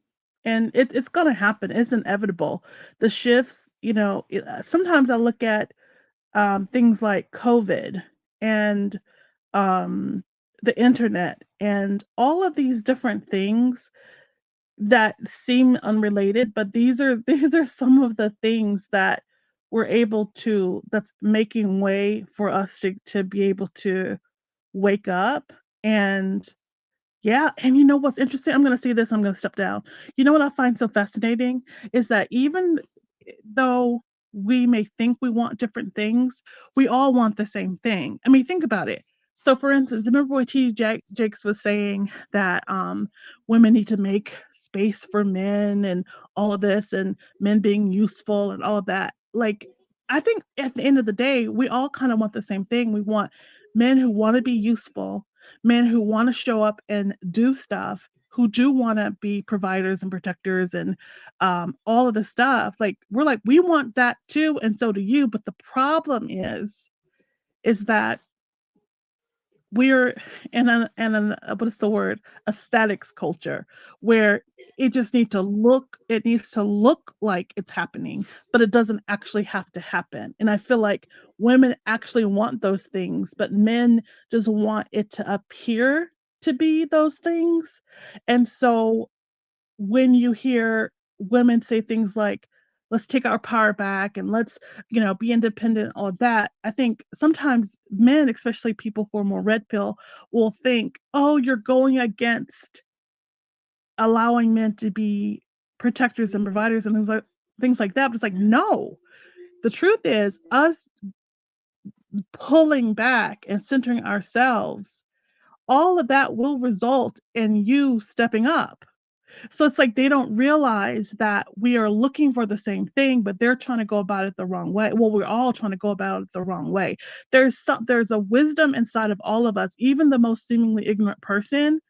it's going to happen. It's inevitable. The shifts, sometimes I look at things like COVID and um, the internet and all of these different things that seem unrelated, but these are some of the things that we're able to that's making way for us to be able to wake up. And yeah, and you know what's interesting? I'm going to say this, I'm going to step down. You know what I find so fascinating is that even though we may think we want different things, we all want the same thing. I mean, think about it. So, for instance, remember what Jakes was saying that women need to make space for men and all of this, and men being useful and all of that. Like, I think at the end of the day, we all kind of want the same thing. We want men who want to be useful, men who want to show up and do stuff, who do want to be providers and protectors and all of the stuff. Like, we're like, we want that too, and so do you. But the problem is that we're in an what is the word, aesthetics culture, where it needs to look like it's happening, but it doesn't actually have to happen. And I feel like women actually want those things, but men just want it to appear to be those things. And so when you hear women say things like, let's take our power back and let's, be independent, all of that, I think sometimes men, especially people who are more red pill, will think, oh, you're going against allowing men to be protectors and providers and things like that. But it's like, no, the truth is us pulling back and centering ourselves, all of that will result in you stepping up. So it's like they don't realize that we are looking for the same thing, but they're trying to go about it the wrong way. Well, we're all trying to go about it the wrong way. There's a wisdom inside of all of us, even the most seemingly ignorant person,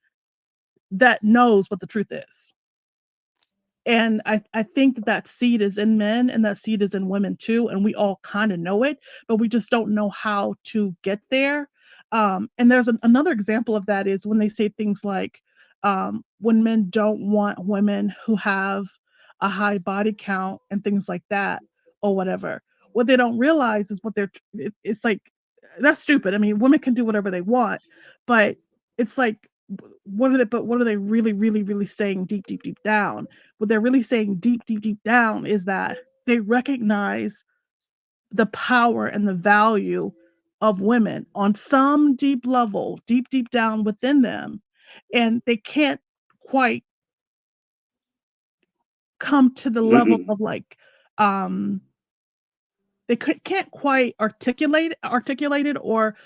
that knows what the truth is. And I think that seed is in men and that seed is in women too. And we all kind of know it, but we just don't know how to get there. And there's another example of that is when they say things like, when men don't want women who have a high body count and things like that or whatever. What they don't realize is it's like, that's stupid. I mean, women can do whatever they want, but it's like, what are they really, really, really saying deep, deep, deep down? What they're really saying deep, deep, deep down is that they recognize the power and the value of women on some deep level, deep, deep down within them. And they can't quite come to the level of like, they can't quite articulate it or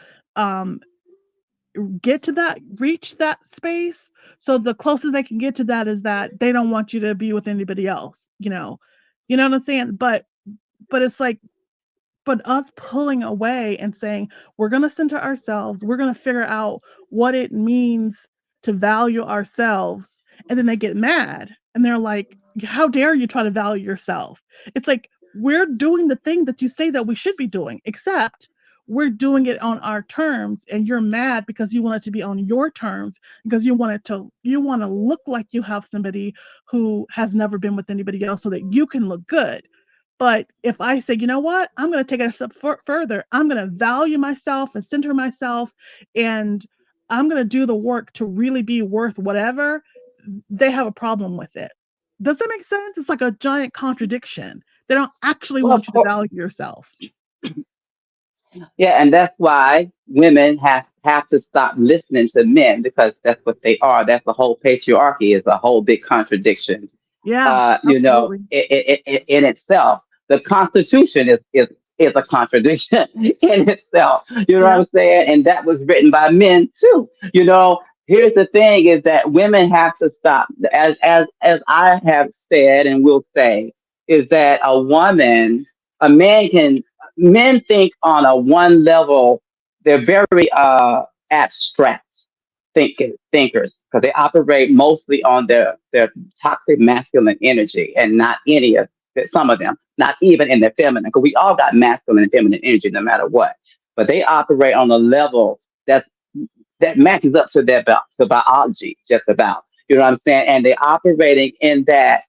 reach that space. So the closest they can get to that is that they don't want you to be with anybody else, you know what I'm saying? But it's like, but us pulling away and saying, we're going to center ourselves, we're going to figure out what it means to value ourselves. And then they get mad and they're like, how dare you try to value yourself? It's like, we're doing the thing that you say that we should be doing, except we're doing it on our terms, and you're mad because you want it to be on your terms, because you want to look like you have somebody who has never been with anybody else so that you can look good. But if I say, you know what, I'm going to take it a step further, I'm going to value myself and center myself, and I'm going to do the work to really be worth whatever, they have a problem with it. Does that make sense? It's like a giant contradiction. They don't actually want you to value yourself. Yeah, and that's why women have to stop listening to men, because that's what they are. That's the whole patriarchy, is a whole big contradiction. Yeah, in itself. The Constitution is a contradiction in itself. You know what I'm saying? And that was written by men too. Here's the thing: is that women have to stop. As I have said and will say, is that men think on a one level. They're very abstract thinkers, because they operate mostly on their toxic masculine energy and not any of That some of them, not even in their feminine, because we all got masculine and feminine energy no matter what. But they operate on a level that matches up to to biology, just about. You know what I'm saying? And they're operating in that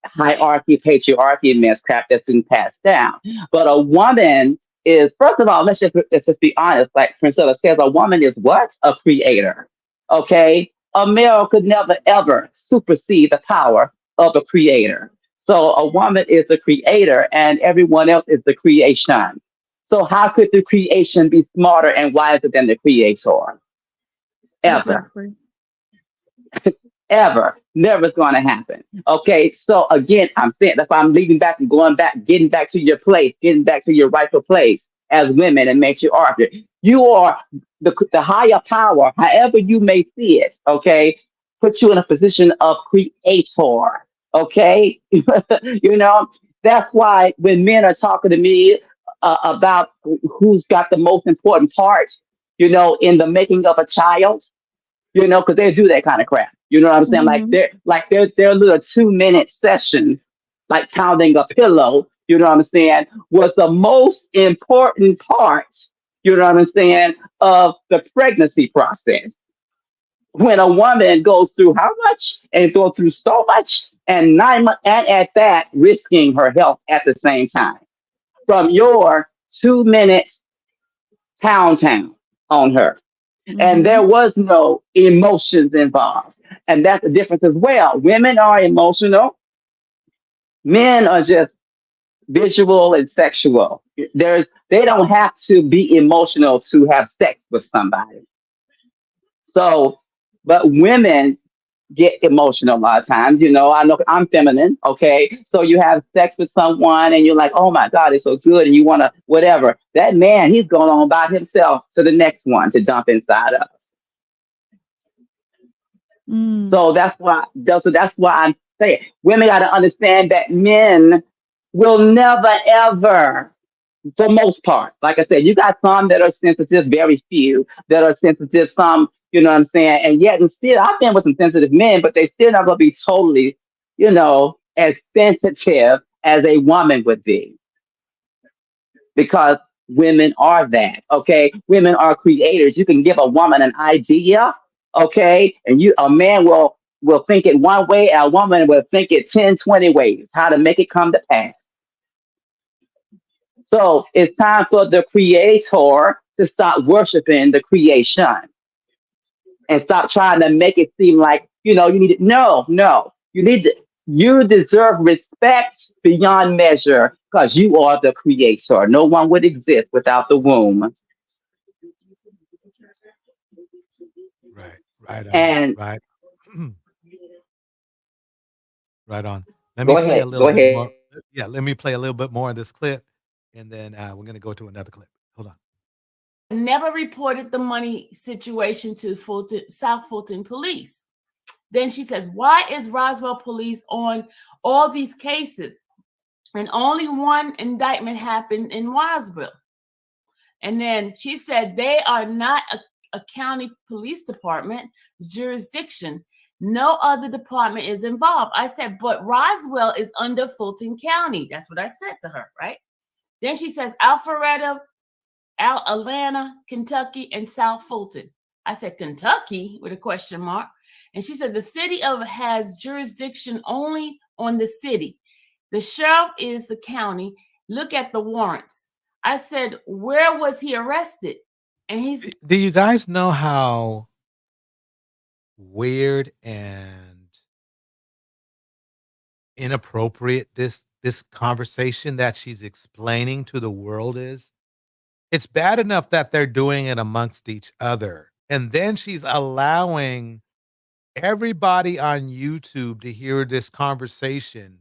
hierarchy, patriarchy, mess crap that's been passed down. But a woman is, first of all, let's just be honest. Like Priscilla says, a woman is what? A creator. Okay? A male could never ever supersede the power of a creator. So a woman is a creator and everyone else is the creation. So how could the creation be smarter and wiser than the creator? Ever. Exactly. Ever. Never going to happen. Okay. So again, I'm saying that's why I'm leaving back and going back, getting back to your place, getting back to your rightful place as women and matriarchy. You are the higher power, however you may see it. Okay. Put you in a position of creator. Okay. You know, that's why when men are talking to me about who's got the most important part, you know, in the making of a child, you know, because they do that kind of crap. You know what I'm saying? Like their little 2-minute session, like pounding a pillow, you know what I'm saying, was the most important part, you know what I'm saying, of the pregnancy process. When a woman goes through how much and go through so much and 9 months and at that risking her health at the same time. From your 2-minute town on her. And there was no emotions involved. And that's the difference as well. Women are emotional. Men are just visual and sexual. They don't have to be emotional to have sex with somebody. So, but women get emotional a lot of times. You know, I know I'm feminine. Okay. So you have sex with someone and you're like, oh my God, it's so good. And you want to, whatever. That man, he's going on by himself to the next one to jump inside of. So that's why I'm saying women got to understand that men will never ever, for the most part, like I said, you got some that are sensitive, very few that are sensitive, some, you know what I'm saying, and yet and still I've been with some sensitive men, but they still not gonna be totally, you know, as sensitive as a woman would be. Because women are that, okay? Women are creators. You can give a woman an idea, okay? And a man will think it one way, and a woman will think it 10, 20 ways, how to make it come to pass. So it's time for the creator to stop worshiping the creation and stop trying to make it seem like, you know, you need it. No. You deserve respect beyond measure because you are the creator. No one would exist without the womb. Right on. And Right. Right on. Let me go play a ahead. little bit more. Yeah, let me play a little bit more of this clip, and then we're gonna go to another clip. Hold on. Never reported the money situation to South Fulton police. Then she says, why is Roswell police on all these cases? And only one indictment happened in Roswell. And then she said, they are not a county police department jurisdiction. No other department is involved. I said, but Roswell is under Fulton County. That's what I said to her, right? Then she says, Alpharetta, Atlanta, Kentucky, and South Fulton. I said, Kentucky, with a question mark. And she said, the city has jurisdiction only on the city. The sheriff is the county. Look at the warrants. I said, where was he arrested? And he's... Do you guys know how weird and inappropriate this conversation that she's explaining to the world is? It's bad enough that they're doing it amongst each other. And then she's allowing everybody on YouTube to hear this conversation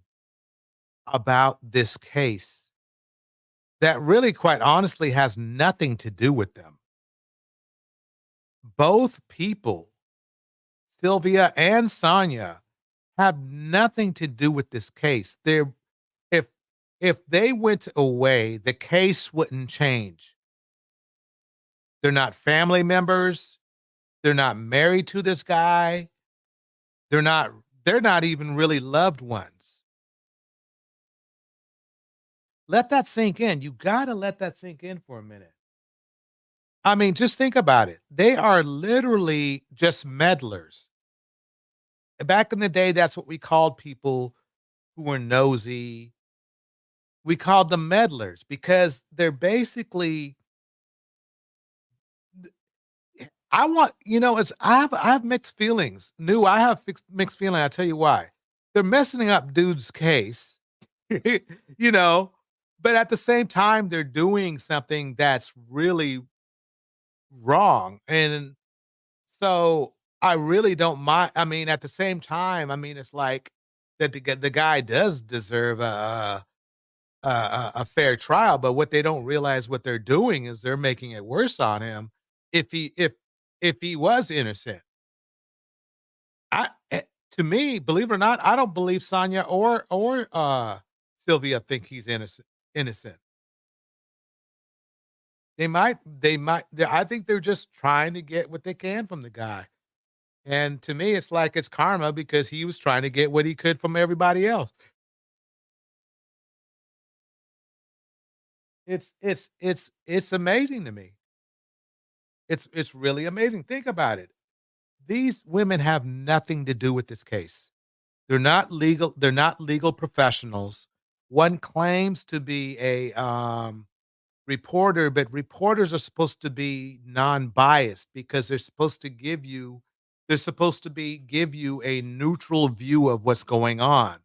about this case that really, quite honestly, has nothing to do with them. Both people, Sylvia and Sonia, have nothing to do with this case. If they went away, the case wouldn't change. They're not family members. They're not married to this guy. They're not even really loved ones. Let that sink in. You gotta let that sink in for a minute. I mean, just think about it. They are literally just meddlers. Back in the day, that's what we called people who were nosy. We called them meddlers because they're basically I want it's I have mixed feelings. I have mixed feeling. I tell you why. They're messing up dude's case, you know, but at the same time, they're doing something that's really wrong. And so I really don't mind. I mean, at the same time, I mean, it's like that the guy does deserve a fair trial, but what they don't realize what they're doing is they're making it worse on him if he was innocent. To me, believe it or not, I don't believe Sonia or Sylvia think he's innocent. I think they're just trying to get what they can from the guy. And to me, it's like it's karma because he was trying to get what he could from everybody else. It's amazing to me. It's really amazing. Think about it. These women have nothing to do with this case. They're not legal professionals. One claims to be a reporter, but reporters are supposed to be non-biased because they're supposed to give you a neutral view of what's going on.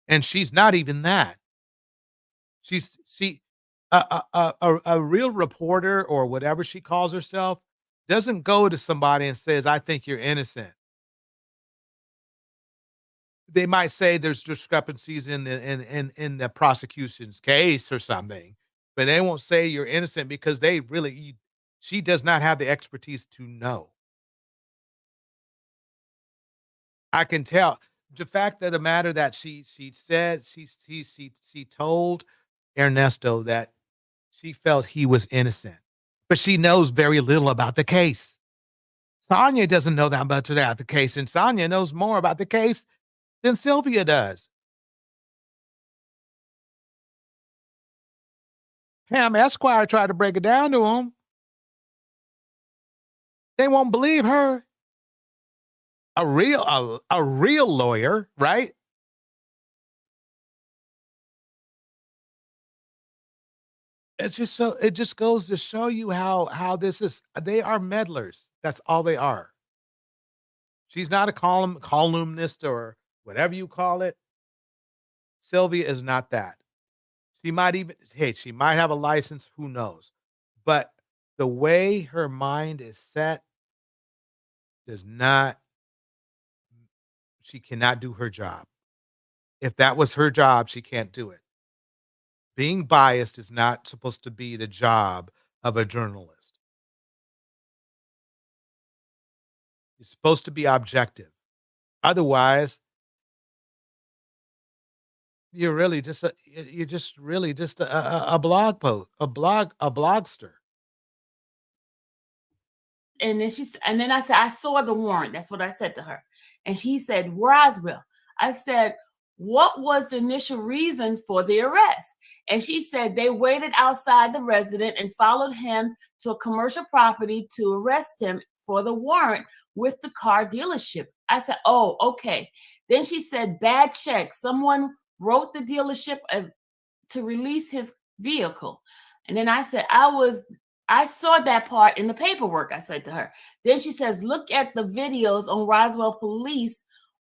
And she's not even that. She a real reporter or whatever she calls herself doesn't go to somebody and says, "I think you're innocent." They might say there's discrepancies in the prosecution's case or something, but they won't say you're innocent because she does not have the expertise to know. I can tell the fact of the matter that she said she told Ernesto that she felt he was innocent, but she knows very little about the case. Sonia doesn't know that much about the case, and Sonia knows more about the case than Sylvia does. Pam Esquire tried to break it down to them. They won't believe her. A real lawyer, right? It just goes to show you how this is. They are meddlers. That's all they are. She's not a columnist or whatever you call it. Sylvia is not that. She might have a license, who knows? But the way her mind is set does not she cannot do her job. If that was her job, she can't do it. Being biased is not supposed to be the job of a journalist. You're supposed to be objective. Otherwise, you're just really just a blog post, a blogster. And then I said, I saw the warrant. That's what I said to her. And she said, Roswell. I said, what was the initial reason for the arrest? And she said they waited outside the resident and followed him to a commercial property to arrest him for the warrant with the car dealership. I said, oh, okay. Then she said, bad check. Someone wrote the dealership to release his vehicle. And then I said, I saw that part in the paperwork, I said to her. Then she says, look at the videos on Roswell Police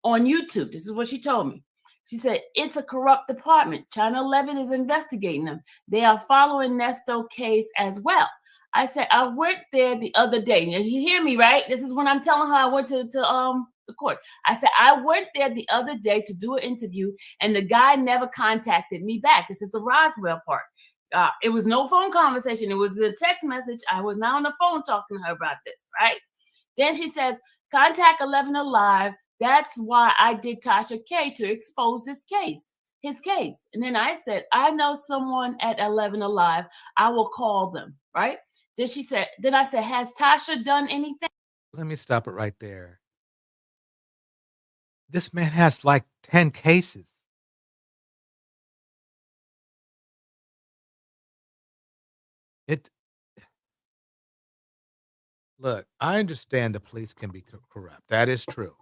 on YouTube. This is what she told me. She said, it's a corrupt department. Channel 11 is investigating them. They are following Nesto case as well. I said, I went there the other day. Now, you hear me, right? This is when I'm telling her I went to the court. I said, I went there the other day to do an interview, and the guy never contacted me back. This is the Roswell part. It was no phone conversation. It was a text message. I was not on the phone talking to her about this, right? Then she says, contact 11 Alive. That's why I did Tasha K to expose his case. And then I said, I know someone at 11 Alive. I will call them, right? Then I said, has Tasha done anything? Let me stop it right there. This man has like 10 cases. Look, I understand the police can be corrupt. That is true.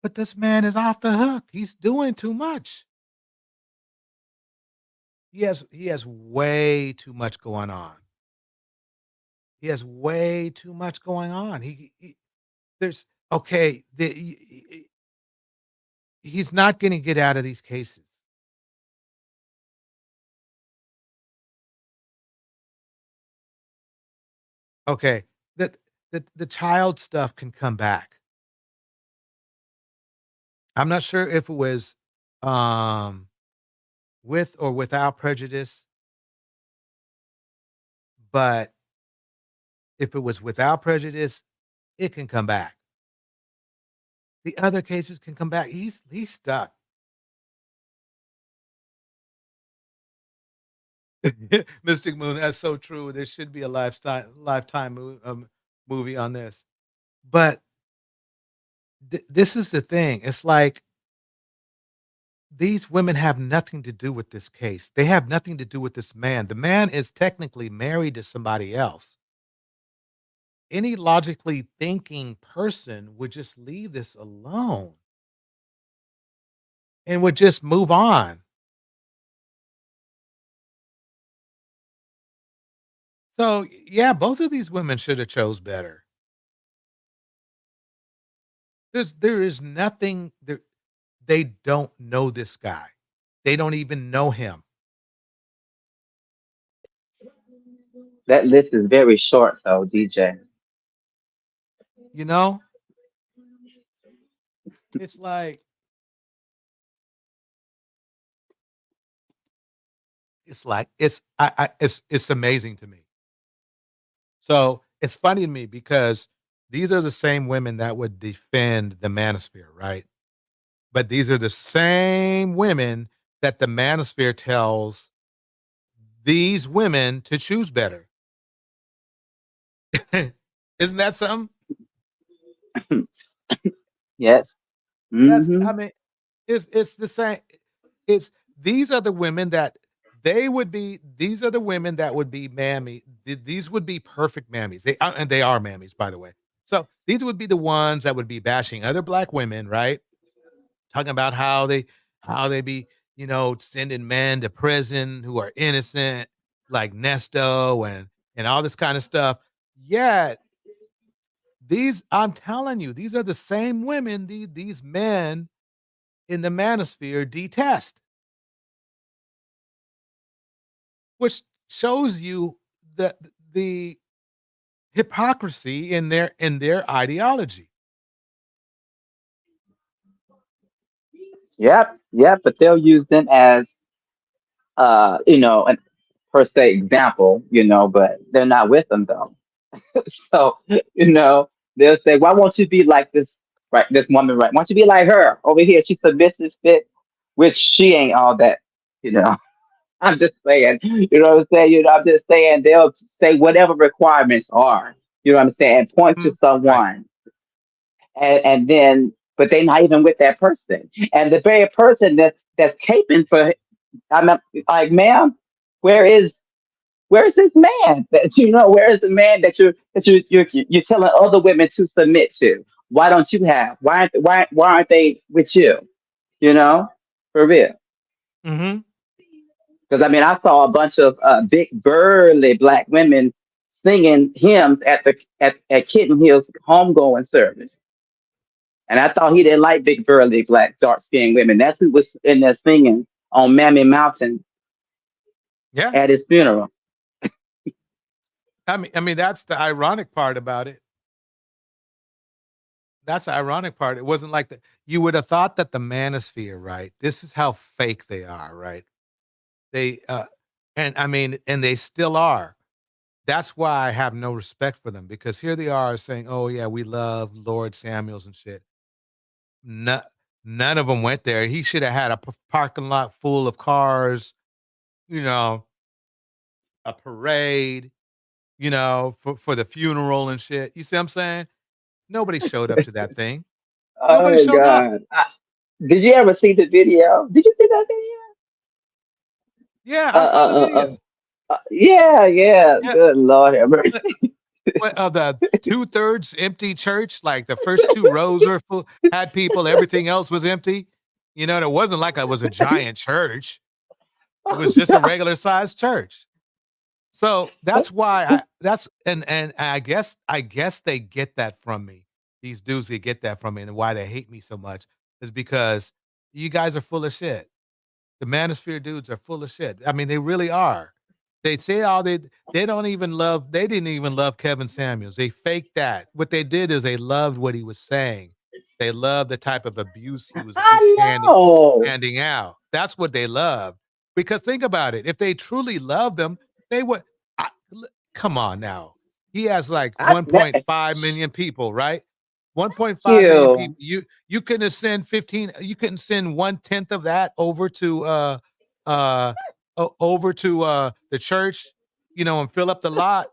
But this man is off the hook. He's doing too much. He has way too much going on. He has way too much going on. There's okay. He's not going to get out of these cases. Okay, the child stuff can come back. I'm not sure if it was with or without prejudice, but if it was without prejudice, it can come back. The other cases can come back. He's stuck. Mystic Moon, that's so true. There should be a lifetime movie on this. But this is the thing. It's like these women have nothing to do with this case. They have nothing to do with this man. The man is technically married to somebody else. Any logically thinking person would just leave this alone and would just move on. So, yeah, both of these women should have chose better. There is nothing there. They don't know this guy. They don't even know him. That list is very short, though, DJ. You know? It's like it's amazing to me. So it's funny to me because these are the same women that would defend the manosphere, right? But these are the same women that the manosphere tells these women to choose better. Isn't that something? Yes. I mean, it's the same. These are the women that these are the women that would be mammy. These would be perfect mammies. And they are mammies, by the way. So these would be the ones that would be bashing other black women, right? Talking about how they be, sending men to prison who are innocent, like Nesto and all this kind of stuff. Yet I'm telling you, these are the same women these men in the manosphere detest. Which shows you the hypocrisy in their ideology. Yep, but they'll use them as an per se example, but they're not with them though. So, they'll say, why won't you be like this, right? This woman, right? Why don't you be like her over here? She's submissive fit, which she ain't all that, I'm just saying, what I'm saying? I'm just saying they'll say whatever requirements are, what I'm saying, and point to someone. And then, but they're not even with that person. And the very person that's caping for, I'm like, ma'am, where is this man that where is the man that you're telling other women to submit to? Why don't you have? Why aren't they with you? For real. Mm-hmm. Because I saw a bunch of big burly black women singing hymns at Kitten Hill's homegoing service, and I thought he didn't like big burly black dark skinned women. That's who was in there singing on Mammy Mountain. Yeah, at his funeral. I mean that's the ironic part about it. That's the ironic part. It wasn't like that. You would have thought that the manosphere, right? This is how fake they are, right? They and they still are. That's why I have no respect for them, because here they are saying, "Oh yeah, we love Lord Samuels and shit." None of them went there. He should have had a parking lot full of cars, a parade, for the funeral and shit. You see what I'm saying? Nobody showed up to that thing. Nobody showed up. Did you ever see the video? Did you see that video? Yeah, I saw the video. Yeah. Good Lord have mercy. of the 2/3 empty church, like the first 2 rows were full, had people, everything else was empty. You know, it wasn't like it was a giant church. It was just a regular sized church. So that's why and I guess they get that from me. These dudes, they get that from me, and why they hate me so much is because you guys are full of shit. The Manosphere dudes are full of shit. I mean, they really are. They say all they didn't even love Kevin Samuels. They faked that. What they did is they loved what he was saying. They loved the type of abuse he was handing out. That's what they loved. Because think about it. If they truly loved them, they would come on now. He has like 1.5 million people, right? 1.5 million people. You couldn't send 15, you couldn't send 1/10 of that over to the church, and fill up the lot,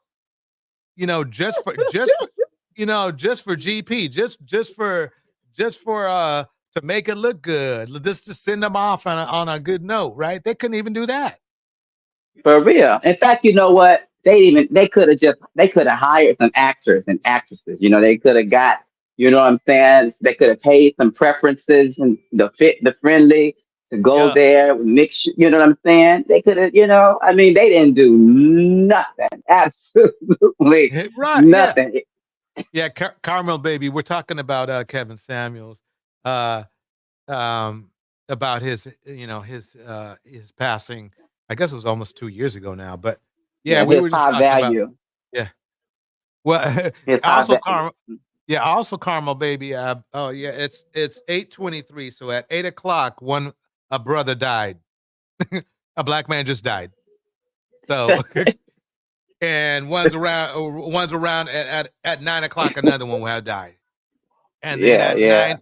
just for GP, just for to make it look good, just to send them off on a good note, right? They couldn't even do that. For real. In fact, you know what? They could have hired some actors and actresses. They could have got, what I'm saying? They could have paid some preferences and the friendly to go there, mix, you know what I'm saying? They could have, they didn't do nothing. Absolutely nothing. Yeah, Carmel baby, we're talking about Kevin Samuels, about his passing. I guess it was almost 2 years ago now, but we were just talking value. About, well, also Carmel baby. It's 8:23. So at 8:00, a brother died. A black man just died. So and one's around at 9:00, another one will have died. And then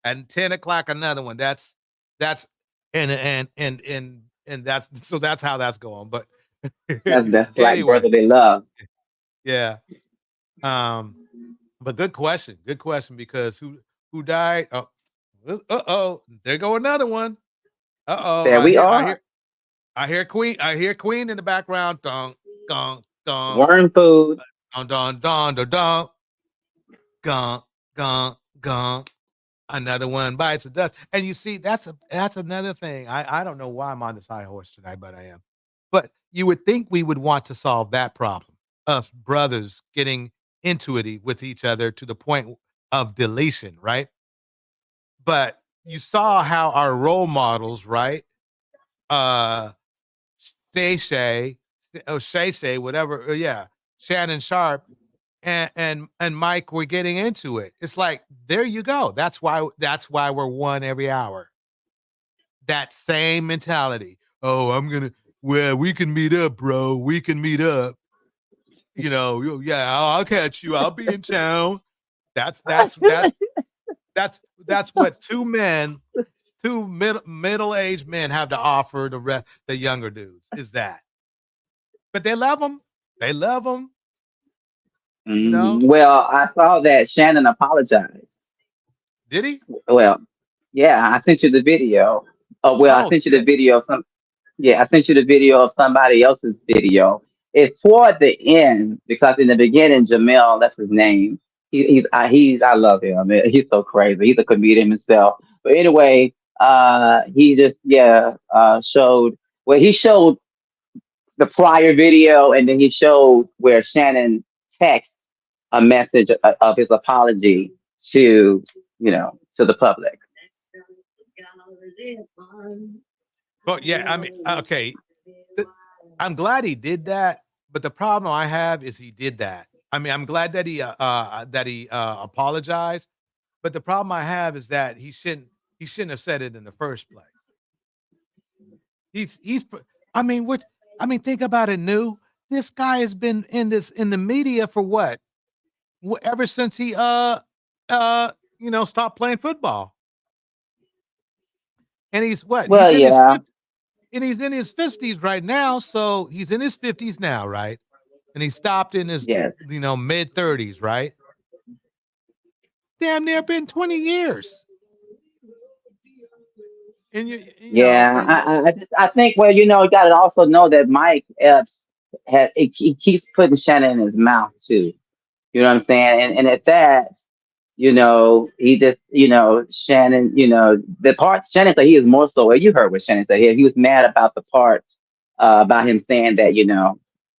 at 10:00, another one. That's and that's how that's going. But that's black brother they love. Yeah. But good question because who died? There go another one. There we are. I hear Queen in the background. Dong, gong, gong. Worm food. Dong, dong, dong, dong, dong. Gong, gong, gong. Another one bites the dust. And you see, that's another thing. I don't know why I'm on this high horse tonight, but I am. But you would think we would want to solve that problem of brothers getting into it with each other to the point of deletion, right? But you saw how our role models, right? Shay, whatever, Shannon Sharp and Mike were getting into it. It's like, there you go. That's why we're one every hour. That same mentality. Oh, we can meet up, bro. We can meet up. I'll catch you. I'll be in town. That's what two middle-aged men have to offer the younger dudes is that. But they love them. They love them. Well, I saw that Shannon apologized. Did he? Well, yeah, I sent you the video. I sent you the video. I sent you the video of somebody else's video. It's toward the end because in the beginning, Jamel, that's his name. I love him. He's so crazy. He's a comedian himself. But anyway, he just showed. Well, he showed the prior video, and then he showed where Shannon texted a message of his apology to the public. Well, okay. I'm glad he did that, but the problem I have is he did that. I'm glad that he apologized, but the problem I have is that he shouldn't have said it in the first place. Think about it, New. This guy has been in the media for what? Ever since he stopped playing football. And he's what? Well, He's in his 50s right now, so he's in his 50s now, right? And he stopped in his mid 30s, right? Damn near been 20 years. And I think you got to also know that Mike Epps he keeps putting Shannon in his mouth too. You know what I'm saying? And at that, he just, Shannon, the part Shannon said he is more so. You heard what Shannon said. He was mad about the part about him saying that,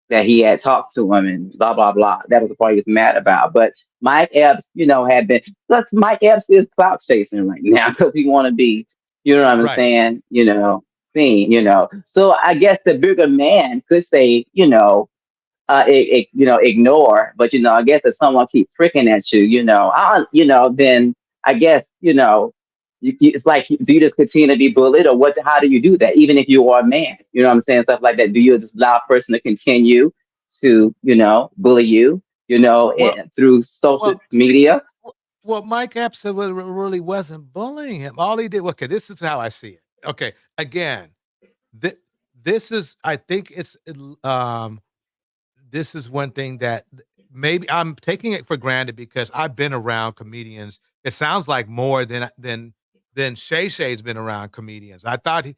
that he had talked to him and blah blah blah. That was the part he was mad about. But Mike Epps, had been. Plus, Mike Epps is clout chasing right now because he want to be, you know what I'm Right. saying? Seen. So I guess the bigger man could say, ignore. But I guess if someone keep pricking at you, then I guess it's like, do you just continue to be bullied, or what? How do you do that? Even if you are a man, you know what I'm saying, stuff like that. Do you just allow a person to continue to bully you, through social Well, media? well, Mike Epps really wasn't bullying him. All he did. Okay, this is how I see it. Okay, again, this is. I think it's. This is one thing that maybe I'm taking it for granted because I've been around comedians. It sounds like more than Shay Shay's been around comedians. I thought he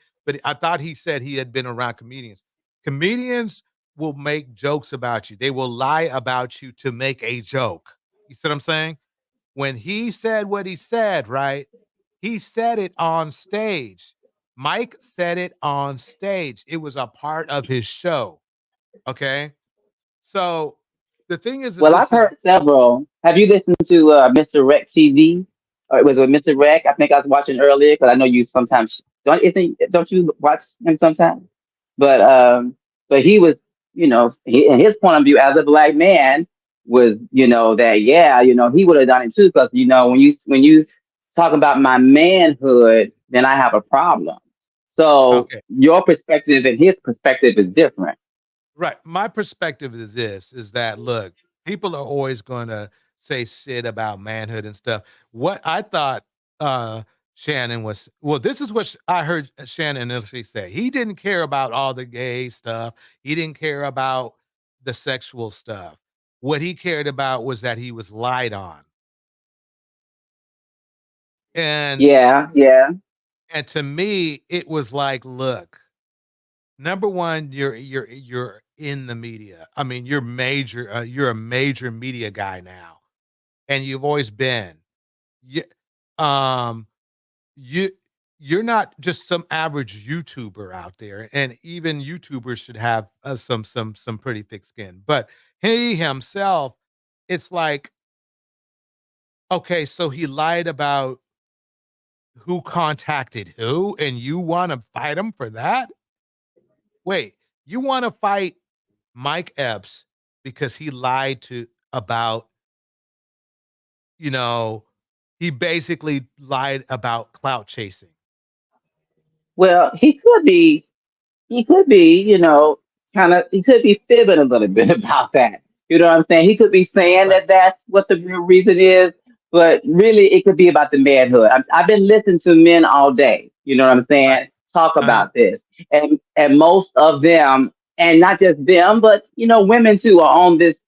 said he had been around comedians. Comedians will make jokes about you. They will lie about you to make a joke. You see what I'm saying? When he said what he said, right? He said it on stage. Mike said it on stage. It was a part of his show. Okay. So the thing is Well, I've this is heard several. Have you listened to Mr. Rec TV? Or was it Mr. Rec? I think I was watching earlier because I know you sometimes don't you watch him sometimes? But he was, in his point of view as a black man was, that he would have done it too because when you talk about my manhood, then I have a problem. So okay. your perspective and his perspective is different. Right. My perspective is this is that look, people are always gonna say shit about manhood and stuff. What I thought Shannon was this is what I heard Shannon initially say. He didn't care about all the gay stuff. He didn't care about the sexual stuff. What he cared about was that he was lied on. And Yeah. and to me, it was like, look, number one, you're in the media. I mean, you're major. You're a major media guy now, and you've always been. You, um, you you're not just some average YouTuber out there, and even YouTubers should have some pretty thick skin. But he himself, it's like, okay, so he lied about who contacted who, and you want to fight him for that? Wait, you want to fight Mike Epps because he lied about, you know, he basically lied about clout chasing. Well, he could be, he could be fibbing a little bit about that. You know what I'm saying? He could be saying that that's what the real reason is, but really it could be about the manhood. I've been listening to men all day, you know what I'm saying, talk about this. And most of them, and not just them, but, women too are on this.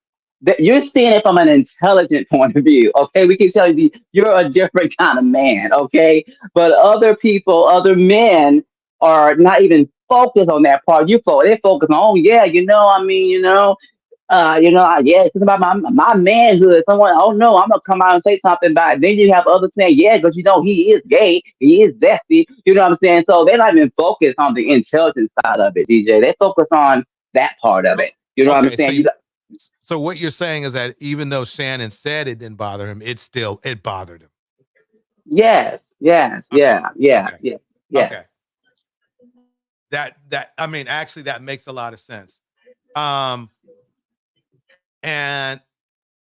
That you're seeing it from an intelligent point of view. Okay, we can tell you you're a different kind of man. Okay, but other people, other men are not even focused on that part. They focus on, oh yeah, yeah, it's about my manhood. Someone, oh no, I'm gonna come out and say something about it. Then you have others saying, yeah, because he is gay, he is zesty. You know what I'm saying? So they're not even focused on the intelligence side of it, DJ. They focus on that part of it. You know what I'm saying? So what you're saying is that even though Shannon said it didn't bother him, it bothered him. Yes. Okay. That I mean, actually, that makes a lot of sense. And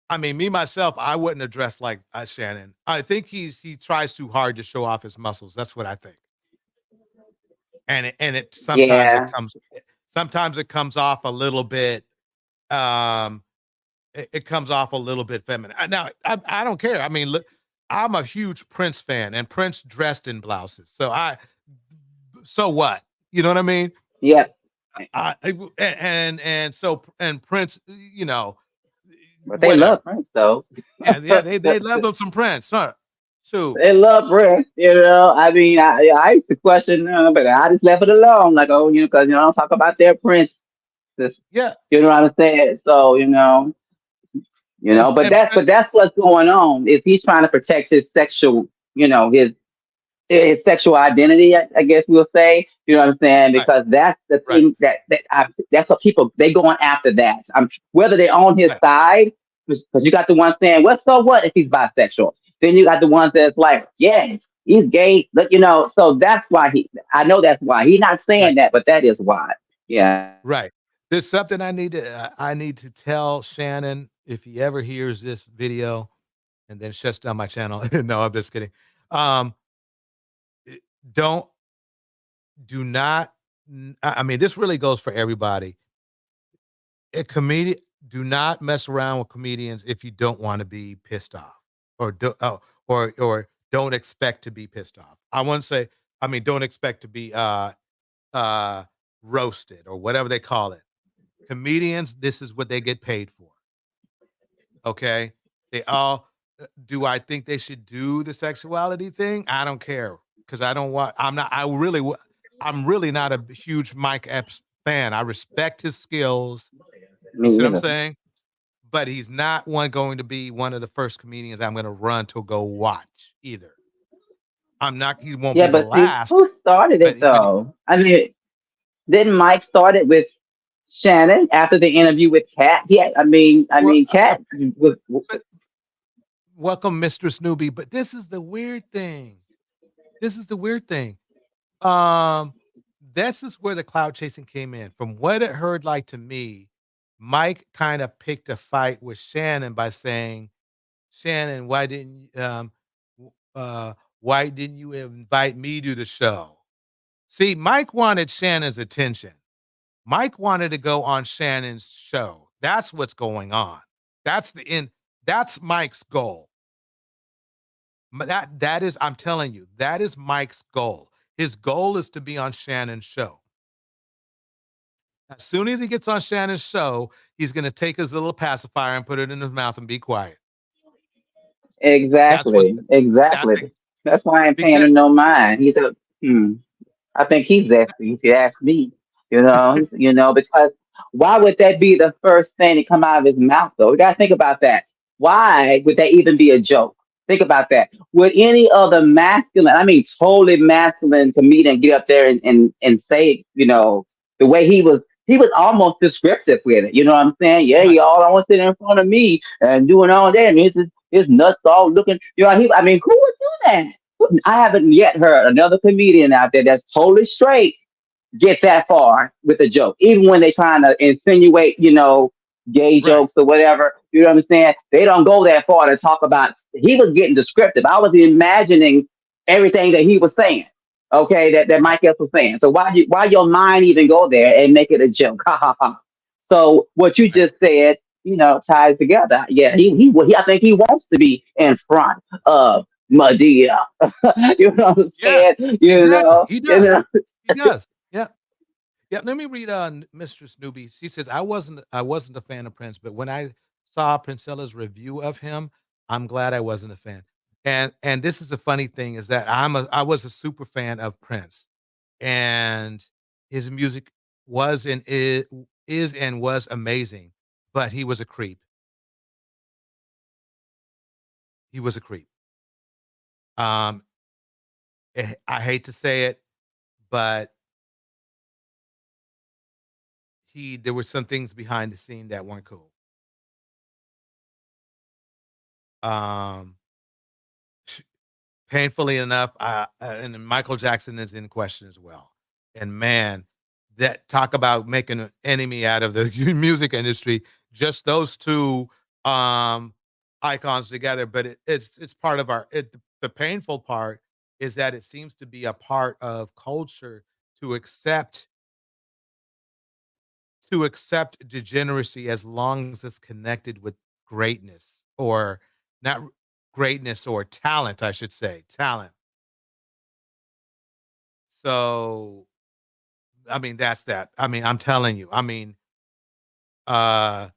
I mean, me myself, I wouldn't address like Shannon. I think he tries too hard to show off his muscles. That's what I think. And it sometimes it comes off a little bit. It comes off a little bit feminine. Now, I don't care. I mean, look, I'm a huge Prince fan, and Prince dressed in blouses. So what? You know what I mean? Yeah. And Prince, but they love Prince though. Yeah, they love them some Prince, huh? Shoot. They love Prince, I mean, I used to question them, but I just left it alone. Like, oh, because I don't talk about their Prince. Yeah. You know what I'm saying? So, You know, but that's what's going on. Is he's trying to protect his sexual, his sexual identity, I guess we'll say. You know what I'm saying? Right. Because that's the Right. thing that's what people they going after that. Whether they're on his Right. side, because you got the ones saying, "Well, so what if he's bisexual?" Then you got the ones that's like, "Yeah, he's gay." But so that's why I know that's why he's not saying Right. that, but that is why. Yeah. Right. There's something I need to tell Shannon if he ever hears this video and then shuts down my channel. No, I'm just kidding. Um, don't do not. I mean, this really goes for everybody. A comedian, do not mess around with comedians if you don't want to be pissed off, or or don't expect to be pissed off. I wouldn't say. I mean, don't expect to be roasted or whatever they call it. Comedians, this is what they get paid for. Okay, they all. Do I think they should do the sexuality thing? I don't care because I don't want. I'm not. I'm really not a huge Mike Epps fan. I respect his skills. You Me see what I'm either. saying? But he's not going to be one of the first comedians I'm going to run to go watch either. I'm not. He won't Yeah, be the but see, last. who started But it though? I mean, didn't Mike start it with Shannon after the interview with Kat? Yeah, Kat was. welcome, Mistress Newbie. But this is the weird thing. This is the weird thing. Um, this is where the cloud chasing came in. From what it heard like to me, Mike kind of picked a fight with Shannon by saying, "Shannon, why didn't you invite me to the show?" See, Mike wanted Shannon's attention. Mike wanted to go on Shannon's show. That's what's going on. That's the end. That's Mike's goal. That is, I'm telling you, that is Mike's goal. His goal is to be on Shannon's show. As soon as he gets on Shannon's show, he's going to take his little pacifier and put it in his mouth and be quiet. That's what. Exactly. That's why I ain't paying Because him no mind. I think he's zesty, if you ask me. Because why would that be the first thing to come out of his mouth, though? We got to think about that. Why would that even be a joke? Think about that. Would any other totally masculine comedian get up there and say, the way he was almost descriptive with it. You know what I'm saying? Yeah, y'all don't want to sit in front of me and doing all that. I mean, his nuts all looking, who would do that? I haven't yet heard another comedian out there that's totally straight get that far with a joke, even when they trying to insinuate, gay jokes or whatever. You know what I'm saying? They don't go that far to talk about. He was getting descriptive. I was imagining everything that he was saying. Okay, that Mike Epps was saying. So why your mind even go there and make it a joke? Ha ha ha. So what you just said, ties together. Yeah, he I think he wants to be in front of Madea. You know what I'm saying? exactly. He does. You know? He does. Yeah. Yeah. Let me read Mistress Newbie. She says, I wasn't a fan of Prince, but when I saw Princella's review of him, I'm glad I wasn't a fan. And this is the funny thing is that I was a super fan of Prince, and his music was and is and was amazing, but he was a creep. He was a creep. Um, I hate to say it, but there were some things behind the scene that weren't cool. Um, painfully enough, and Michael Jackson is in question as well. And man, that talk about making an enemy out of the music industry. Just those two icons together, but it's part of the painful part is that it seems to be a part of culture to accept degeneracy as long as it's connected with greatness, or not greatness, or talent, I should say, talent. So, I mean, that's that. I mean, I'm telling you. Uh,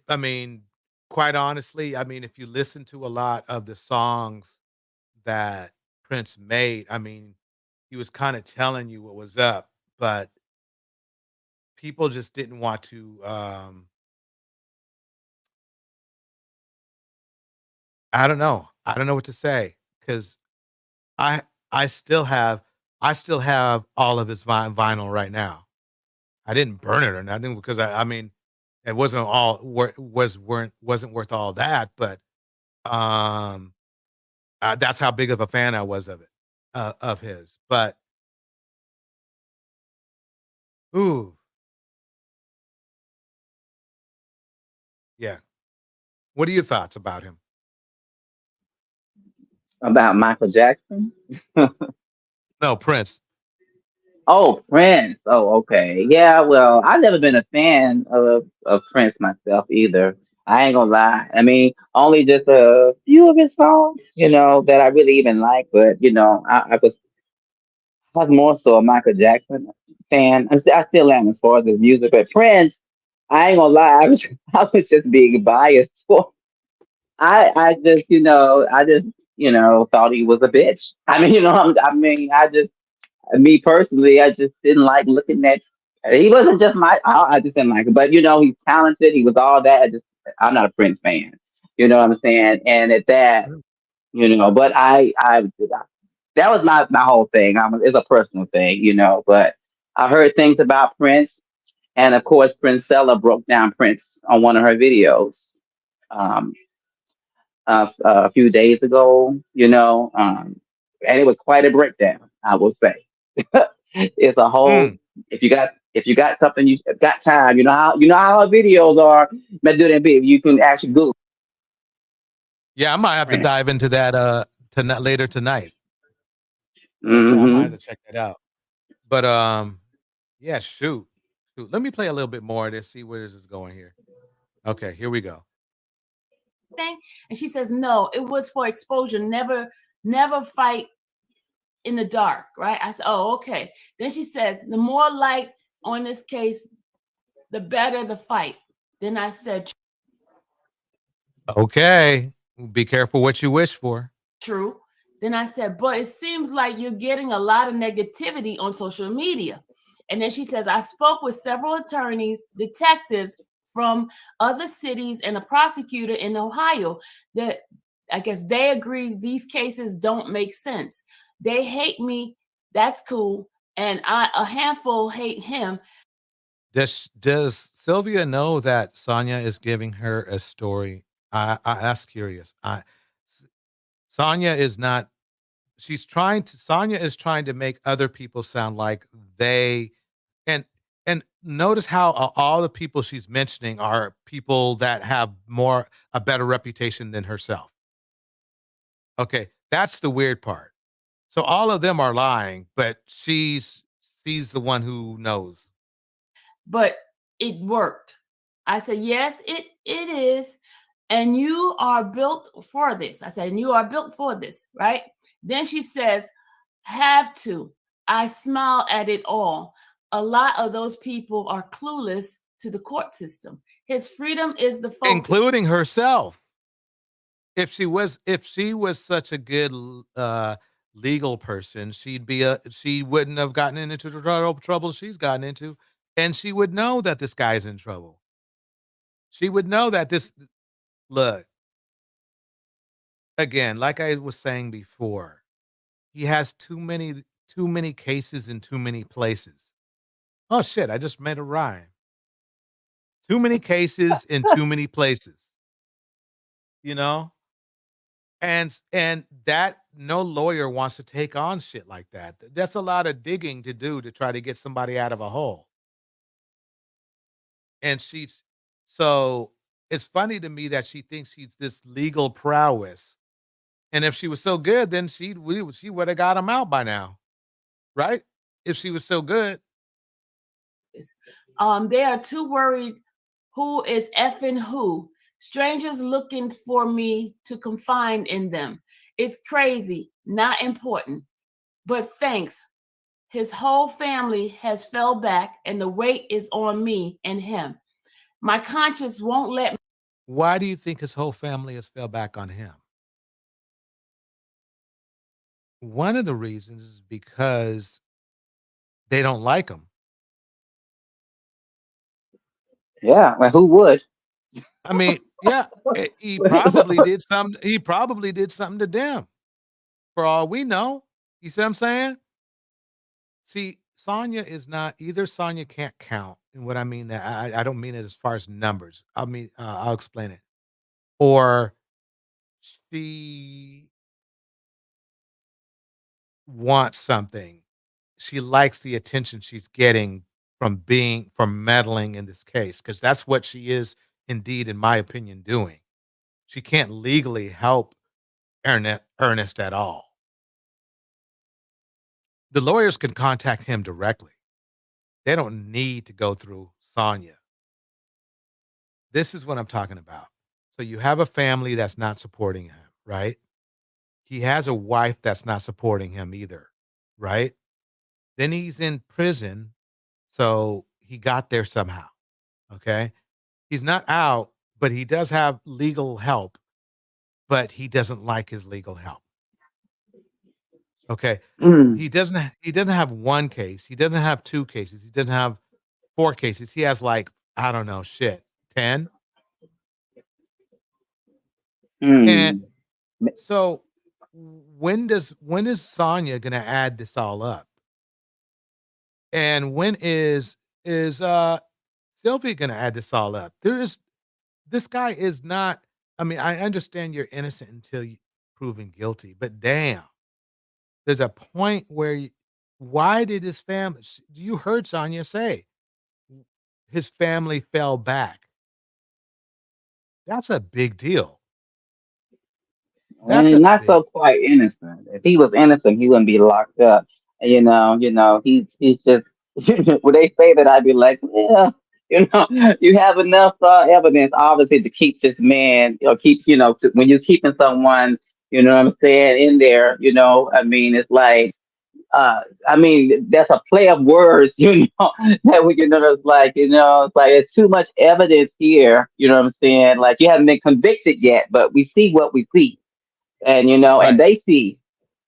I mean, quite honestly, I mean, if you listen to a lot of the songs that Prince made, I mean, he was kind of telling you what was up, but people just didn't want to I don't know. I don't know what to say because I I still have all of his vinyl right now. I didn't burn it or nothing because I mean it wasn't all wasn't worth all that, but um that's how big of a fan I was of it of his. But ooh, yeah. What are your thoughts about him? About Michael Jackson. No, Prince. Oh, Prince. Oh, okay. Yeah, well, I've never been a fan of Prince myself either. I ain't gonna lie. I mean, only just a few of his songs, that I really even like. But I was more so a Michael Jackson fan. I still am as far as his music. But Prince, I ain't gonna lie. I was just being biased for. I just, thought he was a bitch. I mean, I just me personally, I just didn't like looking at. He wasn't just I just didn't like him, but he's talented. He was all that. I'm not a Prince fan. You know what I'm saying? And at that, but I that was my whole thing. It's a personal thing, But I heard things about Prince, and of course, Princella broke down Prince on one of her videos. Um, a few days ago, and it was quite a breakdown, I will say. It's a whole. Mm. If you got something, you got time. You know how our videos are. You can actually Google. Yeah, I might have to Prince. dive into that tonight later tonight. I might have hmm to check that out. But yeah, shoot. Shoot. Let me play a little bit more to see where this is going here. Okay, here we go. Thing, and she says no, it was for exposure. Never fight in the dark, right? I said, oh, okay. Then she says the more light on this case, the better the fight. Then I said, Okay. Be careful what you wish for. true. Then I said, but it seems like you're getting a lot of negativity on social media. And then she says, I spoke with several attorneys, detectives from other cities, and a prosecutor in Ohio that I guess they agree these cases don't make sense. They hate me. That's cool. And a handful hate him. Does Sylvia know that Sonia is giving her a story? That's curious. Sonia is not. Sonia is trying to make other people sound like they, and notice how all the people she's mentioning are people that have a better reputation than herself. Okay, that's the weird part. So all of them are lying, but she's the one who knows. But it worked. I said, yes, it is. And you are built for this. I said, and you are built for this, right? Then she says, have to. I smile at it all. A lot of those people are clueless to the court system. His freedom is the focus. Including herself. If she was such a good legal person, she wouldn't have gotten into the trouble she's gotten into, and she would know that this guy's in trouble. She would know that look, again, like I was saying before, he has too many cases in too many places. Oh shit, I just made a rhyme. Too many cases in too many places. You know? And that no lawyer wants to take on shit like that. That's a lot of digging to do to try to get somebody out of a hole. And so it's funny to me that she thinks she's this legal prowess. And if she was so good, then she would have got him out by now. Right? If she was so good. They are too worried who is effing who. Strangers looking for me to confide in them. It's crazy, not important. But thanks. His whole family has fell back and the weight is on me and him. My conscience won't let me. Why do you think his whole family has fell back on him? One of the reasons is because they don't like him. Yeah, well, who would? I mean, Yeah, he probably did something. He probably did something to them. For all we know, you see what I'm saying? See, Sonya is not either. Sonya can't count, and what I mean that I don't mean it as far as numbers. I mean I'll explain it. Or she wants something. She likes the attention she's getting from meddling in this case because that's what she is indeed, in my opinion, doing. She can't legally help Ernest at all. The lawyers can contact him directly. They don't need to go through Sonya. This is what I'm talking about. So you have a family that's not supporting him, right? He has a wife that's not supporting him either, right? Then he's in prison, so he got there somehow, okay? He's not out, but he does have legal help, but he doesn't like his legal help. Okay. Mm. He doesn't have one case. He doesn't have two cases. He doesn't have four cases. He has like, I don't know, 10. And Mm. so when is Sonya gonna add this all up? And when is Sylvia gonna add this all up? This guy is not. I mean, I understand you're innocent until you proven guilty, but damn, there's a point where why did his family? You heard Sonya say his family fell back. That's a big deal. And That's he's a not big. so quite innocent. If he was innocent, he wouldn't be locked up. He's just when they say that, I'd be like, yeah, you have enough evidence, obviously, to keep this man, or keep, when you're keeping someone, what I'm saying, in there, I mean, it's like, that's a play of words, that we, it's like, it's too much evidence here, you know what I'm saying? Like, you haven't been convicted yet, but we see what we see. And, Right. and they see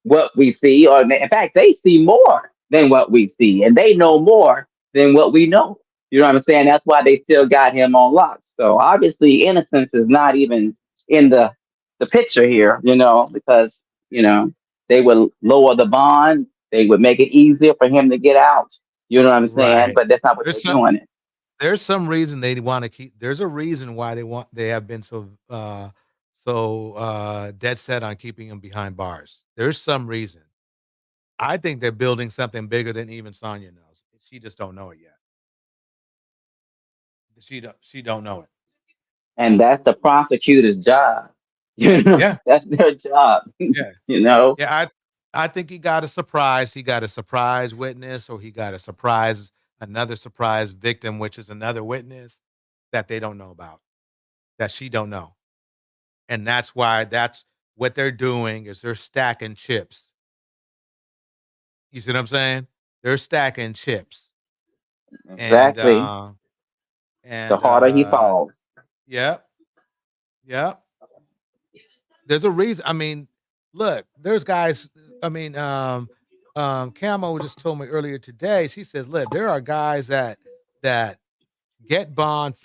what we see, or in fact, they see more than what we see, and they know more than what we know. You know what I'm saying? That's why they still got him on lock. So obviously, innocence is not even in the picture here, because, they would lower the bond, they would make it easier for him to get out. You know what I'm saying? Right. But that's not what There's they're some doing. there's some reason they want to keep. There's a reason why they have been so dead set on keeping him behind bars. There's some reason. I think they're building something bigger than even Sonya knows. She just don't know it yet. She don't know it. And that's the prosecutor's job. Yeah. That's their job. Yeah. you know. Yeah, I think he got a surprise. He got a surprise witness, or he got another surprise victim, which is another witness that they don't know about, that she don't know. And that's what they're doing is they're stacking chips. You see what I'm saying? They're stacking chips. And Exactly. The and harder he falls. yep, yep. There's a reason. I mean, look, there's guys. I mean, Camo just told me earlier today. She says, "Look, there are guys that get bond,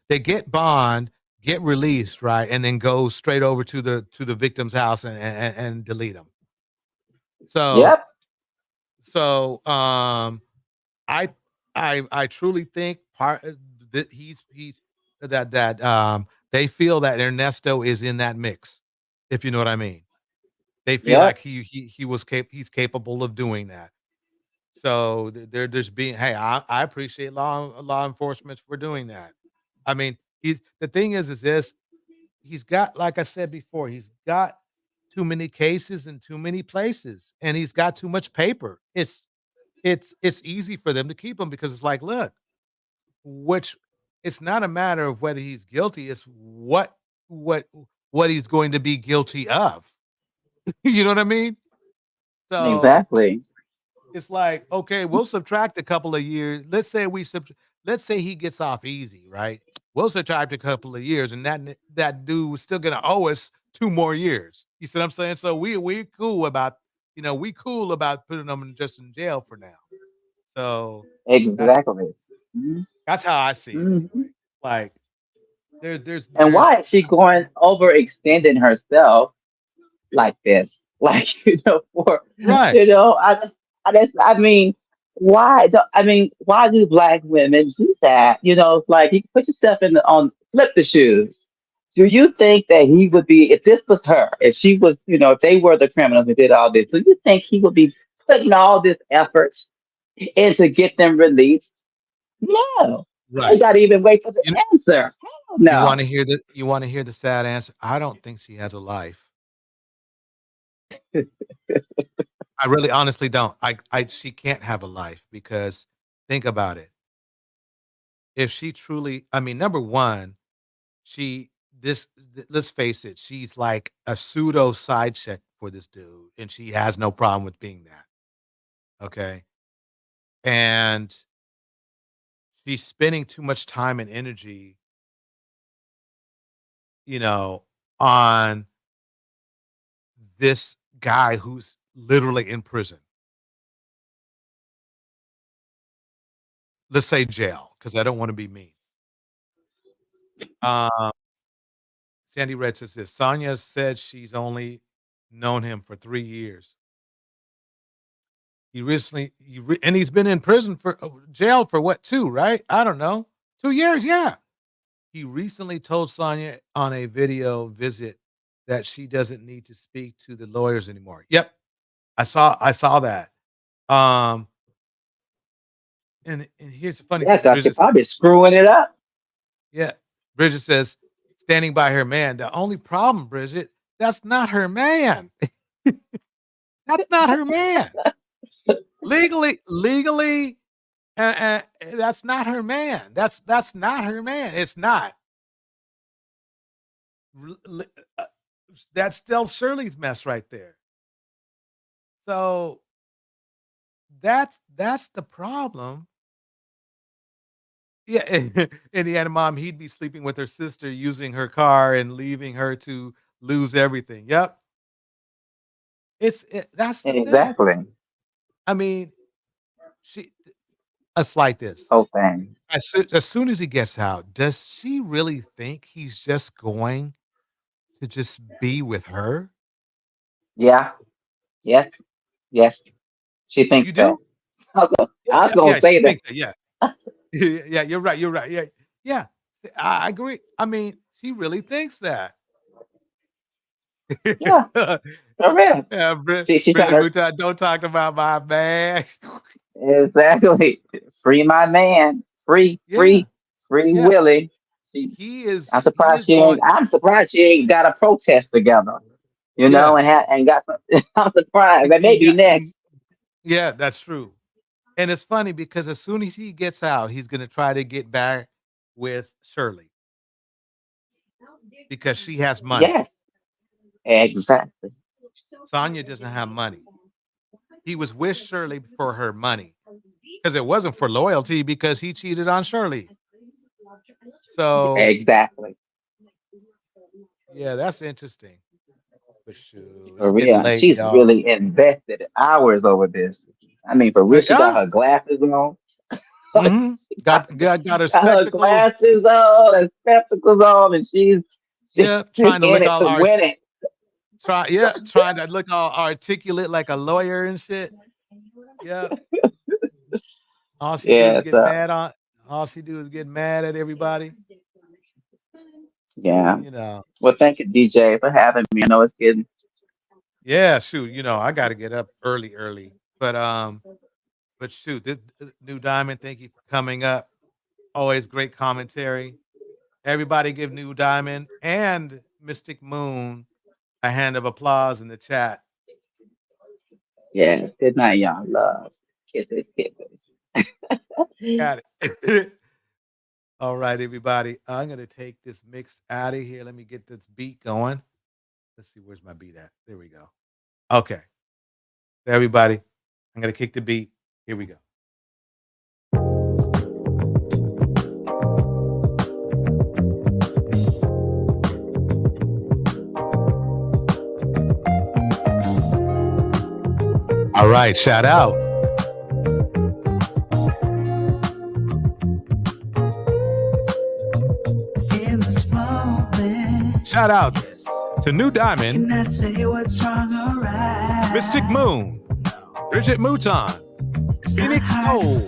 they get bond, get released, right, and then go straight over to the victim's house and delete them." So, Yep. I I truly think that he's that they feel that Ernesto is in that mix, if you know what I mean. They feel like Yep. he's capable of doing that. So they're just being, hey, I appreciate law enforcement for doing that. I mean, the thing is this, he's got, like I said before, he's got too many cases in too many places, and he's got too much paper. It's easy for them to keep him because it's like, look, which it's not a matter of whether he's guilty, it's what what he's going to be guilty of. You know what I mean? So Exactly. it's like, okay, we'll subtract a couple of years. Let's say he gets off easy, right? We'll subtract a couple of years, and that dude was still gonna owe us 2 more years. You see what I'm saying? So we cool about putting him just in jail for now. So that's Exactly. Mhm. that's how I see it Mhm. anyway. Like, And why is she going overextending herself like this? Like, for, Right. I mean, why do black women do that? Like, you put yourself flip the shoes. Do you think that he would be, if this was her, if she was, if they were the criminals and did all this, do you think he would be putting all this effort in to get them released? No. Right. You got to even wait for the answer. Hell no. You want to hear the sad answer? I don't think she has a life. I really honestly don't. She can't have a life because think about it. If she truly, number one, let's face it, she's like a pseudo side chick for this dude, and she has no problem with being that. Okay. And she's spending too much time and energy, on this guy who's literally in prison. Let's say jail, because I don't want to be mean. Sandy Red says this. Sonia said she's only known him for 3 years. He recently, and he's been in prison for jail for what, 2, right? I don't know. 2 years, yeah. He recently told Sonia on a video visit that she doesn't need to speak to the lawyers anymore. Yep. I saw that. And here's the funny thing. Yeah, she's probably screwing it up. Yeah. Bridget says, standing by her man. The only problem, Bridget, that's not her man. That's not her man. Legally, that's not her man. That's not her man. It's not. That's still Shirley's mess right there. So that's the problem. Yeah, Indiana mom, he'd be sleeping with her sister, using her car and leaving her to lose everything. Yep. That's the thing. Exactly. It's like this. Oh, thing. As soon as he gets out, does she really think he's just going to just be with her? Yeah. Yes. Yes. She thinks You do? that. I was going to say that. Yeah. Yeah, you're right. Yeah. I agree. She really thinks that. Yeah. For real. Yeah, She's trying to... don't talk about my man. Exactly. Free my man. Free Willie. He is. I'm surprised she ain't got a protest together. And got some. I'm surprised. That may be next. Yeah, that's true. And it's funny because as soon as he gets out, he's going to try to get back with Shirley because she has money. Yes, exactly. Sonia doesn't have money. He was with Shirley for her money because it wasn't for loyalty because he cheated on Shirley. So exactly. Yeah, that's interesting. But shoot, she's really invested hours over this. For real, she got her glasses on. Mm-hmm. Got her spectacles. Her glasses on and spectacles on, and she's trying to look all winning. Trying to look all articulate like a lawyer and shit. Yeah. All she do is get mad on. All she do is get mad at everybody. Yeah. Well, thank you, DJ, for having me. I know it's getting. Yeah, shoot. I got to get up early. But shoot, this New Diamond, thank you for coming up. Always great commentary. Everybody give New Diamond and Mystic Moon a hand of applause in the chat. Yes. Good night, y'all. Love. Kisses. Got it. All right, everybody. I'm going to take this mix out of here. Let me get this beat going. Let's see, where's my beat at? There we go. Okay. So everybody, I'm going to kick the beat. Here we go. All right, shout out. In the Shout out to New Diamond, Cannot say what's wrong or right. Mystic Moon, Bridget Mouton, Phoenix Cole,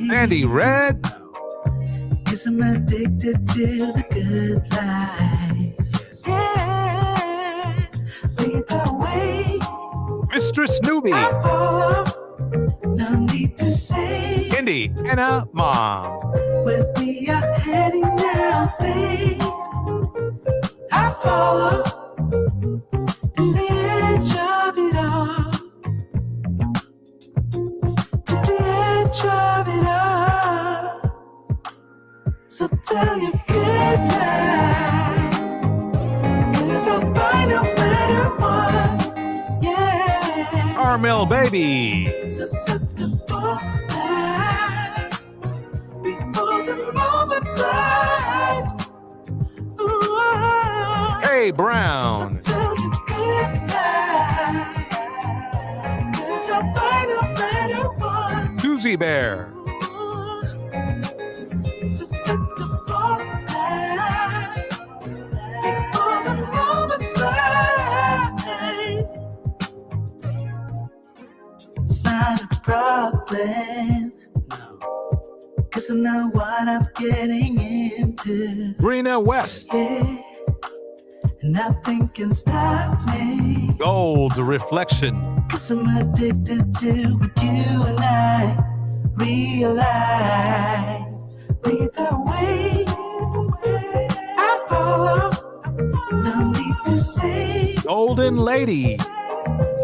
Sandy Red, 'Cause I'm addicted to the good life. Yeah, lead the way. Mistress Newbie, I follow. No need to say Indy, Anna Mom, where we are heading now, babe. I follow to the edge of it all. To the edge of it all. So tell your good night. 'Cause I'll find no matter what. Yeah. Carmel Baby, Susceptible now. Before the moment flies. Ooh. Hey Brown, Tell you good night. 'Cause I'll find no matter what. Susie Bear, Susceptible now. Before the moment flies. It's not a problem. No. 'Cause I know what I'm getting into. Brina West, Yeah. Nothing can stop me. Gold Reflection, 'Cause I'm addicted to what you and I realize. Lead the way. I follow. No need to say Golden Lady,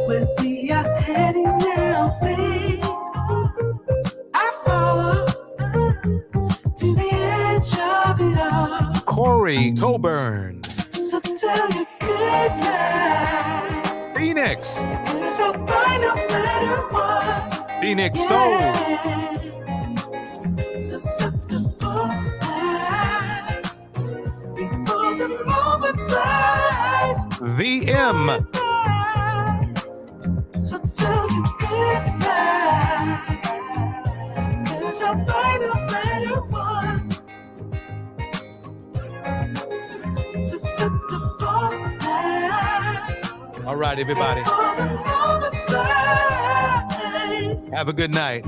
where we are heading now, babe. I follow to the edge of it all. Corey Coburn, So tell your good night. Phoenix, 'Cause I'll find no matter what. Phoenix Soul, Yeah. Susceptible now. Before the moment flies. VM, So tell you good night. 'Cause I'll find no matter what. Susceptible now. All right, everybody. Before the moment flies. Have a good night.